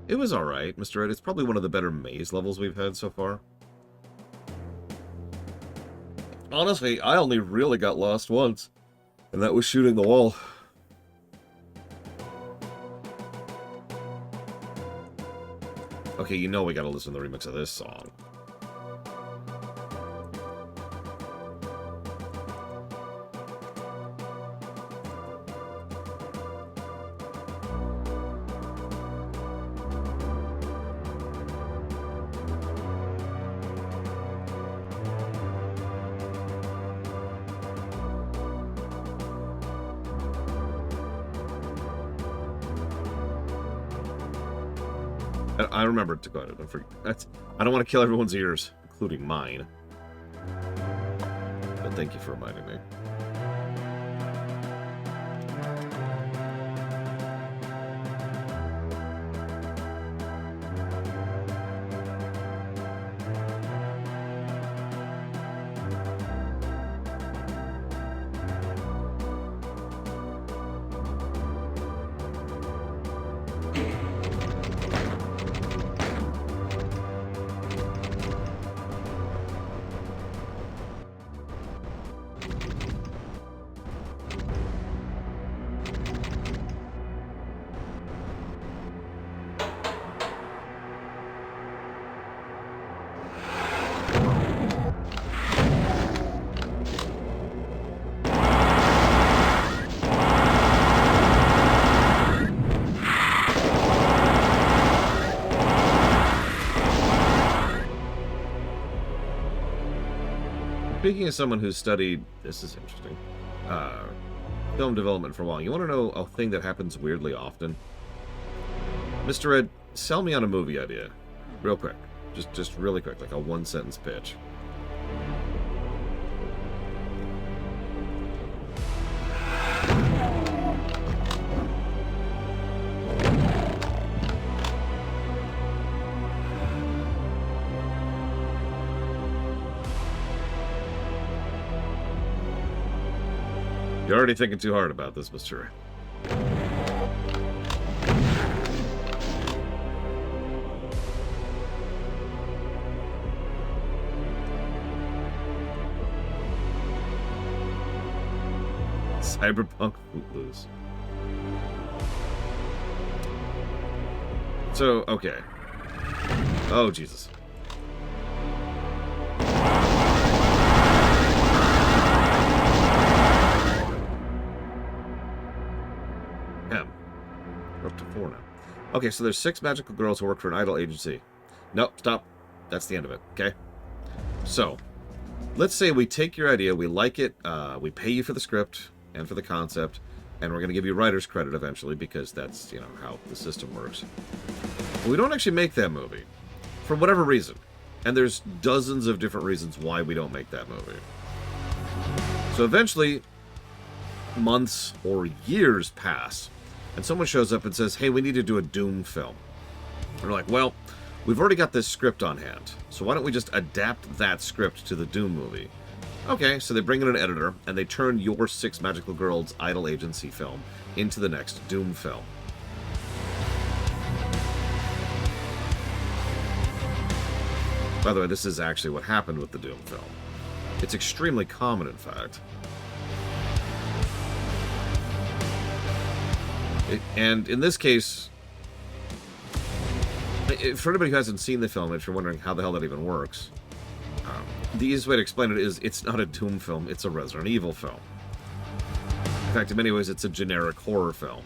It was alright, Mr. Ed. It's probably one of the better maze levels we've had so far. Honestly, I only really got lost once, and that was shooting the wall. Okay, you know we gotta listen to the remix of this song. I remember to go ahead. I don't want to kill everyone's ears, including mine. But thank you for reminding me. Speaking of someone who's studied, this is interesting, film development for a while, you want to know a thing that happens weirdly often? Mr. Ed, sell me on a movie idea. Real quick. Just really quick, like a one-sentence pitch. You're already thinking too hard about this, Mr. Cyberpunk Footloose. So, okay. Oh, Jesus. We're up to 4 now. Okay, so there's 6 magical girls who work for an idol agency. Nope, stop. That's the end of it, okay? So, let's say we take your idea, we like it, we pay you for the script and for the concept, and we're going to give you writer's credit eventually because that's, you know, how the system works. But we don't actually make that movie for whatever reason. And there's dozens of different reasons why we don't make that movie. So eventually, months or years pass, and someone shows up and says, hey, we need to do a Doom film. And we're like, well, we've already got this script on hand, so why don't we just adapt that script to the Doom movie? Okay, so they bring in an editor, and they turn your Six Magical Girls Idol Agency film into the next Doom film. By the way, this is actually what happened with the Doom film. It's extremely common, in fact. And in this case, for anybody who hasn't seen the film, if you're wondering how the hell that even works, the easiest way to explain it is it's not a Doom film, it's a Resident Evil film. In fact, in many ways, it's a generic horror film,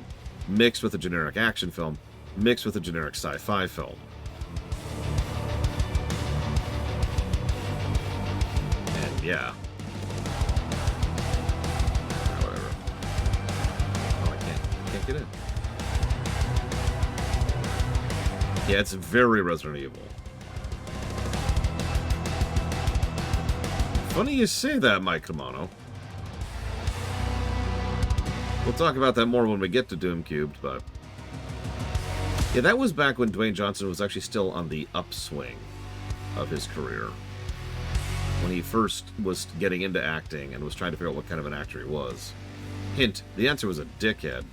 mixed with a generic action film, mixed with a generic sci-fi film. And yeah. Whatever. Oh, I can't get in. Yeah, it's very Resident Evil. Funny you say that, Mike Kamano. We'll talk about that more when we get to Doom Cubed, but... yeah, that was back when Dwayne Johnson was actually still on the upswing of his career. When he first was getting into acting and was trying to figure out what kind of an actor he was. Hint, the answer was a dickhead.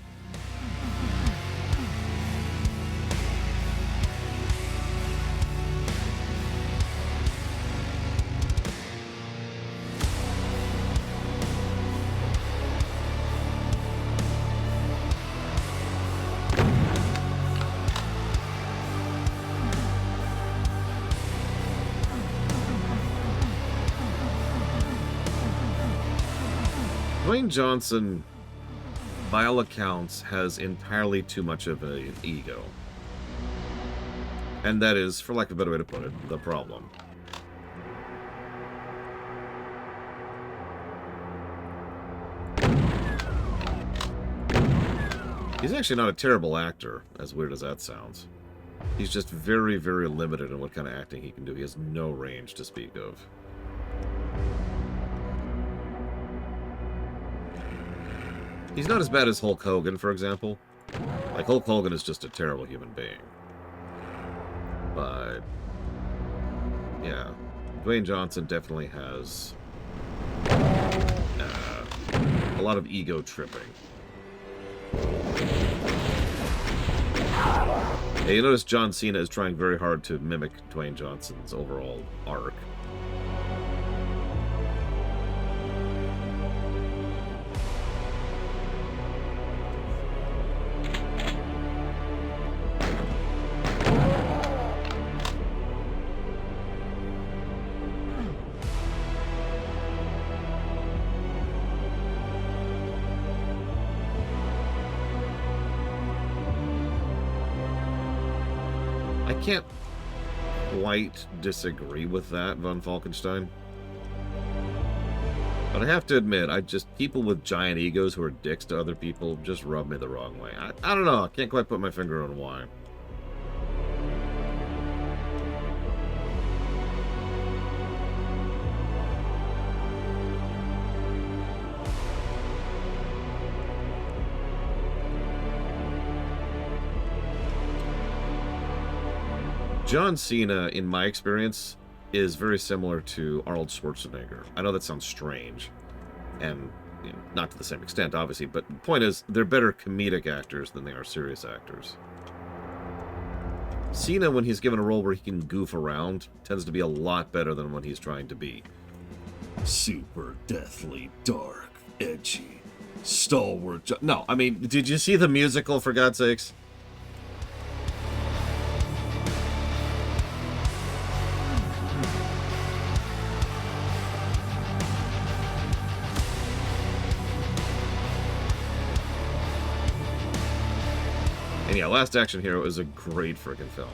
Dwayne Johnson, by all accounts, has entirely too much of an ego. And that is, for lack of a better way to put it, the problem. He's actually not a terrible actor, as weird as that sounds. He's just very, very limited in what kind of acting he can do. He has no range to speak of. He's not as bad as Hulk Hogan, for example. Like, Hulk Hogan is just a terrible human being. But, yeah. Dwayne Johnson definitely has a lot of ego tripping. Yeah, you notice John Cena is trying very hard to mimic Dwayne Johnson's overall arc. I can't quite disagree with that, Von Falkenstein. But I have to admit, people with giant egos who are dicks to other people just rub me the wrong way. I don't know, I can't quite put my finger on why. John Cena, in my experience, is very similar to Arnold Schwarzenegger. I know that sounds strange, and you know, not to the same extent, obviously, but the point is, they're better comedic actors than they are serious actors. Cena, when he's given a role where he can goof around, tends to be a lot better than when he's trying to be super deathly, dark, edgy, stalwart. No, I mean, did you see the musical, for God's sakes? And yeah, Last Action Hero is a great freaking film.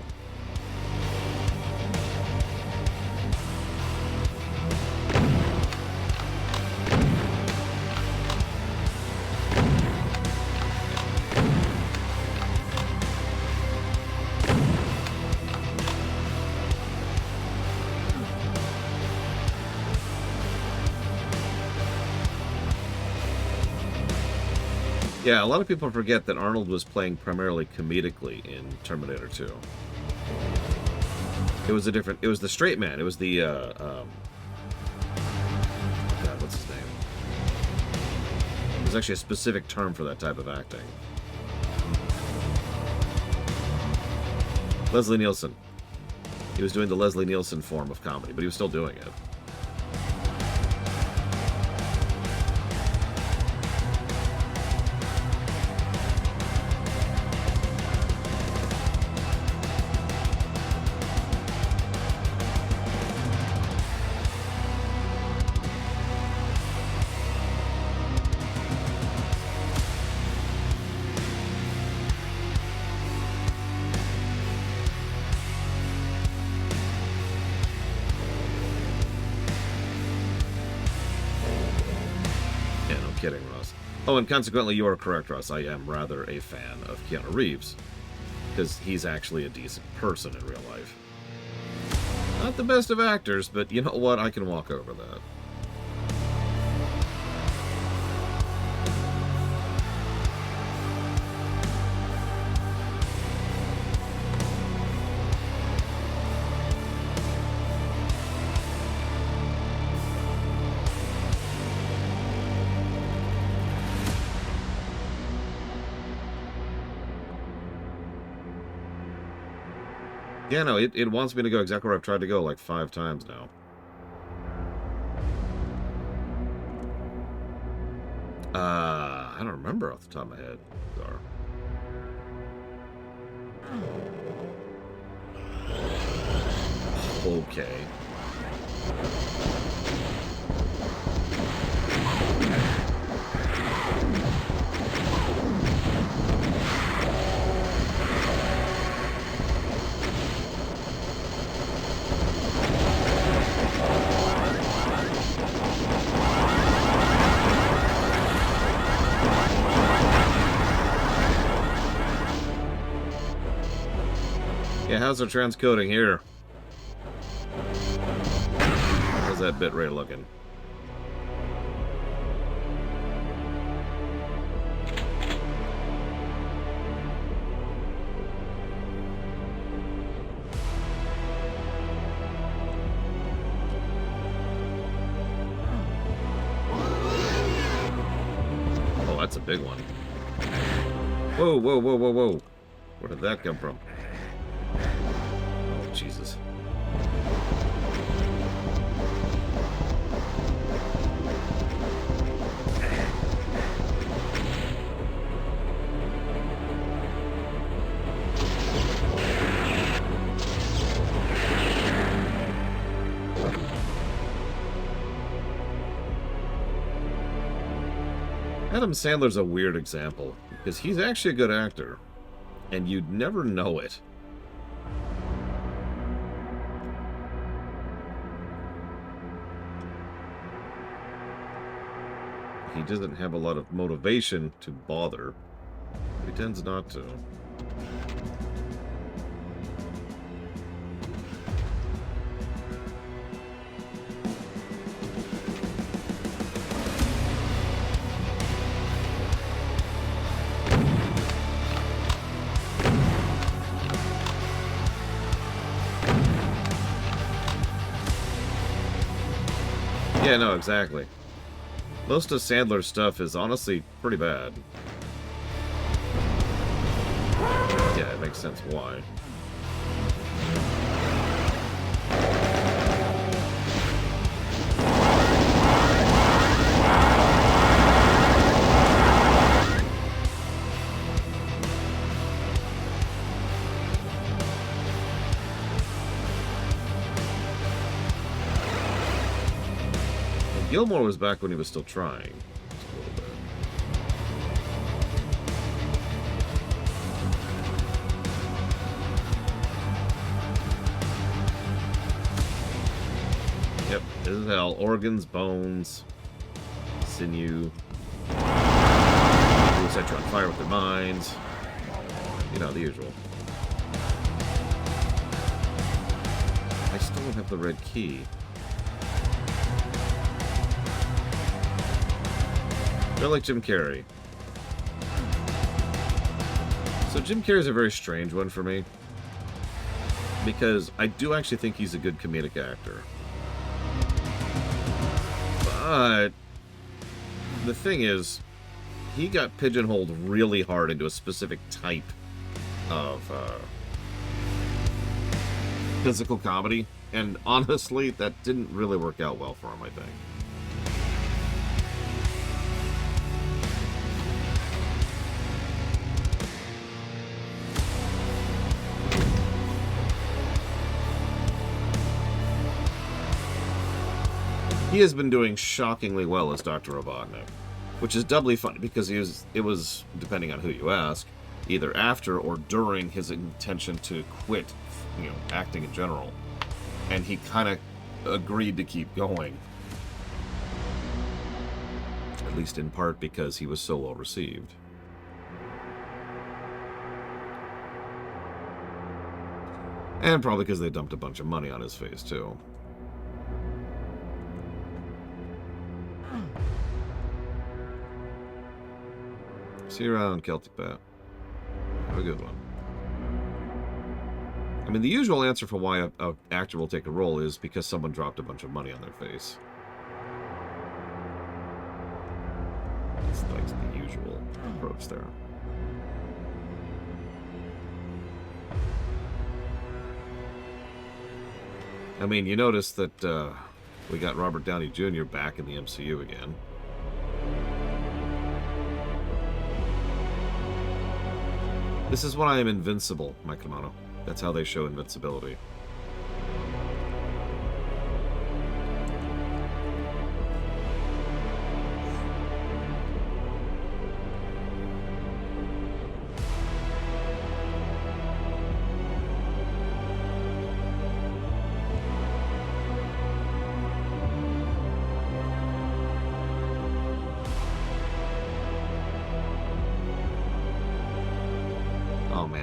Yeah, a lot of people forget that Arnold was playing primarily comedically in Terminator 2. It was the straight man. It was the, God, what's his name? There's actually a specific term for that type of acting. Leslie Nielsen. He was doing the Leslie Nielsen form of comedy, but he was still doing it. Kidding, Russ. Oh, and consequently, you are correct, Russ. I am rather a fan of Keanu Reeves, because he's actually a decent person in real life. Not the best of actors, but you know what? I can walk over that. Yeah, no, it wants me to go exactly where I've tried to go like 5 times now. I don't remember off the top of my head. Okay. Yeah, how's the transcoding here? How's that bitrate looking? Oh, that's a big one. Whoa, whoa, whoa, whoa, whoa. Where did that come from? Oh, Jesus. Adam Sandler's a weird example, because he's actually a good actor, and you'd never know it. He doesn't have a lot of motivation to bother. He tends not to. Yeah, no, exactly. Most of Sandler's stuff is honestly pretty bad. Yeah, it makes sense why. Gilmore was back when he was still trying. Just a little bit. Yep, this is hell. Organs, bones, sinew. People set you on fire with their minds. You know, the usual. I still don't have the red key. They're like Jim Carrey. So Jim Carrey's a very strange one for me, because I do actually think he's a good comedic actor. But the thing is, he got pigeonholed really hard into a specific type of physical comedy, and honestly, that didn't really work out well for him, I think. He has been doing shockingly well as Dr. Robotnik, which is doubly funny because it was, depending on who you ask, either after or during his intention to quit, acting in general. And he kind of agreed to keep going. At least in part because he was so well received. And probably because they dumped a bunch of money on his face, too. See you around, Celtic Pat. Have a good one. I mean, the usual answer for why an actor will take a role is because someone dropped a bunch of money on their face. It's like the usual approach there. I mean, you notice that we got Robert Downey Jr. back in the MCU again. This is why I am invincible, Mike Romano. That's how they show invincibility.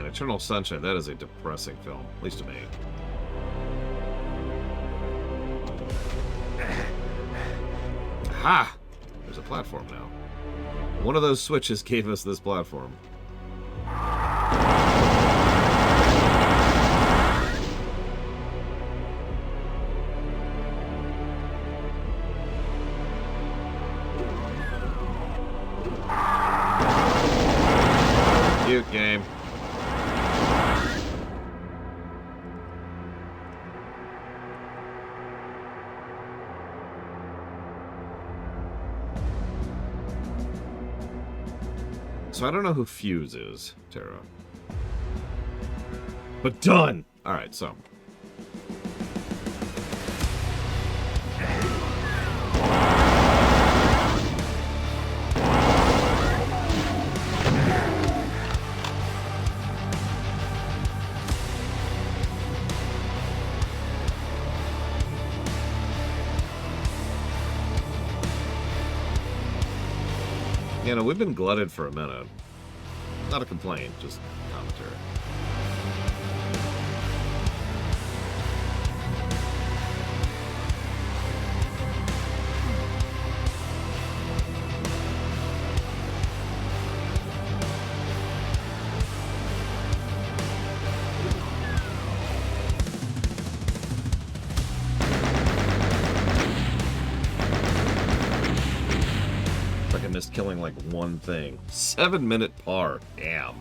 Eternal Sunshine, that is a depressing film, at least to me. Aha! There's a platform now. One of those switches gave us this platform. Cute game. So I don't know who Fuse is, Tara. But done! Alright, so. You know, we've been glutted for a minute. Not a complaint, just commentary. Killing like one thing. 7-minute par. Damn.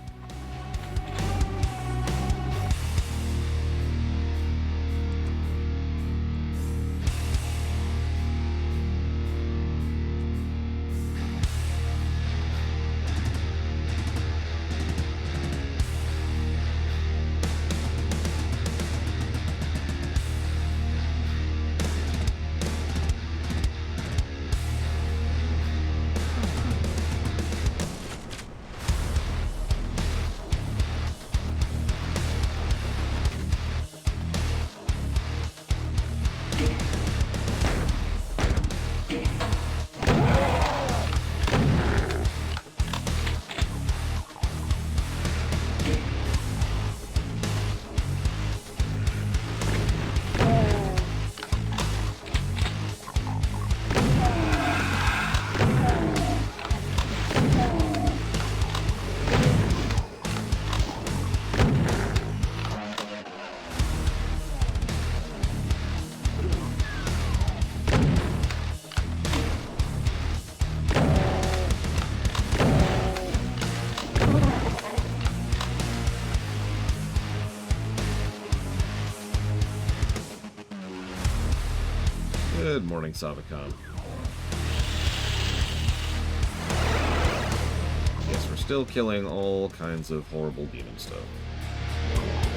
Good morning, Savicon. Yes, we're still killing all kinds of horrible demon stuff.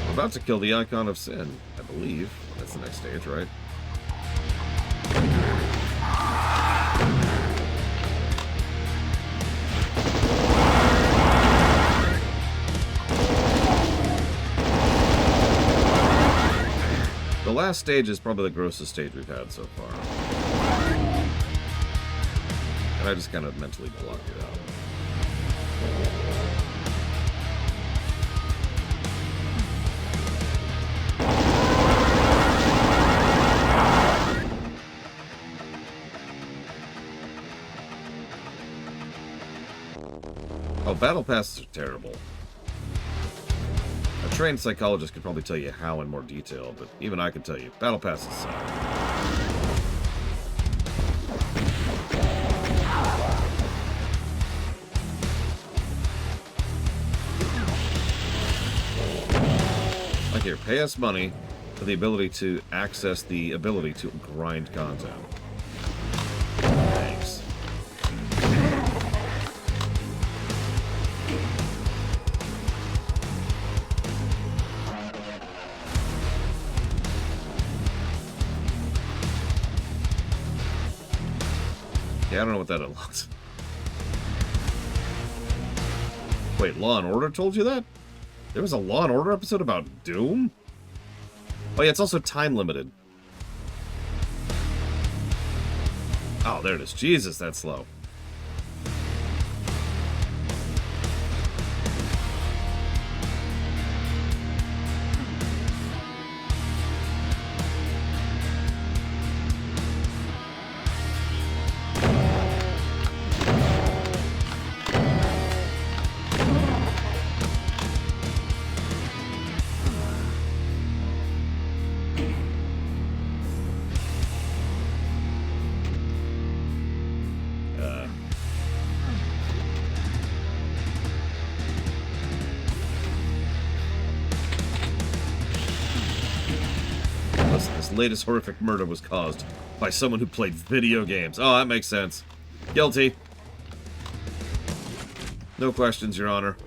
We're about to kill the Icon of Sin, I believe. That's the next stage, right? The last stage is probably the grossest stage we've had so far. And I just kind of mentally blocked it out. Oh, battle passes are terrible. A trained psychologist could probably tell you how in more detail, but even I can tell you, battle passes suck. Like here, pay us money for the ability to access the ability to grind content. Thanks. Yeah, I don't know what that unlocks. Wait, Law and Order told you that? There was a Law and Order episode about Doom? Oh yeah, it's also time limited. Oh, there it is. Jesus, that's slow. This latest horrific murder was caused by someone who played video games. Oh, that makes sense. Guilty. No questions, Your Honor.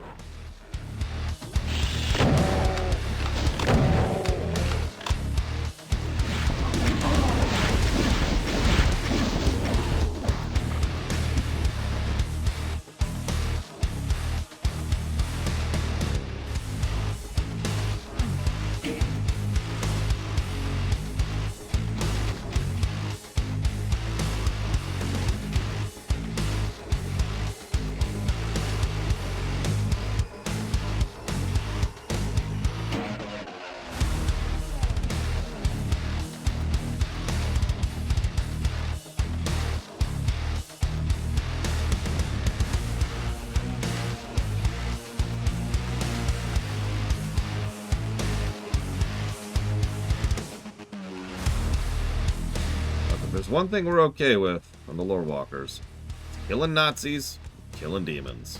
There's one thing we're okay with on the Lore Walkers. It's killing Nazis, killing demons.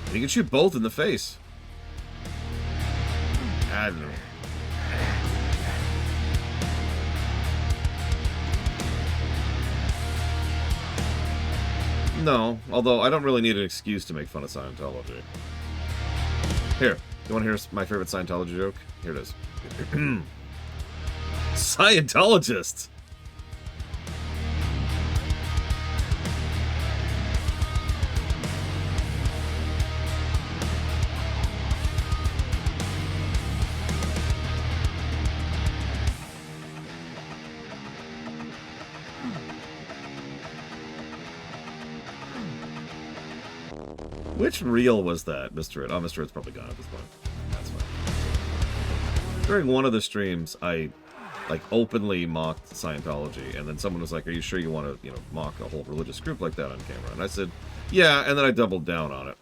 And you can shoot both in the face. I don't know. No, although I don't really need an excuse to make fun of Scientology. Here, you want to hear my favorite Scientology joke? Here it is. Scientologists! Which reel was that, Mr. Ed? Oh, Mr. Ed's probably gone at this point. That's fine. During one of the streams, I, like, openly mocked Scientology, and then someone was like, are you sure you want to, mock a whole religious group like that on camera? And I said, yeah, and then I doubled down on it.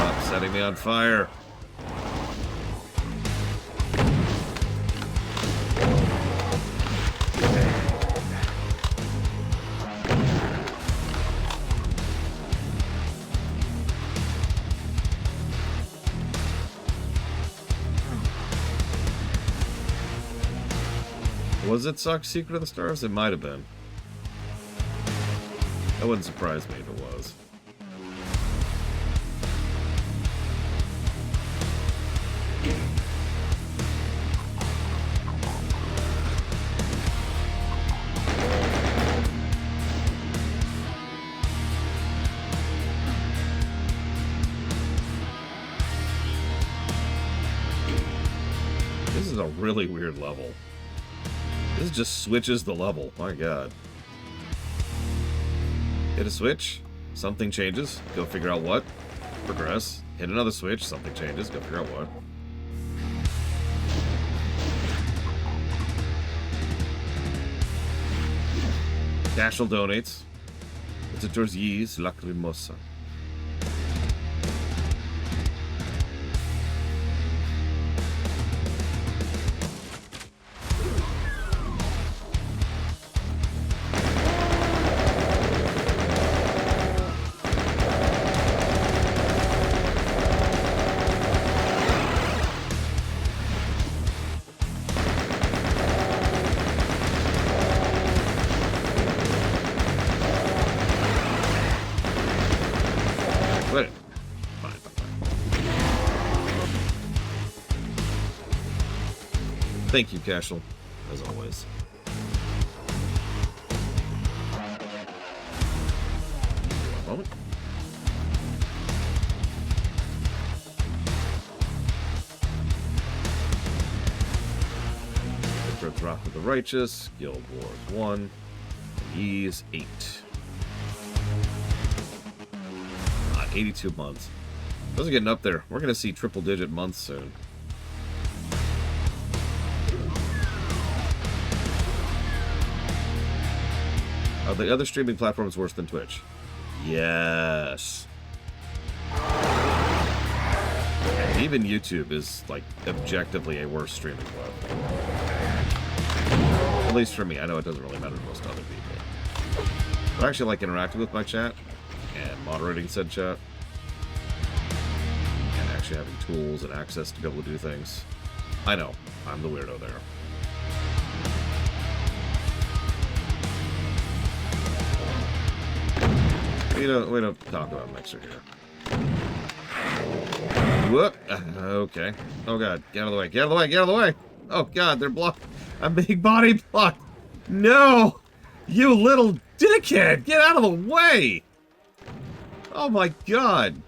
Stop setting me on fire. Was it Sock Secret of the Stars? It might have been. That wouldn't surprise me if it was. This is a really weird level. This just switches the level. My god. Hit a switch, something changes, go figure out what. Progress. Hit another switch, something changes, go figure out what. Cashel donates. It's a Torzies Lacrimosa. Wait. Fine. Thank you, Cashel, as always. One moment. Victor's Rock of the Righteous, Guild Wars 1, Ease 8. 82 months. Those are getting up there. We're going to see triple-digit months soon. Are the other streaming platforms worse than Twitch? Yes. Even YouTube is, like, objectively a worse streaming platform. At least for me. I know it doesn't really matter to most other people. But I actually like interacting with my chat and moderating said chat, and actually having tools and access to be able to do things. I know, I'm the weirdo there. We don't talk about Mixer here. Whoop! Okay. Oh god, get out of the way, get out of the way, get out of the way! Oh god, they're blocked. I'm being body blocked! No! You little dickhead! Get out of the way! Oh my god!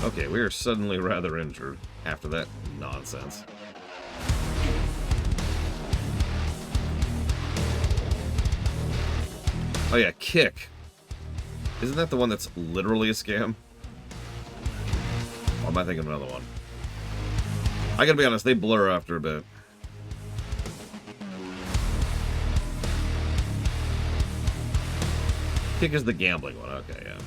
Okay, we are suddenly rather injured after that nonsense. Oh yeah, Kick. Isn't that the one that's literally a scam? Or am I thinking of another one? I gotta be honest, they blur after a bit. Kick is the gambling one, okay, yeah.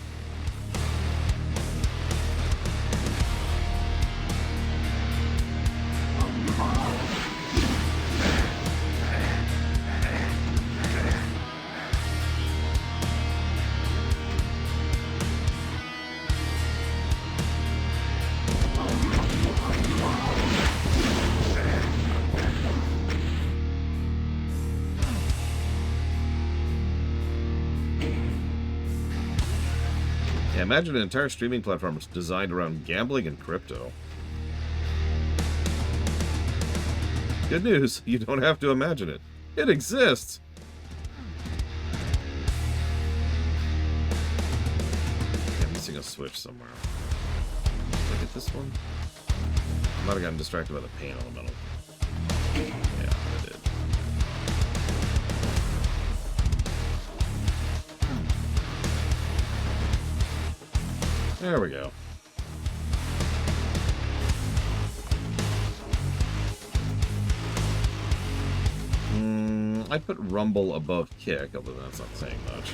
Imagine an entire streaming platform designed around gambling and crypto. Good news, you don't have to imagine it. It exists! Okay, I'm missing a switch somewhere. Did I get this one? I might have gotten distracted by the paint elemental. Yeah, I did. There we go. I put Rumble above Kick, although that's not saying much.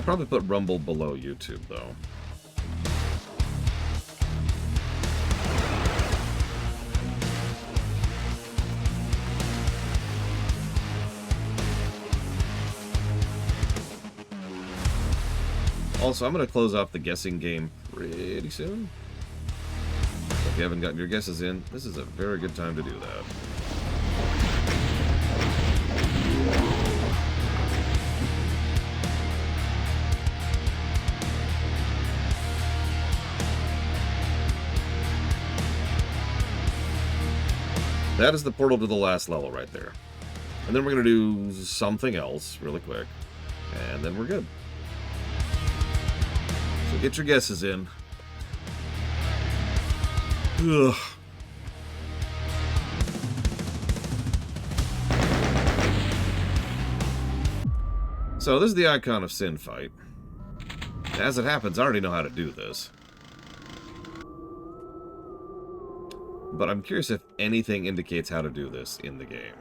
probably put Rumble below YouTube, though. Also, I'm going to close off the guessing game pretty soon. If you haven't gotten your guesses in, this is a very good time to do that. That is the portal to the last level right there. And then we're going to do something else really quick. And then we're good. So get your guesses in. Ugh. So this is the Icon of Sin fight. As it happens, I already know how to do this. But I'm curious if anything indicates how to do this in the game.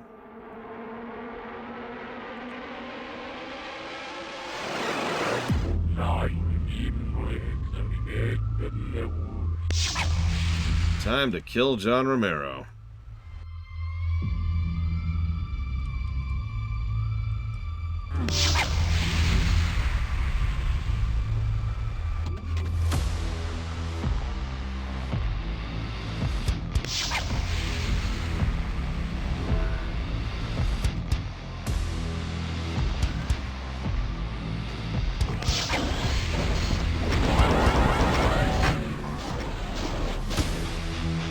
Time to kill John Romero.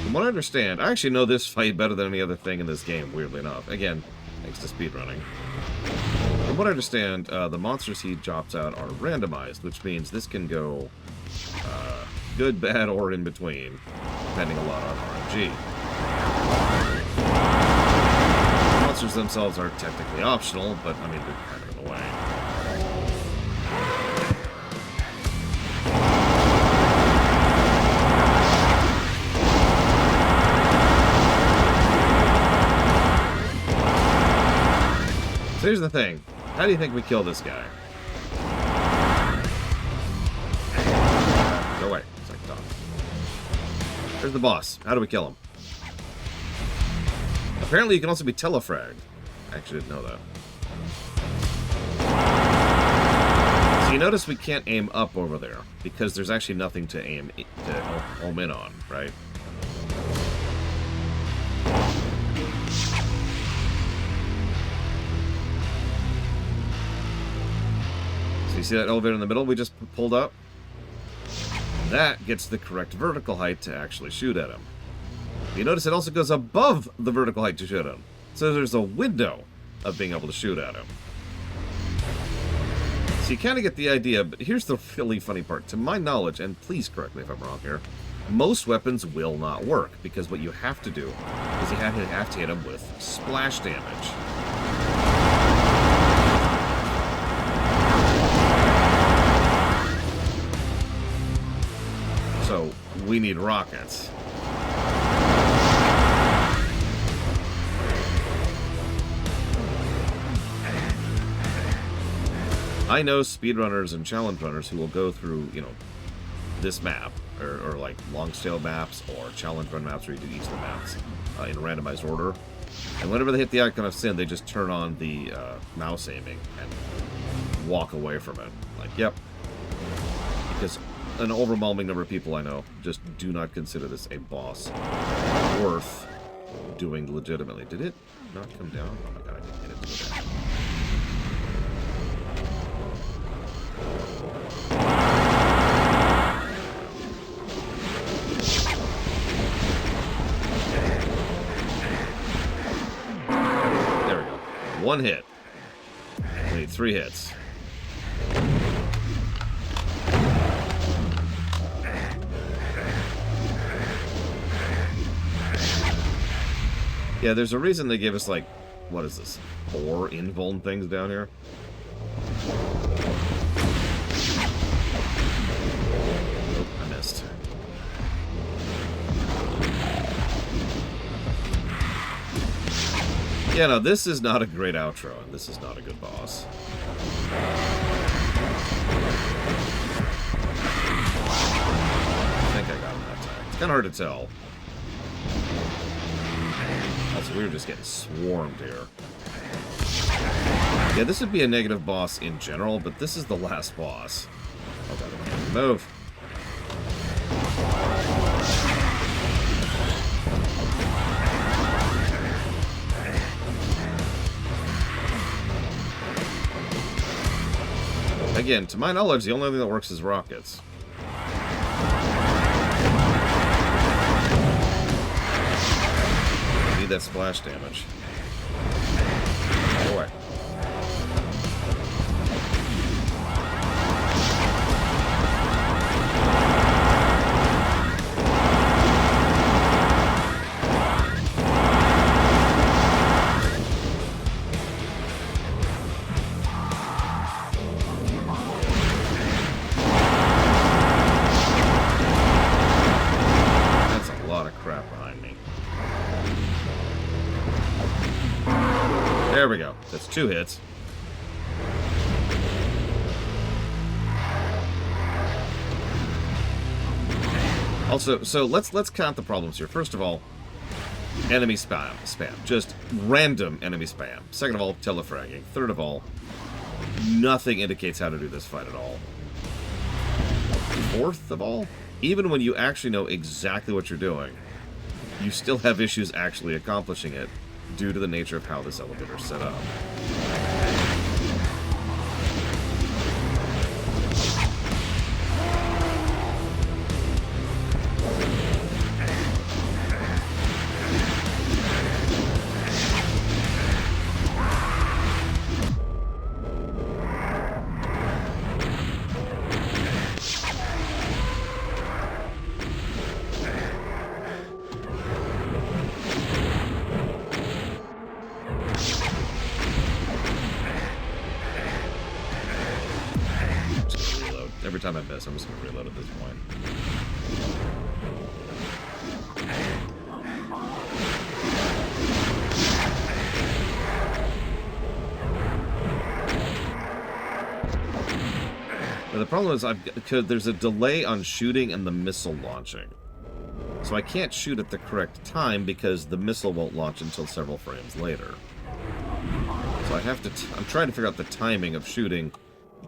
From what I understand, I actually know this fight better than any other thing in this game, weirdly enough. Again, thanks to speedrunning. From what I understand, the monsters he drops out are randomized, which means this can go good, bad, or in between, depending a lot on RNG. The monsters themselves are technically optional, but, I mean, they're kind of in the way. So here's the thing. How do you think we kill this guy? Go away. It's like a dog. There's the boss. How do we kill him? Apparently you can also be telefragged. I actually didn't know that. So you notice we can't aim up over there, because there's actually nothing to aim to home in on, right? So you see that elevator in the middle we just pulled up? That gets the correct vertical height to actually shoot at him. You notice it also goes above the vertical height to shoot at him. So there's a window of being able to shoot at him. So you kind of get the idea, but here's the really funny part. To my knowledge, and please correct me if I'm wrong here, most weapons will not work, because what you have to do is you have to hit them with splash damage. So we need rockets. I know speedrunners and challenge runners who will go through, you know, this map, or like long-tail maps, or challenge run maps where you do each of the maps in randomized order. And whenever they hit the Icon of Sin, they just turn on the mouse aiming and walk away from it. Like, yep. Because an overwhelming number of people I know just do not consider this a boss worth doing legitimately. Did it not come down? Oh my god, I didn't get it to go down. There we go. One hit. We need 3 hits. Yeah, there's a reason they gave us, like, what is this? 4 invuln things down here? Nope, I missed. Yeah, no, this is not a great outro, and this is not a good boss. kind of hard to tell. Also, we were just getting swarmed here. Yeah, this would be a negative boss in general, but this is the last boss. Okay, move. Again, to my knowledge, the only thing that works is rockets. Need that splash damage. Go away. There we go. That's 2 hits. Also, so let's count the problems here. First of all, enemy spam. Just random enemy spam. Second of all, telefragging. Third of all, nothing indicates how to do this fight at all. Fourth of all, even when you actually know exactly what you're doing, you still have issues actually accomplishing it due to the nature of how this elevator is set up. Every time I miss, I'm just going to reload at this point. But the problem is there's a delay on shooting and the missile launching. So I can't shoot at the correct time because the missile won't launch until several frames later. So I have to... I'm trying to figure out the timing of shooting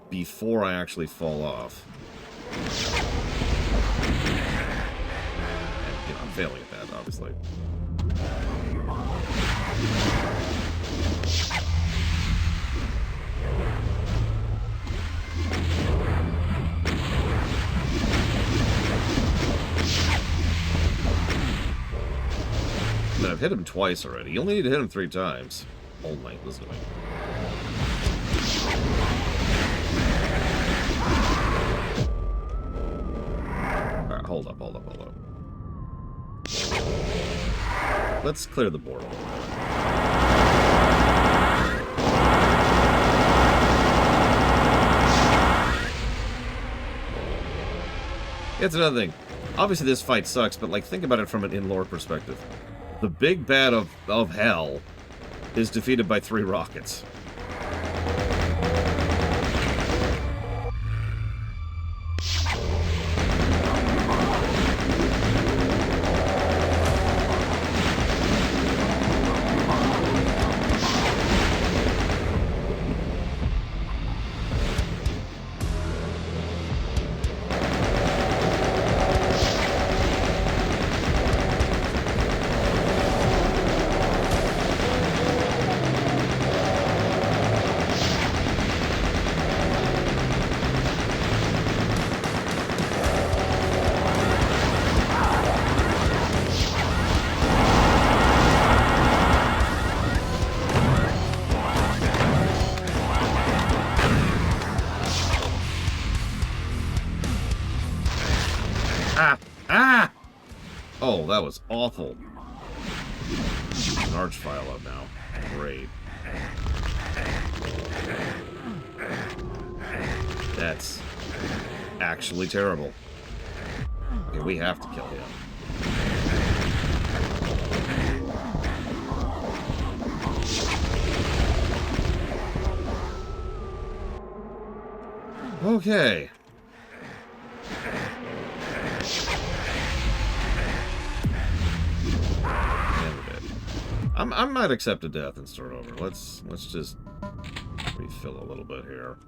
before I actually fall off. And, I'm failing at that, obviously. But I've hit him twice already. You only need to hit him 3 times. Oh my, listen to me. Hold up. Let's clear the board. It's another thing. Obviously this fight sucks, but like think about it from an in-lore perspective. The big bad of hell is defeated by 3 rockets. Oh, that was awful. An arch file up now. Great. That's actually terrible. Okay, we have to kill him. I might accept a death and start over. Let's just refill a little bit here.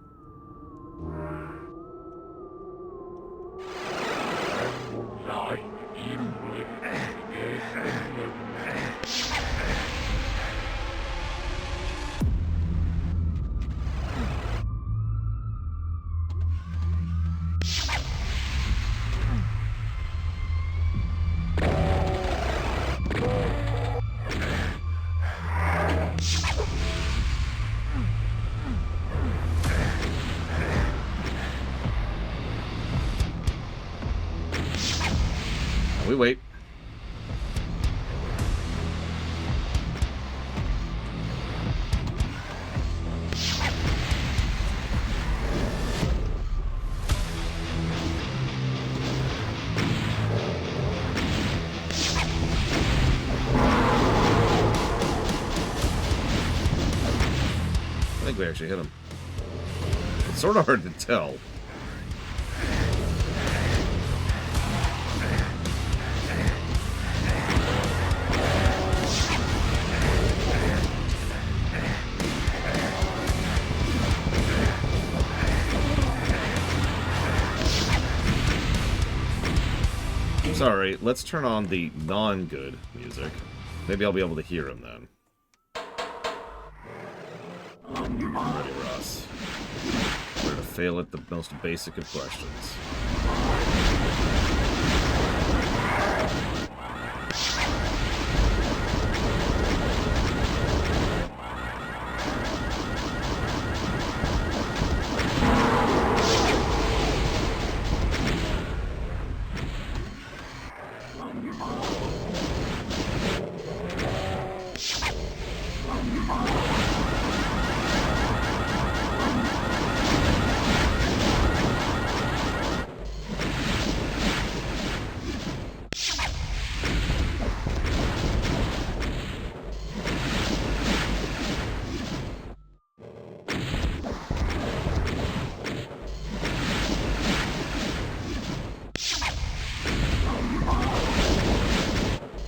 We wait. I think we actually hit him. It's sort of hard to tell. Sorry, let's turn on the non-good music. Maybe I'll be able to hear him then. I'm ready, Ross. We're to fail at the most basic of questions.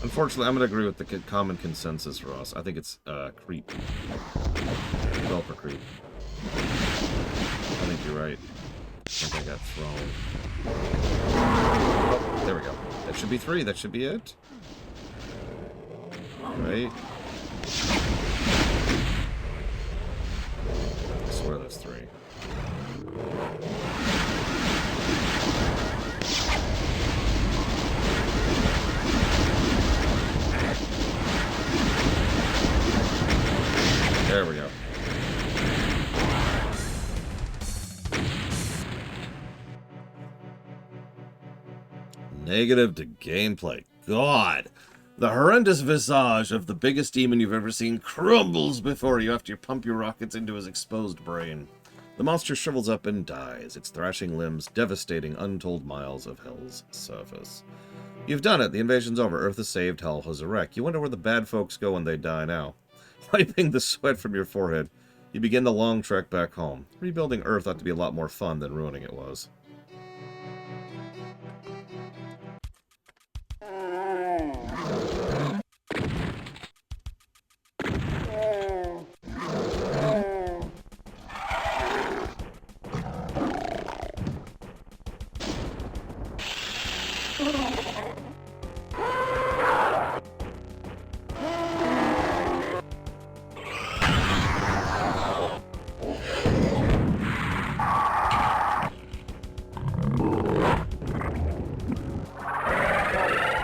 Unfortunately, I'm going to agree with the common consensus, Ross. I think it's creep. Developer creep. I think you're right. I think I got thrown. Oh, there we go. That should be 3. That should be it. Right? I swear that's 3. There we go. Negative to gameplay. God! The horrendous visage of the biggest demon you've ever seen crumbles before you after you pump your rockets into his exposed brain. The monster shrivels up and dies, its thrashing limbs devastating untold miles of Hell's surface. You've done it. The invasion's over. Earth is saved. Hell has a wreck. You wonder where the bad folks go when they die now. Wiping the sweat from your forehead, you begin the long trek back home. Rebuilding Earth ought to be a lot more fun than ruining it was.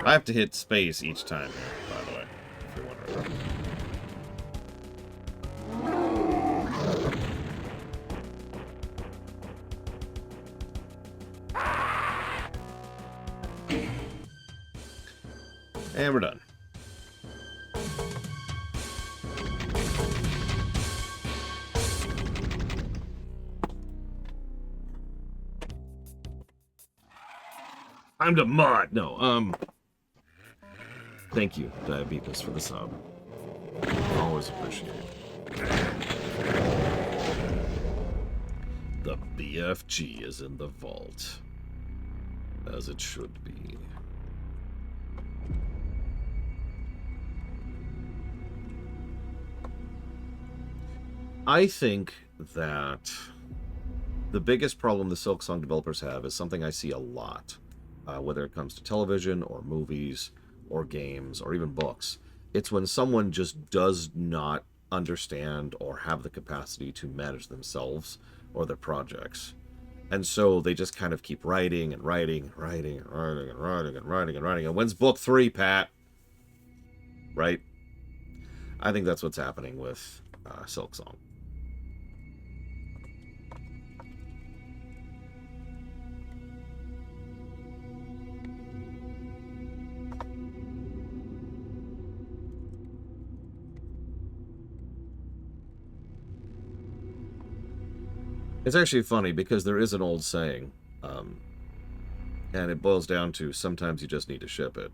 I have to hit space each time here, by the way, if you're wondering. And we're done. Time to mod. No, thank you, Diabetes, for the sub. Always appreciate it. The BFG is in the vault. As it should be. I think that the biggest problem the Silksong developers have is something I see a lot, whether it comes to television or movies or games or even books. It's when someone just does not understand or have the capacity to manage themselves or their projects. And so they just kind of keep writing and writing and writing and writing and writing and writing and writing. And when's book 3, Pat? Right? I think that's what's happening with Silksong. It's actually funny because there is an old saying, and it boils down to sometimes you just need to ship it.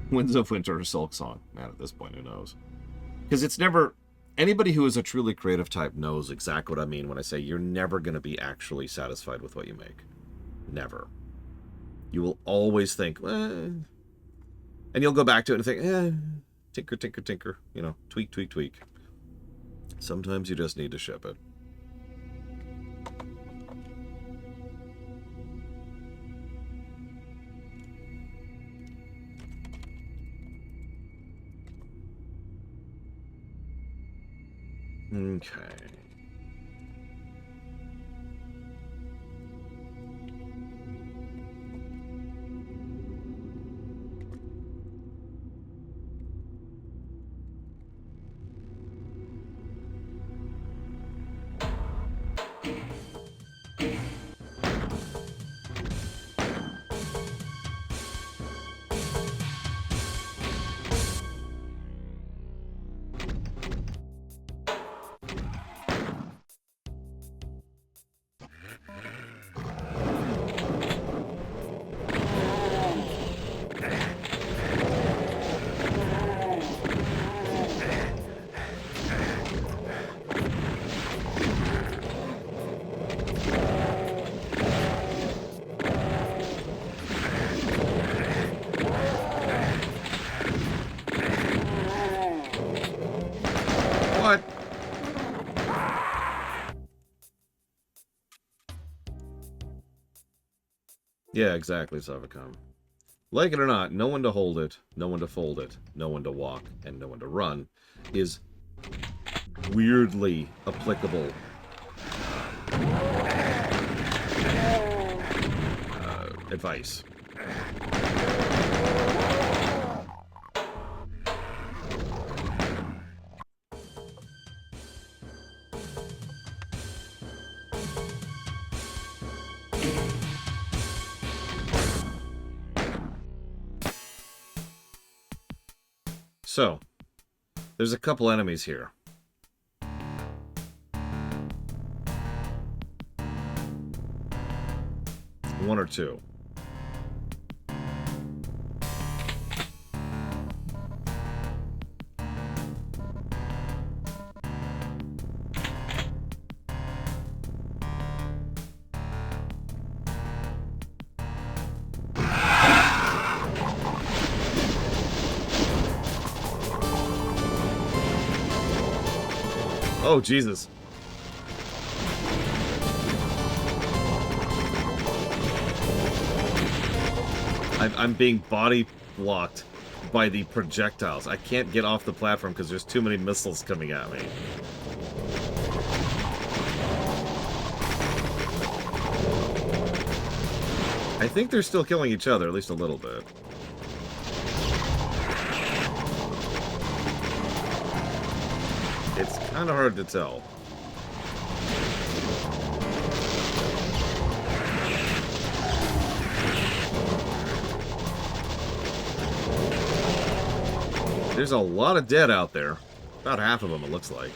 Winds of Winter or Silksong? Man, at this point, who knows? Because it's never... Anybody who is a truly creative type knows exactly what I mean when I say you're never going to be actually satisfied with what you make. Never. You will always think, and you'll go back to it and think, tinker, tinker, tinker. You know, tweak, tweak, tweak. Sometimes you just need to ship it. Okay. What? Yeah, exactly, Savacom. Like it or not, no one to hold it, no one to fold it, no one to walk, and no one to run is weirdly applicable advice. So, there's a couple enemies here. One or two. Oh, Jesus. I'm being body blocked by the projectiles. I can't get off the platform because there's too many missiles coming at me. I think they're still killing each other, at least a little bit. It's kind of hard to tell. There's a lot of dead out there. About half of them, it looks like.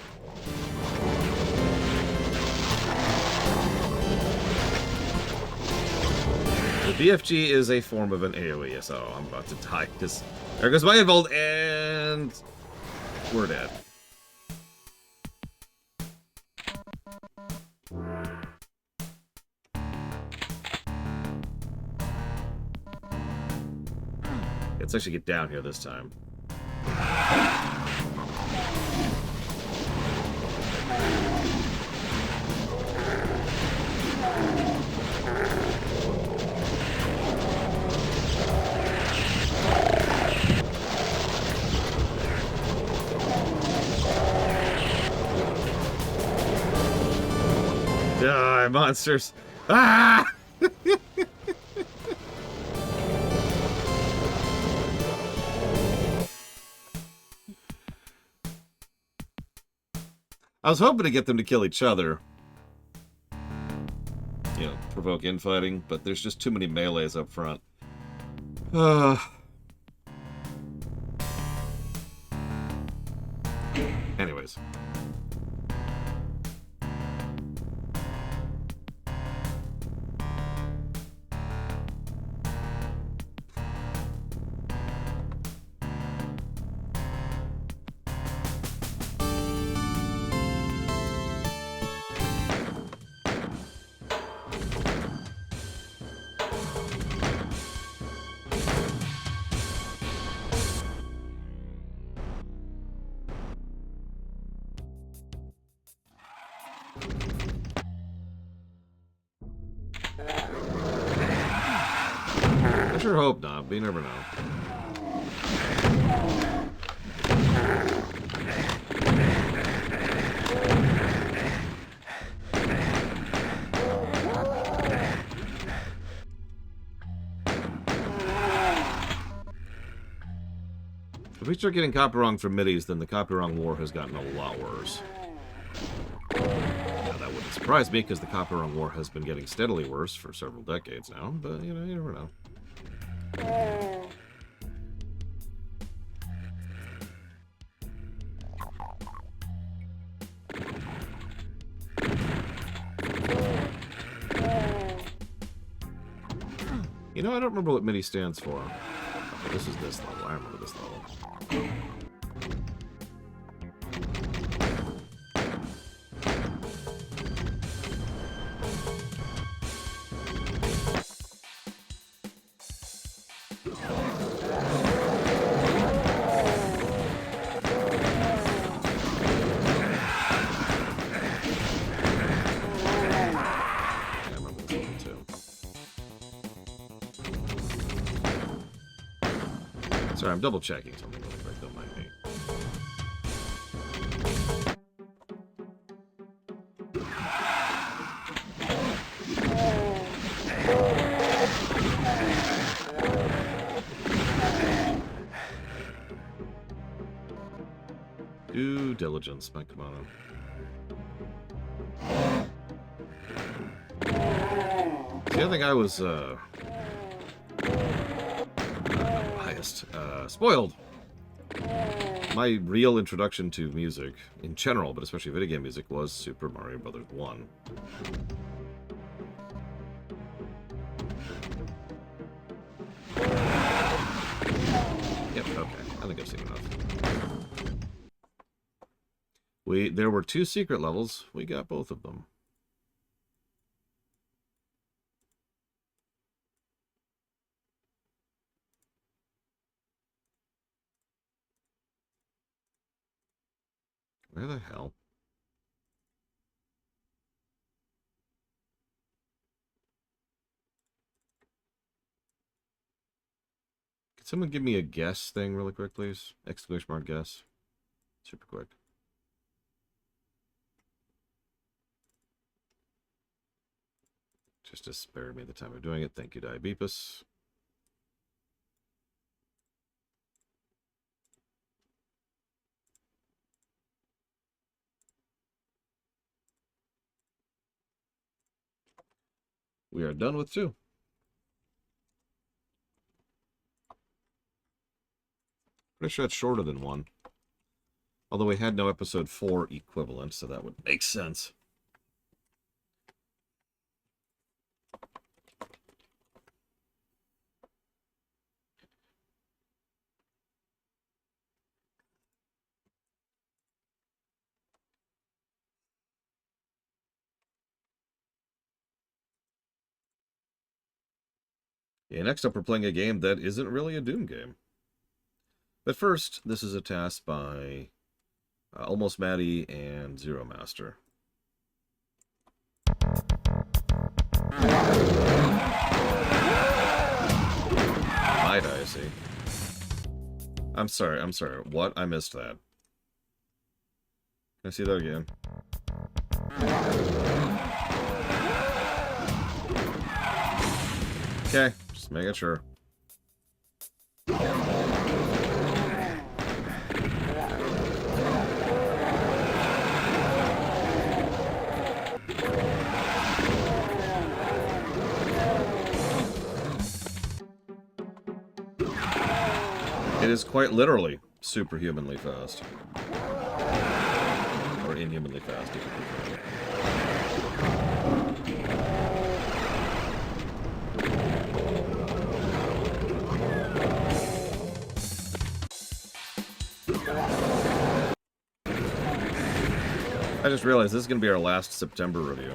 The BFG is a form of an AoE, so I'm about to die because there goes my involt, and we're dead. Let's actually get down here this time. Die, monsters! Ah! I was hoping to get them to kill each other. You know, provoke infighting, but there's just too many melees up front. Anyways. I sure hope not, but you never know. If we start getting Copperong from middies, then the Copperong War has gotten a lot worse. Now, that wouldn't surprise me, because the Copperong War has been getting steadily worse for several decades now, but, you know, you never know. You know, I don't remember what MIDI stands for. Okay, this is this level. I remember this level. Sorry, I'm double checking something really quick. Don't mind me. Due diligence, my kimono. See, I think I was spoiled. My real introduction to music, in general, but especially video game music, was Super Mario Bros. 1. Yep, okay. I think I've seen enough. There were 2 secret levels. We got both of them. Where the hell? Could someone give me a guess thing really quick, please? Exclamation mark guess. Super quick. Just to spare me the time of doing it. Thank you, Diabeepus. We are done with 2. Pretty sure that's shorter than 1. Although we had no episode 4 equivalent, so that would make sense. Yeah, next up we're playing a game that isn't really a Doom game. But first, this is a task by Almost Maddie and Zero Master. Might I see? I'm sorry. What? I missed that. Can I see that again? Okay, just making sure. It is quite literally superhumanly fast. Or inhumanly fast, if you prefer. I just realized this is going to be our last September review.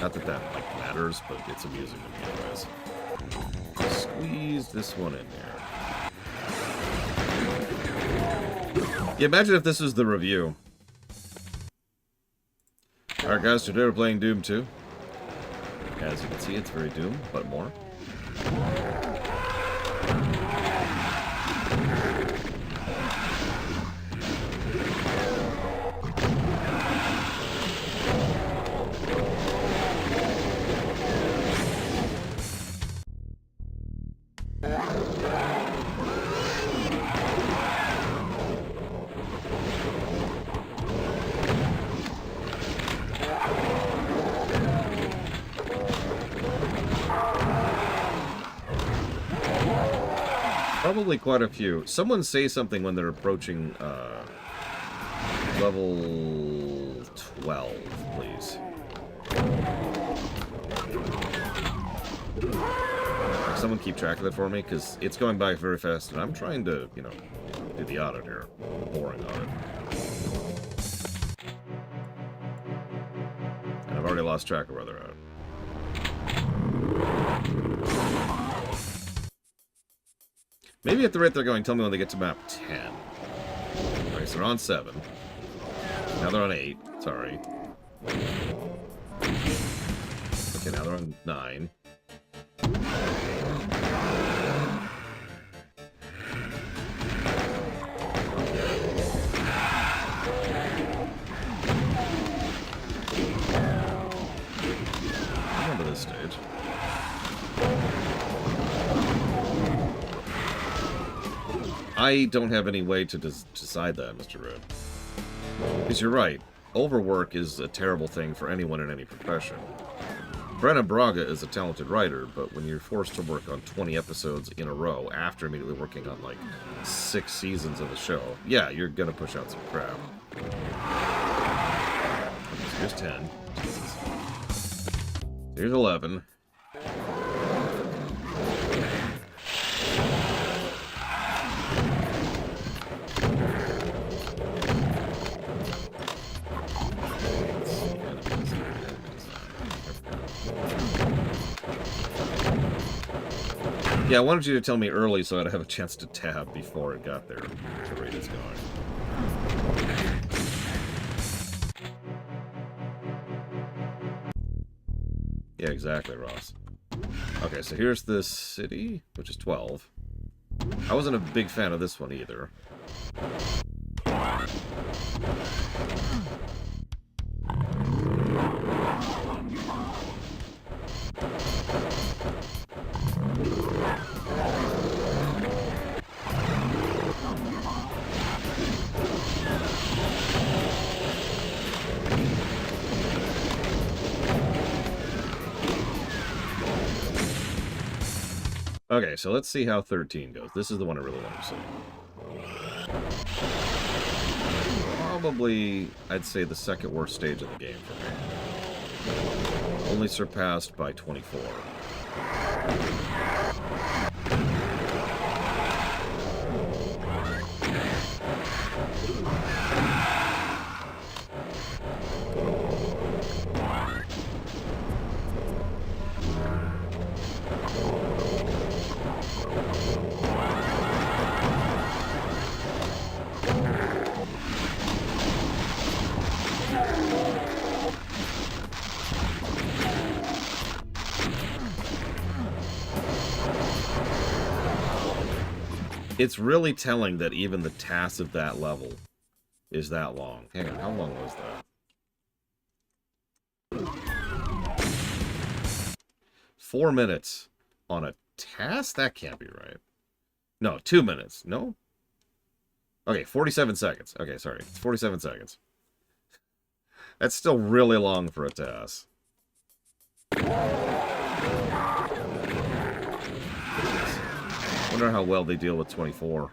Not that that like, matters, but it's amusing to me anyways. Squeeze this one in there. Yeah, imagine if this was the review. Alright guys, today we're playing Doom 2. As you can see, it's very Doom, but more. Probably quite a few. Someone say something when they're approaching level 12, please. Someone keep track of it for me, because it's going by very fast, and I'm trying to, you know, do the audit here. The boring audit. And I've already lost track of where they're at. Maybe at the rate they're going, tell me when they get to map 10. Alright, so they're on 7. Now they're on 8. Sorry. Okay, now they're on 9. I remember this stage. I don't have any way to decide that, Mr. Red. Because you're right. Overwork is a terrible thing for anyone in any profession. Brenna Braga is a talented writer, but when you're forced to work on 20 episodes in a row after immediately working on, like, 6 seasons of a show, yeah, you're gonna push out some crap. So here's 10. Jesus. Here's 11. Yeah, I wanted you to tell me early so I'd have a chance to tab before it got there. The rate is going. Yeah, exactly, Ross. Okay, so here's the city, which is 12. I wasn't a big fan of this one either. Okay, so let's see how 13 goes. This is the one I really want to see. Probably, I'd say, the second worst stage of the game for me. Only surpassed by 24. It's really telling that even the task of that level is that long. Hang on, how long was that? 4 minutes on a task? That can't be right. No, 2 minutes. No? Okay, 47 seconds. Okay, sorry. It's 47 seconds. That's still really long for a task. Wonder how well they deal with 24.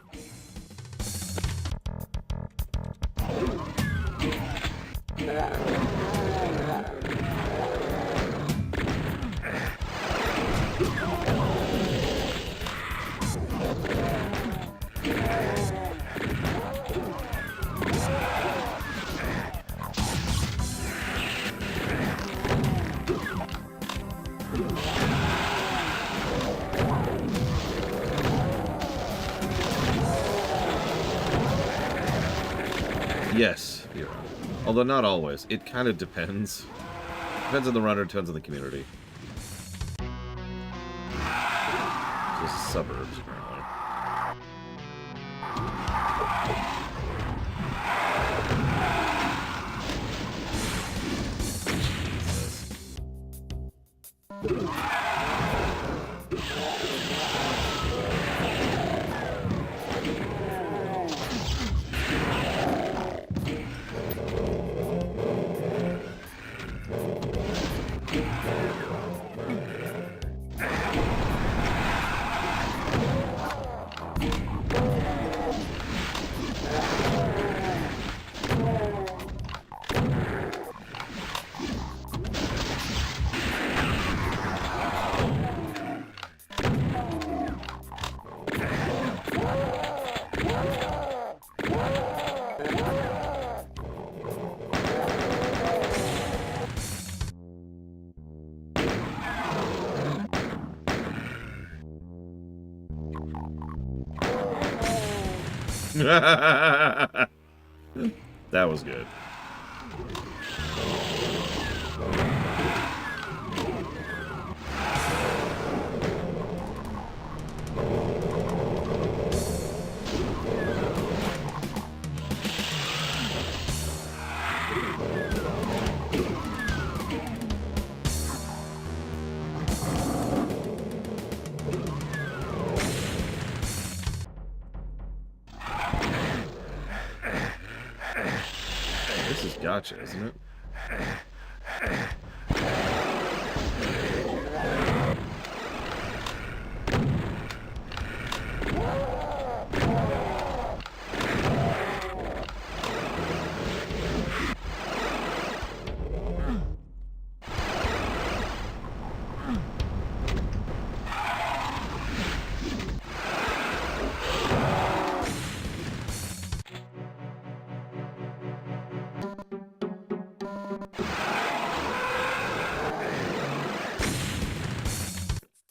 Yes, yeah. Although not always. It kind of depends. Depends on the runner, depends on the community. Just suburbs, apparently. That was good. This is gotcha, isn't it?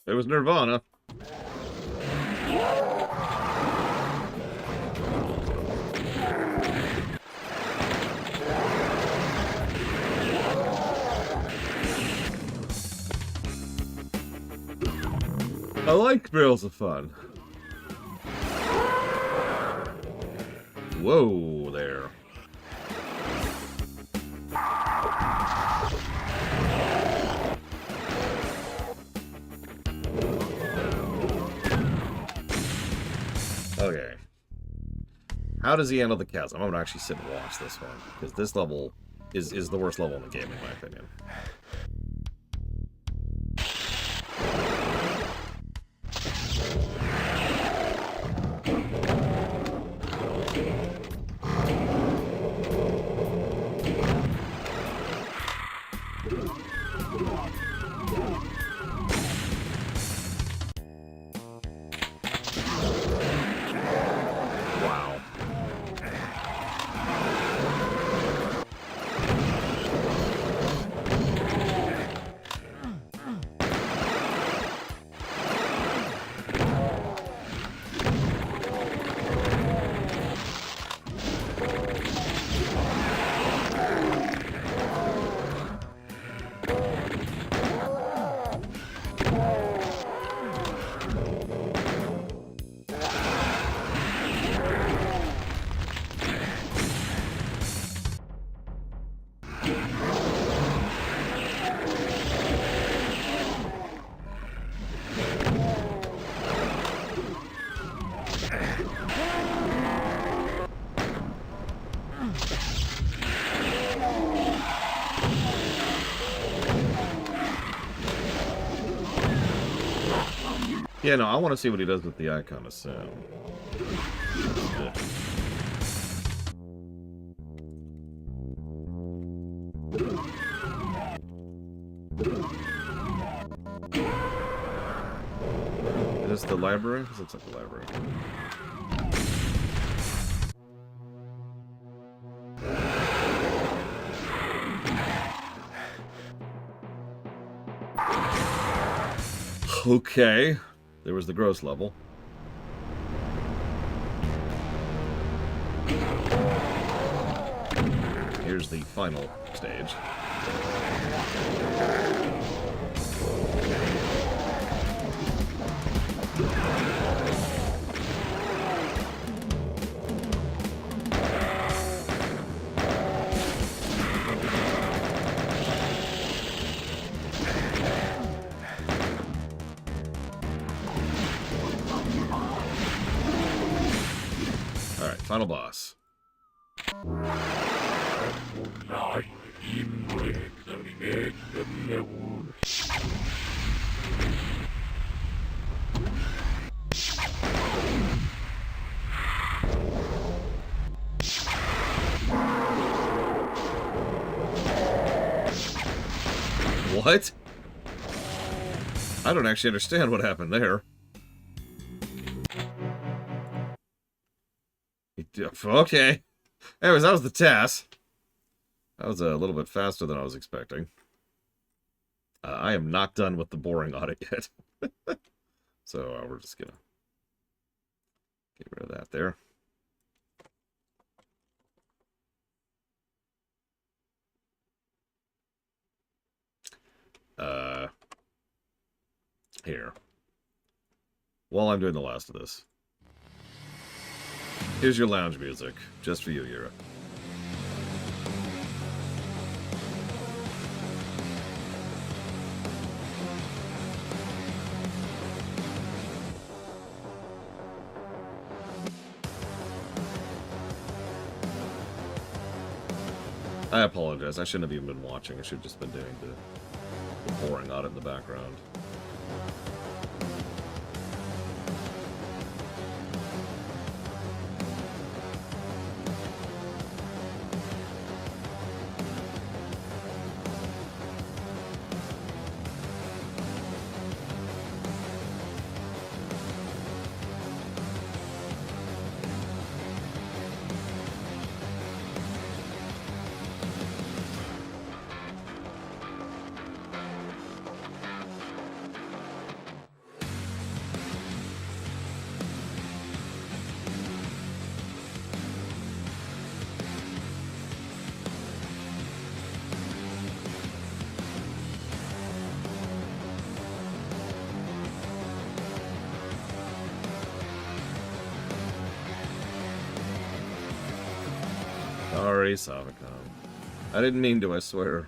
It was Nirvana. I like Barrels of Fun. Whoa there. Okay. How does he handle the chasm? I'm gonna actually sit and watch this one, because this level is the worst level in the game, in my opinion. Yeah, no, I want to see what he does with the Icon of Sound. Is this the library? This looks like the library. Okay. There was the gross level. Here's the final stage. Alright, final boss. What? I don't actually understand what happened there. Okay. Anyways, that was the test. That was a little bit faster than I was expecting. I am not done with the boring audit yet. So we're just gonna get rid of that there. Here. While I'm doing the last of this. Here's your lounge music, just for you, Yura. I apologize. I shouldn't have even been watching. I should have just been doing the boring audit in the background. Sorry, Savicom. I didn't mean to, I swear.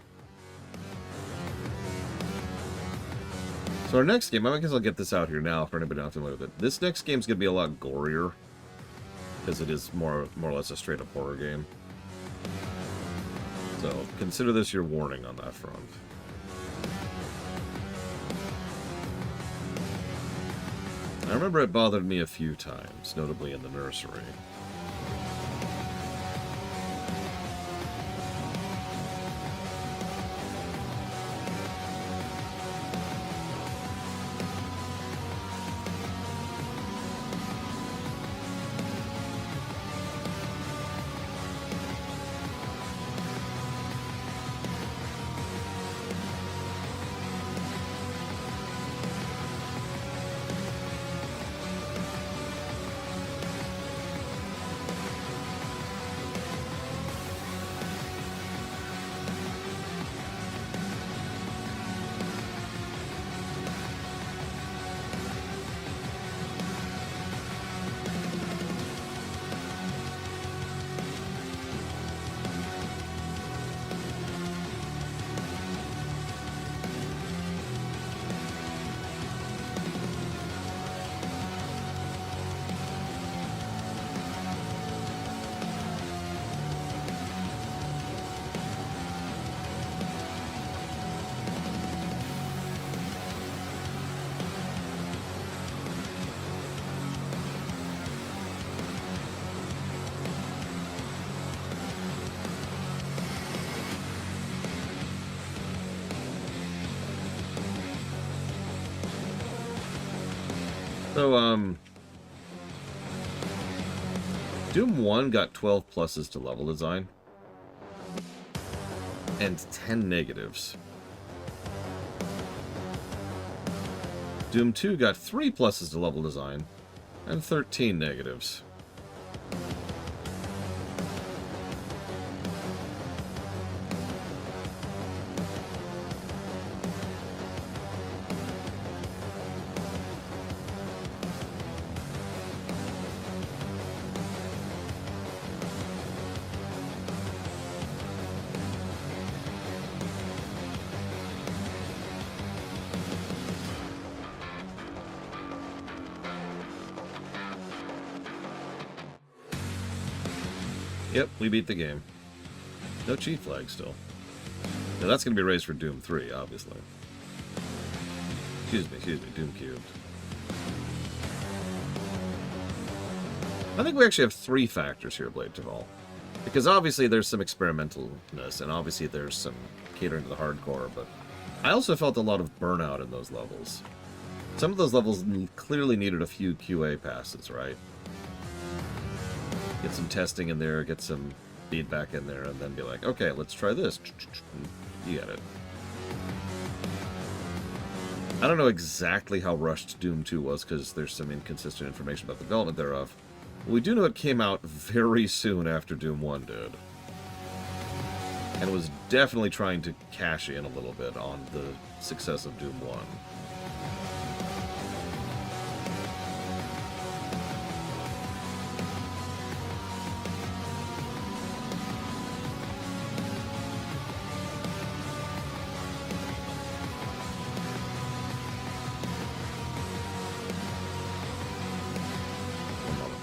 So our next game, I guess I'll get this out here now for anybody not familiar with it. This next game's going to be a lot gorier, because it is more or less a straight-up horror game. So consider this your warning on that front. I remember it bothered me a few times, notably in the nursery. So, Doom 1 got 12 pluses to level design and 10 negatives. Doom 2 got 3 pluses to level design and 13 negatives. Yep, we beat the game. No cheat flag still. Now that's going to be raised for Doom 3, obviously. Excuse me, Doom Cubed. I think we actually have 3 factors here, Blade to Fall. Because obviously there's some experimentalness, and obviously there's some catering to the hardcore, but I also felt a lot of burnout in those levels. Some of those levels clearly needed a few QA passes, right? Get some testing in there, get some feedback in there, and then be like, okay, let's try this. You get it. I don't know exactly how rushed Doom 2 was, because there's some inconsistent information about the development thereof. We do know it came out very soon after Doom 1 did. And was definitely trying to cash in a little bit on the success of Doom 1.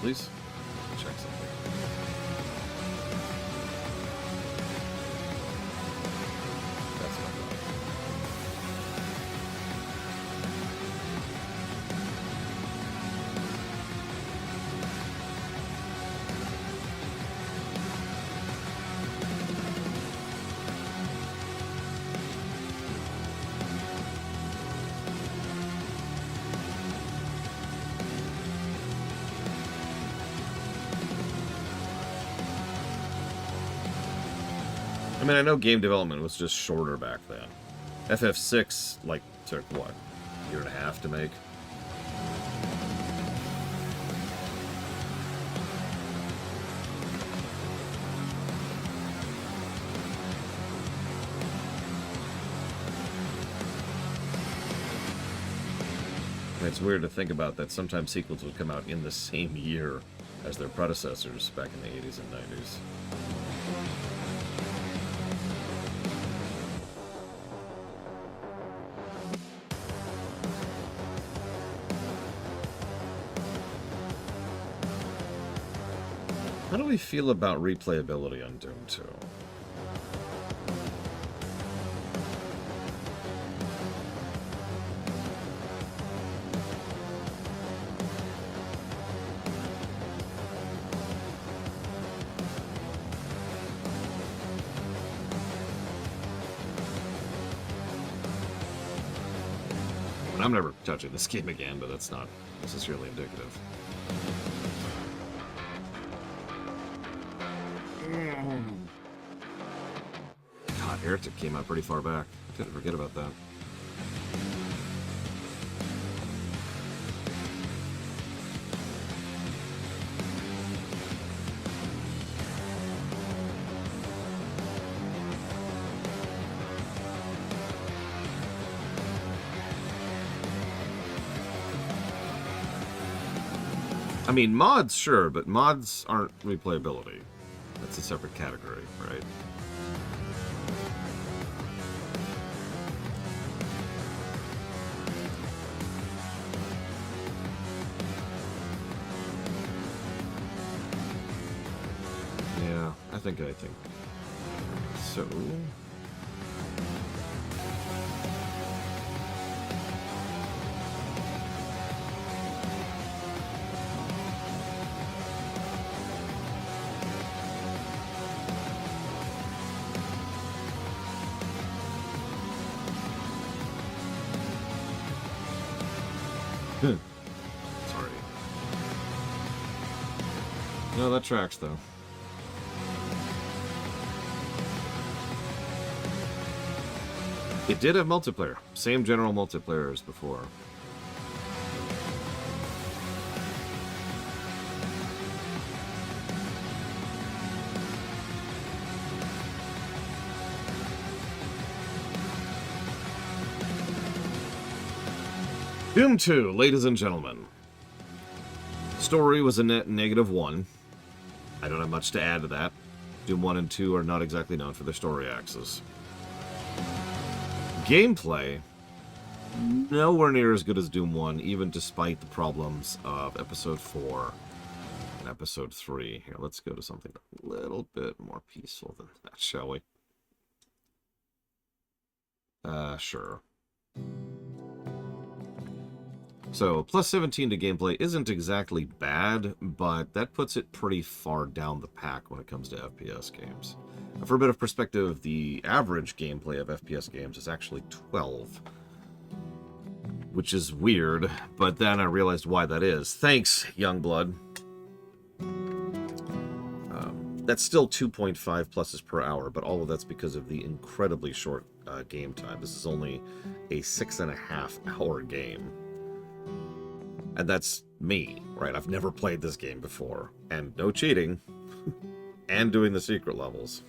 Please check something. That's my thought. I mean, I know game development was just shorter back then. FF6, like, took, what, a year and a half to make? And it's weird to think about that sometimes sequels would come out in the same year as their predecessors back in the 80s and 90s. How do we feel about replayability on Doom 2? And I'm never touching this game again, but that's not necessarily indicative. God, Heretic came out pretty far back. I didn't forget about that. I mean, mods, sure, but mods aren't replayability. That's a separate category, right? Yeah, I think so. No, that tracks, though. It did have multiplayer. Same general multiplayer as before. Doom 2, ladies and gentlemen. Story was a net -1. I don't have much to add to that. Doom 1 and 2 are not exactly known for their story axes. Gameplay, nowhere near as good as Doom 1, even despite the problems of Episode 4 and Episode 3. Here, let's go to something a little bit more peaceful than that, shall we? Sure. So, plus 17 to gameplay isn't exactly bad, but that puts it pretty far down the pack when it comes to FPS games. For a bit of perspective, the average gameplay of FPS games is actually 12. Which is weird, but then I realized why that is. Thanks, Youngblood. That's still 2.5 pluses per hour, but all of that's because of the incredibly short game time. This is only a 6.5 hour game. And that's me, right? I've never played this game before. And no cheating. And doing the secret levels.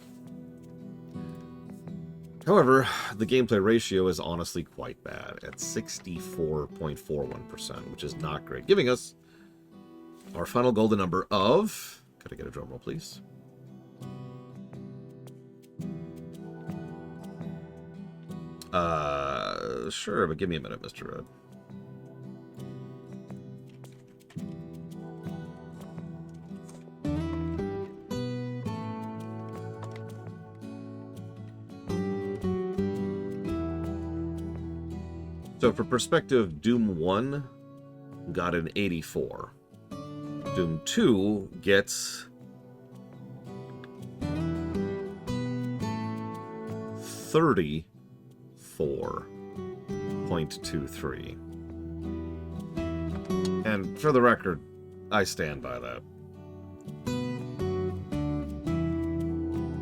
However, the gameplay ratio is honestly quite bad at 64.41%, which is not great. Giving us our final golden number of... Could I get a drum roll, please? Sure, but give me a minute, Mr. Red. So for perspective, Doom 1 got an 84. Doom 2 gets 34.23. And for the record, I stand by that.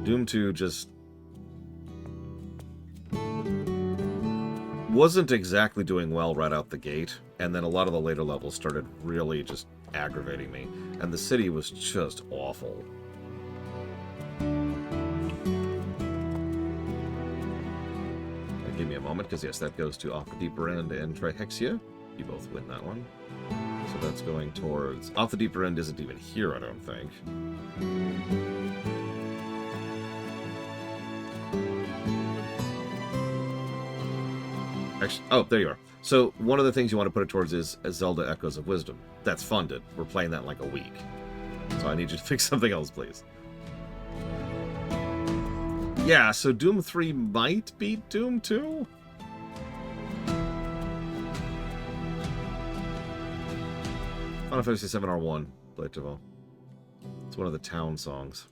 Doom 2 just wasn't exactly doing well right out the gate, and then a lot of the later levels started really just aggravating me, and the city was just awful. Give me a moment, because yes, that goes to Off the Deeper End and Trihexia. You both win that one. So that's going towards... Off the Deeper End isn't even here, I don't think. Actually, oh, there you are. So one of the things you want to put it towards is Zelda Echoes of Wisdom. That's funded. We're playing that in like a week. So I need you to fix something else, please. Yeah, so Doom 3 might beat Doom 2? Final Fantasy VII R1, Blade Devil. It's one of the town songs.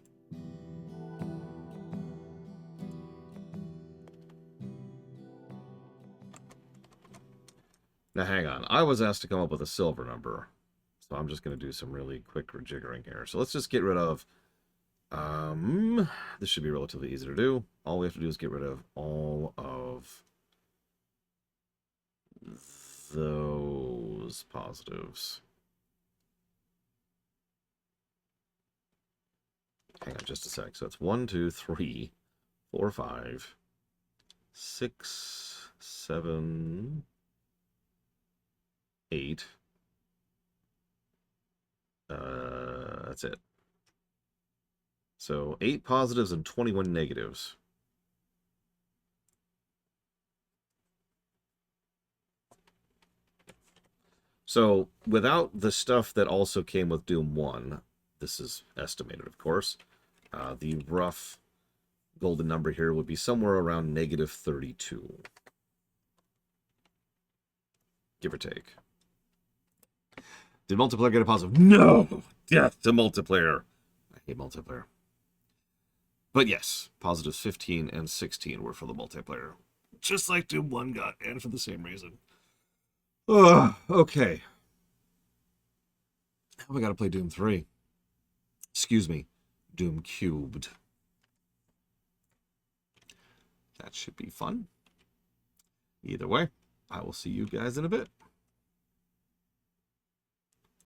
Now hang on, I was asked to come up with a silver number, so I'm just going to do some really quick rejiggering here. So let's just get rid of, this should be relatively easy to do. All we have to do is get rid of all of those positives. Hang on just a sec. So it's 1, 2, 3, 4, 5, 6, 7... 8. That's it. So 8 positives and 21 negatives. So without the stuff that also came with Doom 1, this is estimated, of course, the rough golden number here would be somewhere around -32. Give or take. Did multiplayer get a positive? No! Death to multiplayer. I hate multiplayer. But yes, positives 15 and 16 were for the multiplayer. Just like Doom 1 got, and for the same reason. Okay. Now we gotta play Doom 3. Excuse me, Doom Cubed. That should be fun. Either way, I will see you guys in a bit.